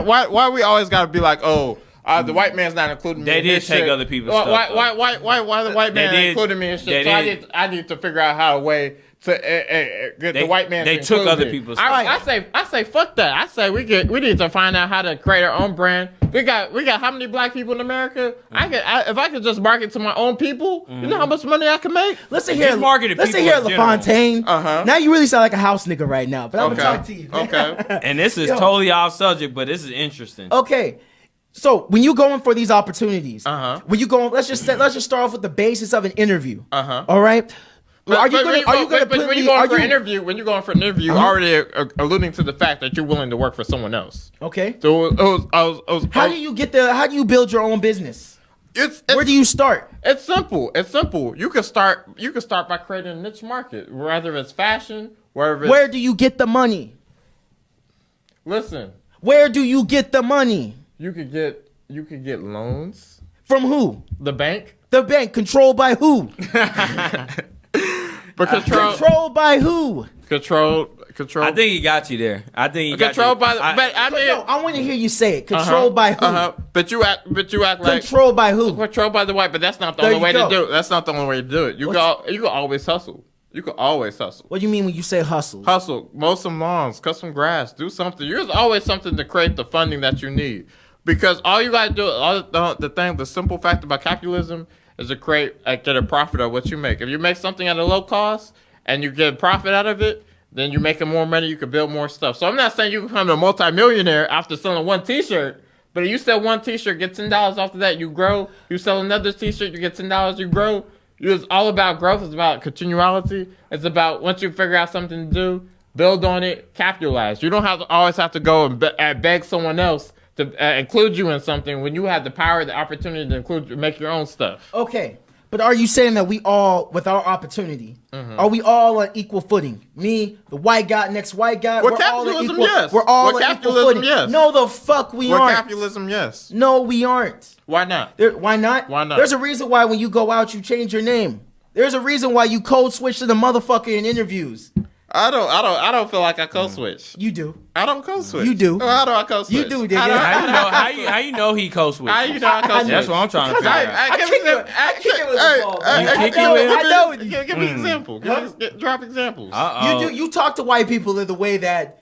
why we always got to be like, oh, the white man's not including me. They in did his take shit. other people's stuff. Why the white man including me in shit? So I need to figure out how a way to get the white man. They to took other me. people's stuff. I say fuck that. I say we need to find out how to create our own brand. We got how many black people in America? If I could just market to my own people, you know how much money I can make. Listen here, LaFontaine. Now you really sound like a house nigga right now. But I'm gonna talk to you. Okay. And this is totally off subject, but this is interesting. Okay. So when you going for these opportunities, when you going, let's just start off with the basis of an interview. All right. When you're going for an interview, you're already alluding to the fact that you're willing to work for someone else. Okay. So how do you build your own business? Where do you start? It's simple. You can start by creating a niche market, whether it's fashion, Where do you get the money? Listen. Where do you get the money? You could get loans. From who? The bank. The bank controlled by who? But controlled by who? Control. I think he got you there. I think he controlled got you. I want to hear you say it. Controlled by who? But you act like controlled by who? Controlled by the white. But that's not the only way to do it. That's not the only way to do it. You can always hustle. You can always hustle. What do you mean when you say hustle? Hustle. Mow some lawns. Cut some grass. Do something. There's always something to create the funding that you need. Because all you gotta do, the simple fact about capitalism is to get a profit of what you make. If you make something at a low cost and you get a profit out of it, then you're making more money. You can build more stuff. So I'm not saying you can become a multimillionaire after selling one T-shirt, but if you sell one T-shirt, get $10 off of that, you grow. You sell another T-shirt, you get $10, you grow. It's all about growth. It's about continuality. It's about once you figure out something to do, build on it, capitalize. You don't always have to go and beg someone else to include you in something when you have the power, the opportunity to make your own stuff. Okay, but are you saying that we all, with our opportunity, are we all on equal footing? Me, the white guy, next white guy. We're capitalism, yes. We're all on equal footing. Yes. No, the fuck we aren't. We're capitalism, yes. No, we aren't. Why not? Why not? Why not? There's a reason why when you go out, you change your name. There's a reason why you code switch to the motherfucker in interviews. I don't feel like I code switch. You do. I don't code switch. You do. How do I code switch? You do, nigga. How you know he code switch? How you know I code switch? That's what I'm trying to figure out. I kick it with the ball. I know. Give me an example. Drop examples. You talk to white people in the way that.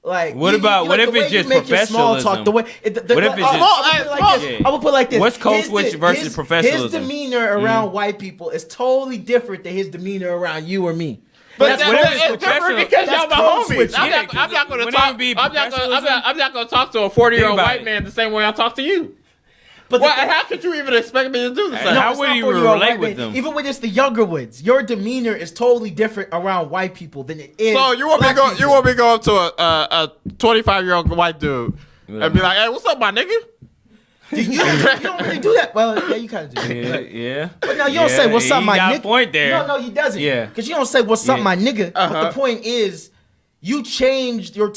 Like, what if it's just professionalism? What if it's just I would put like this. What's code switch versus professionalism? His demeanor around white people is totally different than his demeanor around you or me. But that's different because y'all my homies. I'm not going to talk. I'm not going to talk to a 40-year-old white man the same way I talk to you. But how could you even expect me to do the same? How would you relate with them? Even when it's the younger ones, your demeanor is totally different around white people than it is. So you want me to go up to a 25-year-old white dude and be like, "Hey, what's up, my nigga?" You don't really do that. Well, yeah, you kind of do. Yeah. But no, you don't say what's up, my nigga. He got a point there. No, he doesn't. Yeah. Because you don't say what's up, my nigga. But the point is, you changed your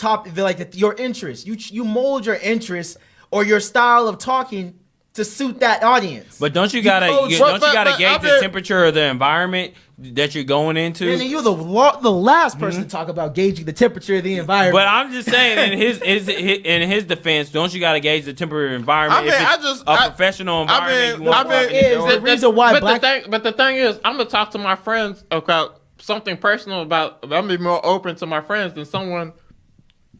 your interest. You mold your interest or your style of talking to suit that audience. But don't you gotta gauge the temperature of the environment that you're going into? And you're the last person to talk about gauging the temperature of the environment. But I'm just saying, in his defense, don't you gotta gauge the temperature of the environment? Professional environment. The reason why but the thing is, I'm gonna talk to my friends about something personal. I'm gonna be more open to my friends than someone.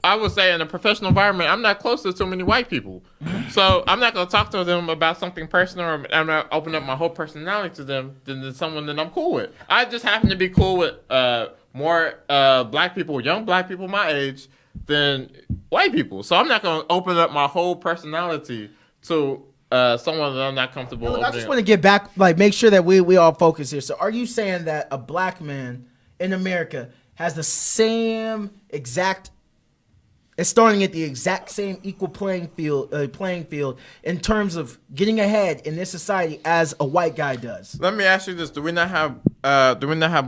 I would say in a professional environment, I'm not close to too many white people. So I'm not going to talk to them about something personal, or I'm not open up my whole personality to them than someone that I'm cool with. I just happen to be cool with more black people, young black people my age, than white people. So I'm not going to open up my whole personality to someone that I'm not comfortable with. I just want to get back, make sure that we all focus here. So are you saying that a black man in America has the same exact is starting at the exact same equal playing field in terms of getting ahead in this society as a white guy does. Let me ask you this: do we not have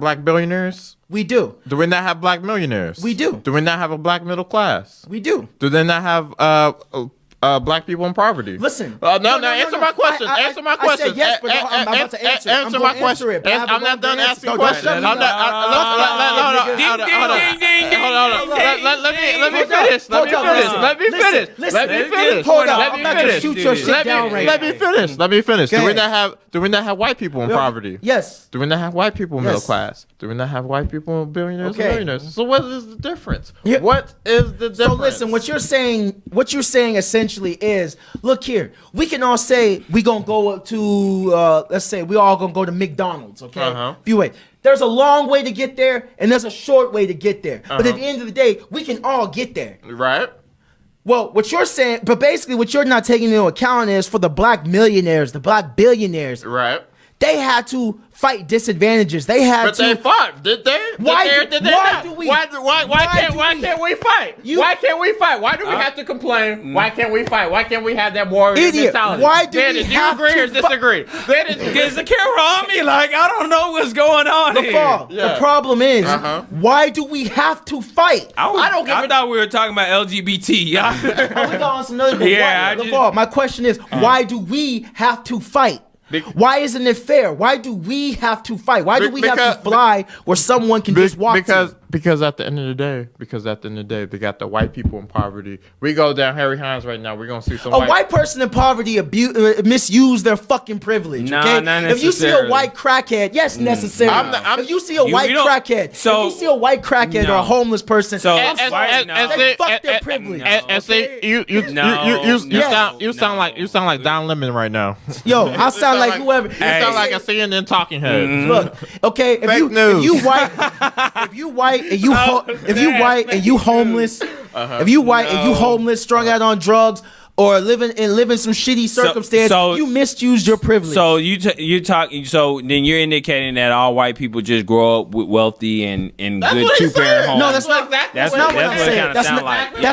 black billionaires? We do. Do we not have black millionaires? We do. Do we not have a black middle class? We do. Do they not have black people in poverty? Listen. No. Answer my question. Answer my question. I said yes, but I'm about to answer. Answer my question. I'm not done asking questions. I'm not. Hold on. Let me finish. Let me finish. Hold on. I'm not gonna shoot your shit down right now. Let me finish. Do we not have white people in poverty? Yes. Do we not have white people in middle class? Do we not have white people in billionaires and millionaires? So what is the difference? What is the difference? So listen, what you're saying essentially is, look here, we can all say we gonna go up to let's say we all gonna go to McDonald's, okay? Few ways. There's a long way to get there and there's a short way to get there. But at the end of the day, we can all get there. Right. Well, what you're saying, but basically what you're not taking into account is for the black millionaires, the black billionaires. Right. They had to fight disadvantages. They had but they fought, did they? Why can't we fight? Why can't we fight? Why do we have to complain? Why can't we fight? Why can't we have that warrior mentality? Why do we have do you agree or disagree? Is the camera on me? Like, I don't know what's going on here. The problem is, why do we have to fight? I thought we were talking about LGBT. We got on some other my question is, why do we have to fight? Why isn't it fair? Why do we have to fight? Why do we have to fly where someone can just walk Because at the end of the day, they got the white people in poverty. We go down Harry Hines right now. We're gonna see some white person in poverty misuse their fucking privilege. Okay? Not if you see a white crackhead, yes, necessary. If you see a white crackhead, or a homeless person, fuck their privilege. And say you sound like Don Lemon right now. Yo, I sound like whoever. You sound like a CNN talking head. Look, okay, if you white and you homeless, strung out on drugs, or living some shitty circumstance, you misused your privilege. So you talking. So then you're indicating that all white people just grow up with wealthy and good two-parent homes. No, that's not exactly. That's not what I'm saying. That's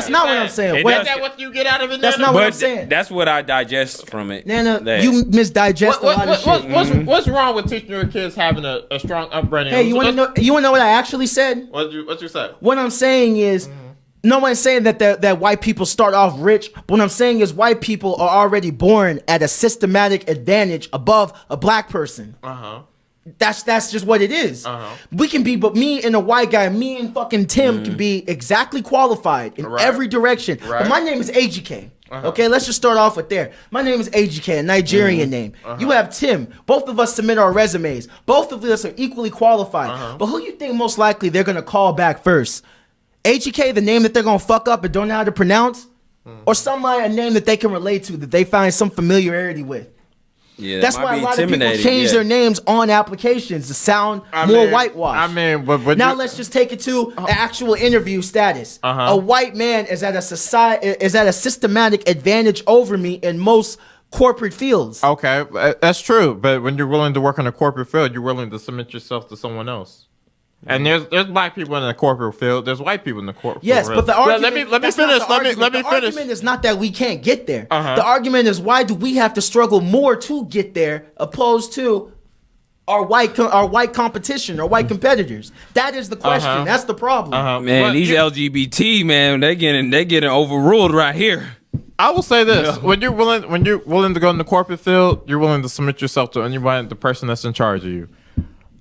not what I'm saying. Is that what you get out of it? That's not what I'm saying. That's what I digest from it. NaNa, you misdigest a lot of shit. What's wrong with teaching your kids having a strong upbringing? Hey, you want to know what I actually said? What you said? What I'm saying is. No one's saying that white people start off rich. But what I'm saying is white people are already born at a systematic advantage above a black person. That's just what it is. We can be, but me and a white guy, me and fucking Tim can be exactly qualified in every direction. But my name is Ejike. Okay, let's just start off with there. My name is Ejike, a Nigerian name. You have Tim. Both of us submit our resumes. Both of us are equally qualified. But who you think most likely they're going to call back first? Ejike, the name that they're going to fuck up and don't know how to pronounce? Or somebody, a name that they can relate to, that they find some familiarity with? Yeah, that's why a lot of people change their names on applications to sound more whitewashed. But now let's just take it to actual interview status. A white man is at a systematic advantage over me in most corporate fields. Okay, that's true. But when you're willing to work in a corporate field, you're willing to submit yourself to someone else. And there's black people in the corporate field. There's white people in the corporate field. Yes, but the argument. Let me finish. Let me finish. The argument is not that we can't get there. The argument is why do we have to struggle more to get there, opposed to our white competition, our white competitors. That is the question. That's the problem. Man, these LGBT man, they getting overruled right here. I will say this: when you're willing to go in the corporate field, you're willing to submit yourself to anybody, the person that's in charge of you.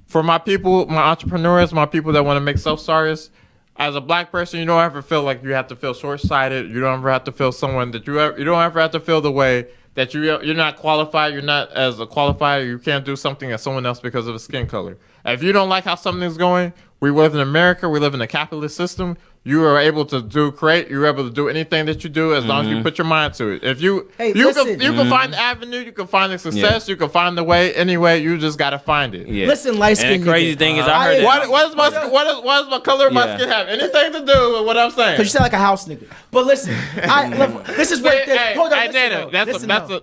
For my people, my entrepreneurs, my people that want to make self-starters, as a black person, you don't ever feel like you have to feel short-sighted. You don't ever have to feel someone that you don't ever have to feel the way that you're not qualified. You're not as a qualifier. You can't do something as someone else because of a skin color. If you don't like how something's going, we live in America. We live in a capitalist system. You are able to you're able to do anything that you do as long as you put your mind to it. If you can find the avenue, you can find the success, you can find the way. Anyway, you just gotta find it. Listen, light skin. The crazy thing is, I heard what does my color of my skin have anything to do with what I'm saying? Because you sound like a house nigga. But listen, this is what. Hold on,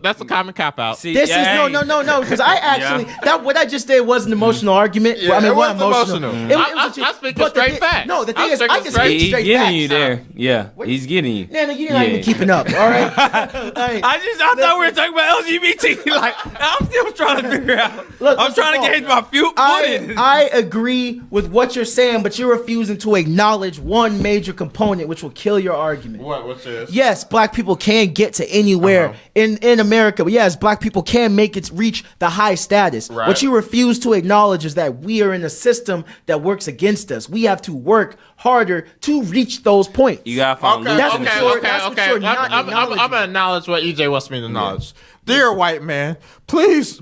that's a common cop out. No. Because I actually what I just did was an emotional argument. Yeah, it was emotional. I speak straight facts. No, the thing is, I can speak. straight getting facts. you there. Yeah, he's getting you. Nana, you're not even keeping up. All right. I thought we were talking about LGBT. Like, I'm still trying to figure out. I'm trying to gauge my footing. I agree with what you're saying, but you're refusing to acknowledge one major component which will kill your argument. What's this? Yes, black people can get to anywhere in America. But yes, black people can make it reach the high status. Right. What you refuse to acknowledge is that we are in a system that works against us. We have to work harder to reach those points. You gotta find Okay. That's what you're not I'm acknowledging. gonna acknowledge what EJ wants me to acknowledge. Dear white man, please,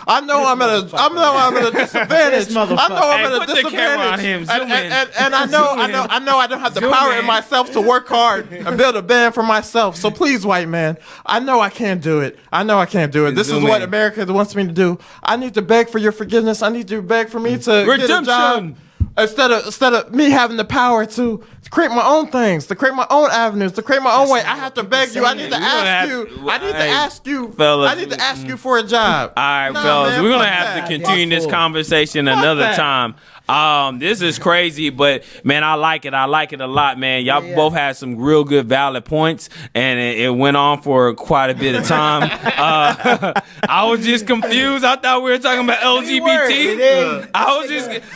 I know I'm at a disadvantage. This I know I'm Hey, at a put the camera on disadvantage. him. Zoom in. And I know I don't have the power in myself to work hard and build a band for myself. So please, white man, I know I can't do it. This is Zoom what in. America wants me to do. I need to beg for your forgiveness. I need to beg for me to get a Redemption. job. Instead of me having the power to create my own things, to create my own avenues, to create my own way, I have to beg you. I need to ask you. Fellas. I need to ask you for a job. All right, Nah, fellas, man, we're gonna fuck have that. to continue this conversation Fuck another that. time. This is crazy, but man, I like it. I like it a lot, man. Y'all both had some real good valid points, and it went on for quite a bit of time. I was just confused. I thought we were talking about LGBT.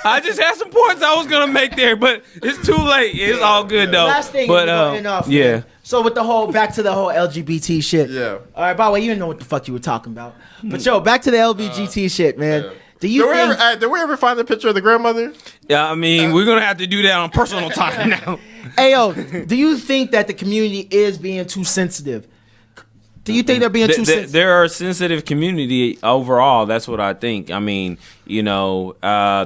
I just had some points I was gonna make there, but it's too late. It's all good though. Last thing, but enough. yeah. Man. So with the whole back to the whole LGBT shit. Yeah. All right. By the way, you didn't know what the fuck you were talking about. But yo, back to the LGBT shit, man. yeah. Do you think? Did we ever find the picture of the grandmother? Yeah, I mean, we're gonna have to do that on personal time now. Hey yo, do you think that the community is being too sensitive? Do you think they're being too sensitive? They're a sensitive community overall. That's what I think. I mean, you know,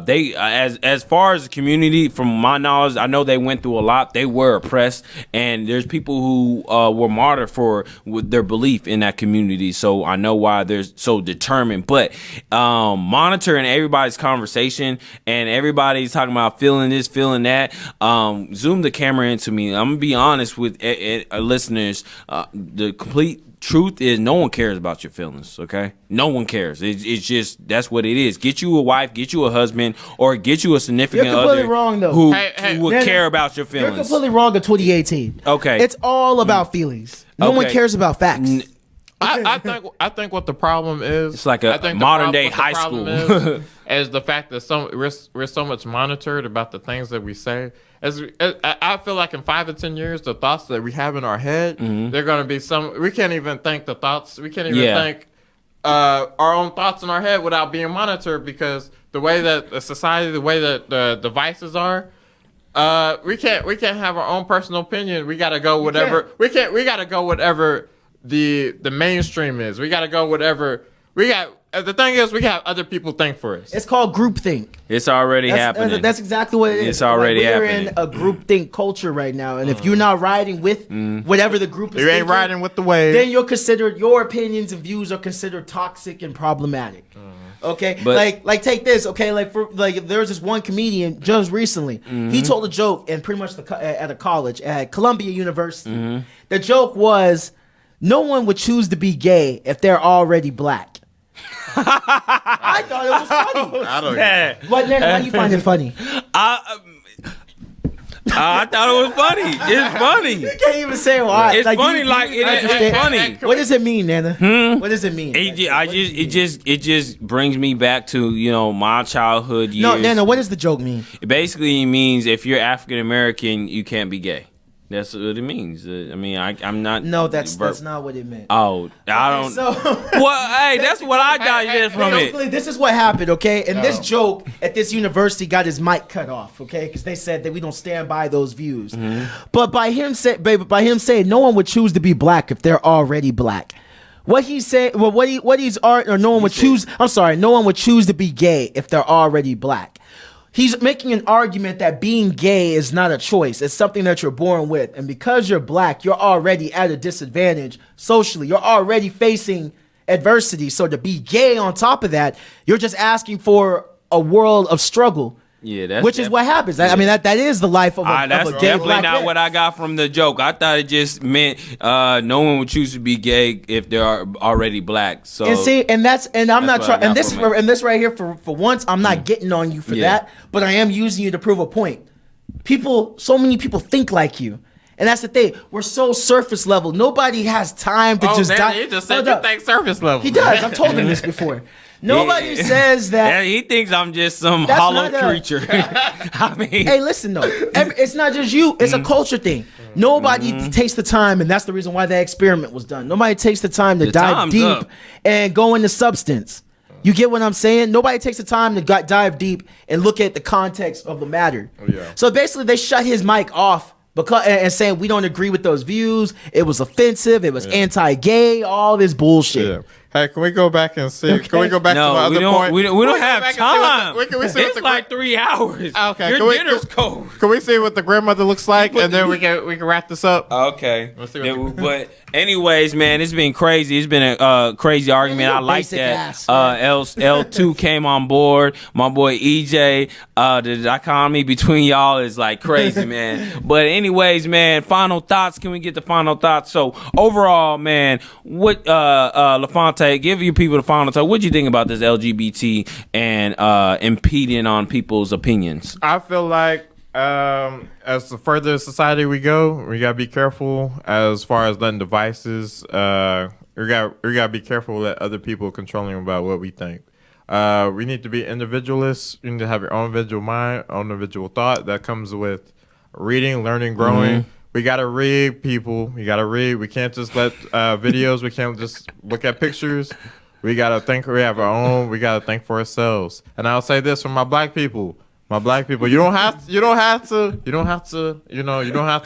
they as far as the community, from my knowledge, I know they went through a lot. They were oppressed, and there's people who were martyred for their belief in that community. So I know why they're so determined. But monitoring everybody's conversation and everybody's talking about feeling this, feeling that. Zoom the camera into me. I'm gonna be honest with listeners. The complete truth is no one cares about your feelings, okay? No one cares. It's just, that's what it is. Get you a wife, get you a husband, or get you a significant You're completely other wrong, though. who Hey, would Nana, care about your You're feelings. completely wrong in 2018. Okay. It's all about feelings. No one Okay. cares about facts. I think what the problem is. It's like a I think the modern day what the high problem school. is the fact that we're so much monitored about the things that we say. I feel like in 5 to 10 years, the thoughts that we have in our head, they're going to be we can't even think the thoughts. We can't even think our own thoughts in our head without being monitored, because the way that the society, the way that the devices are. We can't have our own personal opinion. We gotta go whatever we gotta go whatever the mainstream is. We gotta go whatever we got. The thing is, we have other people think for us. It's called groupthink. It's already happening. That's exactly what it is. It's already we're happening. in a groupthink culture right now, and if you're not riding with whatever the group is, You ain't thinking, riding with the wave. then you're considered, your opinions and views are considered toxic and problematic. Okay, But- like take this. Okay, there was this one comedian just recently. He told a joke, and pretty much at a college at Columbia University. The joke was, no one would choose to be gay if they're already black. I thought it was funny. I don't. What, Nana, why you find it funny? I thought it was funny. It's funny. You can't even say why. It's funny. It's funny. What does it mean, Nana? What does it mean? It just brings me back to, you know, my childhood years. No, Nana, what does the joke mean? It basically means if you're African American, you can't be gay. That's what it means. I mean, I'm not. No, that's not what it meant. Oh, I don't. So, well, hey, that's what I digested from it. basically, this is what happened, okay? And this joke at this university got his mic cut off, okay? Because they said that we don't stand by those views. But by him saying no one would choose to be black if they're already black. What he said, well, no one would choose. I'm sorry, no one would choose to be gay if they're already black. He's making an argument that being gay is not a choice. It's something that you're born with. And because you're black, you're already at a disadvantage socially. You're already facing adversity. So to be gay on top of that, you're just asking for a world of struggle. Yeah, which is what happens. I mean, that is the life of a that's gay definitely black not man. what I got from the joke. I thought it just meant no one would choose to be gay if they're already black. So And see, I'm not what I trying. got And this from it. right here for once, I'm not getting on you for that, but I am using you to prove a point. so many people think like you. And that's the thing. We're so surface level. Nobody has time to just die. He just said you think surface level. He does. I've told him this before. Nobody says that. Yeah, he thinks I'm just some hollow creature. I mean, hey, listen though, it's not just you. It's a culture thing. Nobody takes the time, and that's the reason why that experiment was done. Nobody takes the time to dive deep and go into substance. You get what I'm saying? Nobody takes the time to dive deep and look at the context of the matter. Yeah. So basically, they shut his mic off because and saying we don't agree with those views. It was offensive. It was anti-gay. All this bullshit. Yeah. Hey, can we go back and see? Okay. Can we go back to my other point? We don't have time. It's like 3 hours. Okay. Your dinner's cold. Can we see what the grandmother looks like, and then we can wrap this up? Okay. But anyways, man, it's been crazy. It's been a crazy argument. I like that. L2 came on board. My boy EJ. The dichotomy between y'all is like crazy, man. But anyways, man, final thoughts. Can we get the final thoughts? So overall, man, what LaFonte, give you people the final thought. What do you think about this LGBT and impeding on people's opinions? I feel like as the further society we go, we gotta be careful as far as letting devices. We gotta be careful with other people controlling about what we think. We need to be individualists. You need to have your own individual mind, own individual thought. That comes with reading, learning, growing. We gotta read, people. We gotta read. We can't just let videos. We can't just look at pictures. We gotta think. We have our own. We gotta think for ourselves. And I'll say this for my black people. You don't have to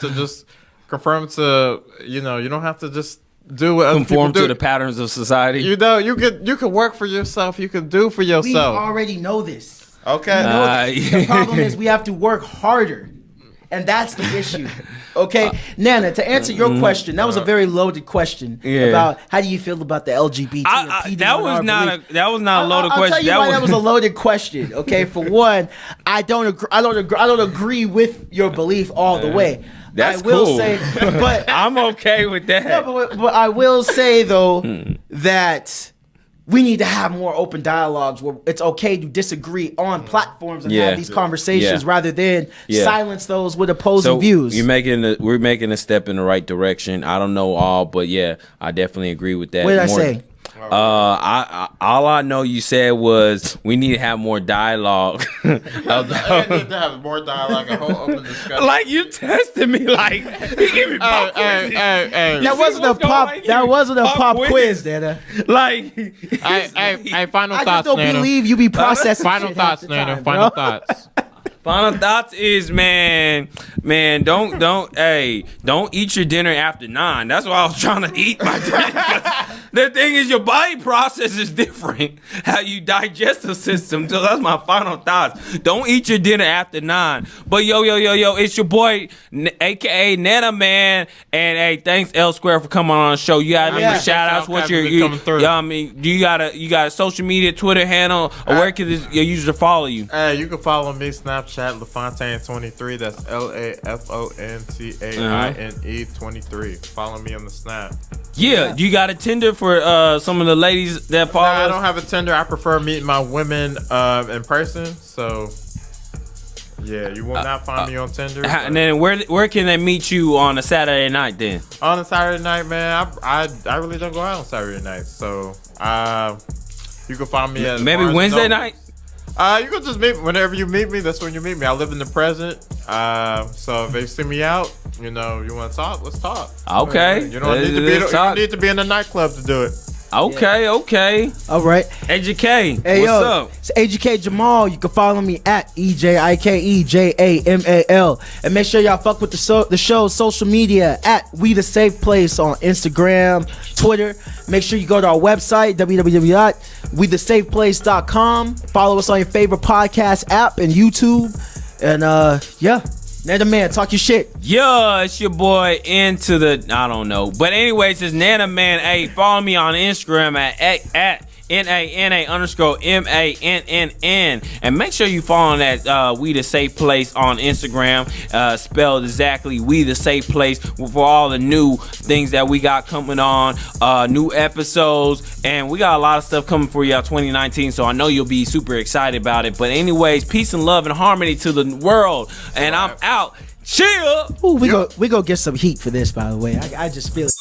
just conform to. You don't have to just do what other people do. To the patterns of society. You can work for yourself. You can do for yourself. We already know this. Okay. The problem is we have to work harder. And that's the issue. Okay, Nana, to answer your question, that was a very loaded question about how do you feel about the LGBT. That was not a loaded question. I'll tell you why that was a loaded question. Okay, for one, I don't agree with your belief all the way. That's cool. But I'm okay with that. No, but I will say though that we need to have more open dialogues where it's okay to disagree on platforms and have these conversations rather than silence those with opposing views. We're making a step in the right direction. I don't know all, but I definitely agree with that. What did I say? All I know you said was we need to have more dialogue. I need to have more dialogue, a whole open discussion. Like you tested me, like he gave me pop quizzes. That wasn't a pop. That wasn't a pop quiz, Nana. Like, final thoughts, I just don't Nana. believe you be processing. Final thoughts, Nana. Final thoughts. Final thoughts is man, don't eat your dinner after 9. That's why I was trying to eat my dinner. The thing is, your body process is different. How you digestive system. So that's my final thoughts. Don't eat your dinner after 9. But yo, it's your boy, aka NaNa Man, and hey, thanks L Square for coming on the show. You got any shout outs? What's your you got a social media Twitter handle, or where can your user follow you? You can follow me Snapchat LaFontaine23. That's LaFontaine 23. Follow me on the Snap. Yeah, do you got a Tinder for some of the ladies that follow? I don't have a Tinder. I prefer meeting my women in person. So yeah, you will not find me on Tinder. And then where can they meet you on a Saturday night then? On a Saturday night, man, I really don't go out on Saturday night. So you can find me at maybe Wednesday night. You can just meet whenever you meet me. That's when you meet me. I live in the present. So if they see me out, you want to talk, let's talk. Okay. You don't need to be in a nightclub to do it. Okay. All right. Ejike, Hey, what's yo, up? It's Ejike Jamal. You can follow me at EJIKEJAMAL. And make sure y'all fuck with the show's social media at WeTheSafePlace on Instagram, Twitter. Make sure you go to our website, www.WeTheSafePlace.com. Follow us on your favorite podcast app and YouTube. And NaNa Man, talk your shit. Yeah, it's your boy I don't know. But anyways, it's NaNa Man. Hey, follow me on Instagram at NANA_MANNN. And make sure you follow that We The Safe Place on Instagram, spelled exactly We The Safe Place, for all the new things that we got coming on, new episodes, and we got a lot of stuff coming for y'all 2019, so I know you'll be super excited about it. But anyways, peace and love and harmony to the world, and I'm out. Chill. Ooh, we go get some heat for this, by the way. I just feel it.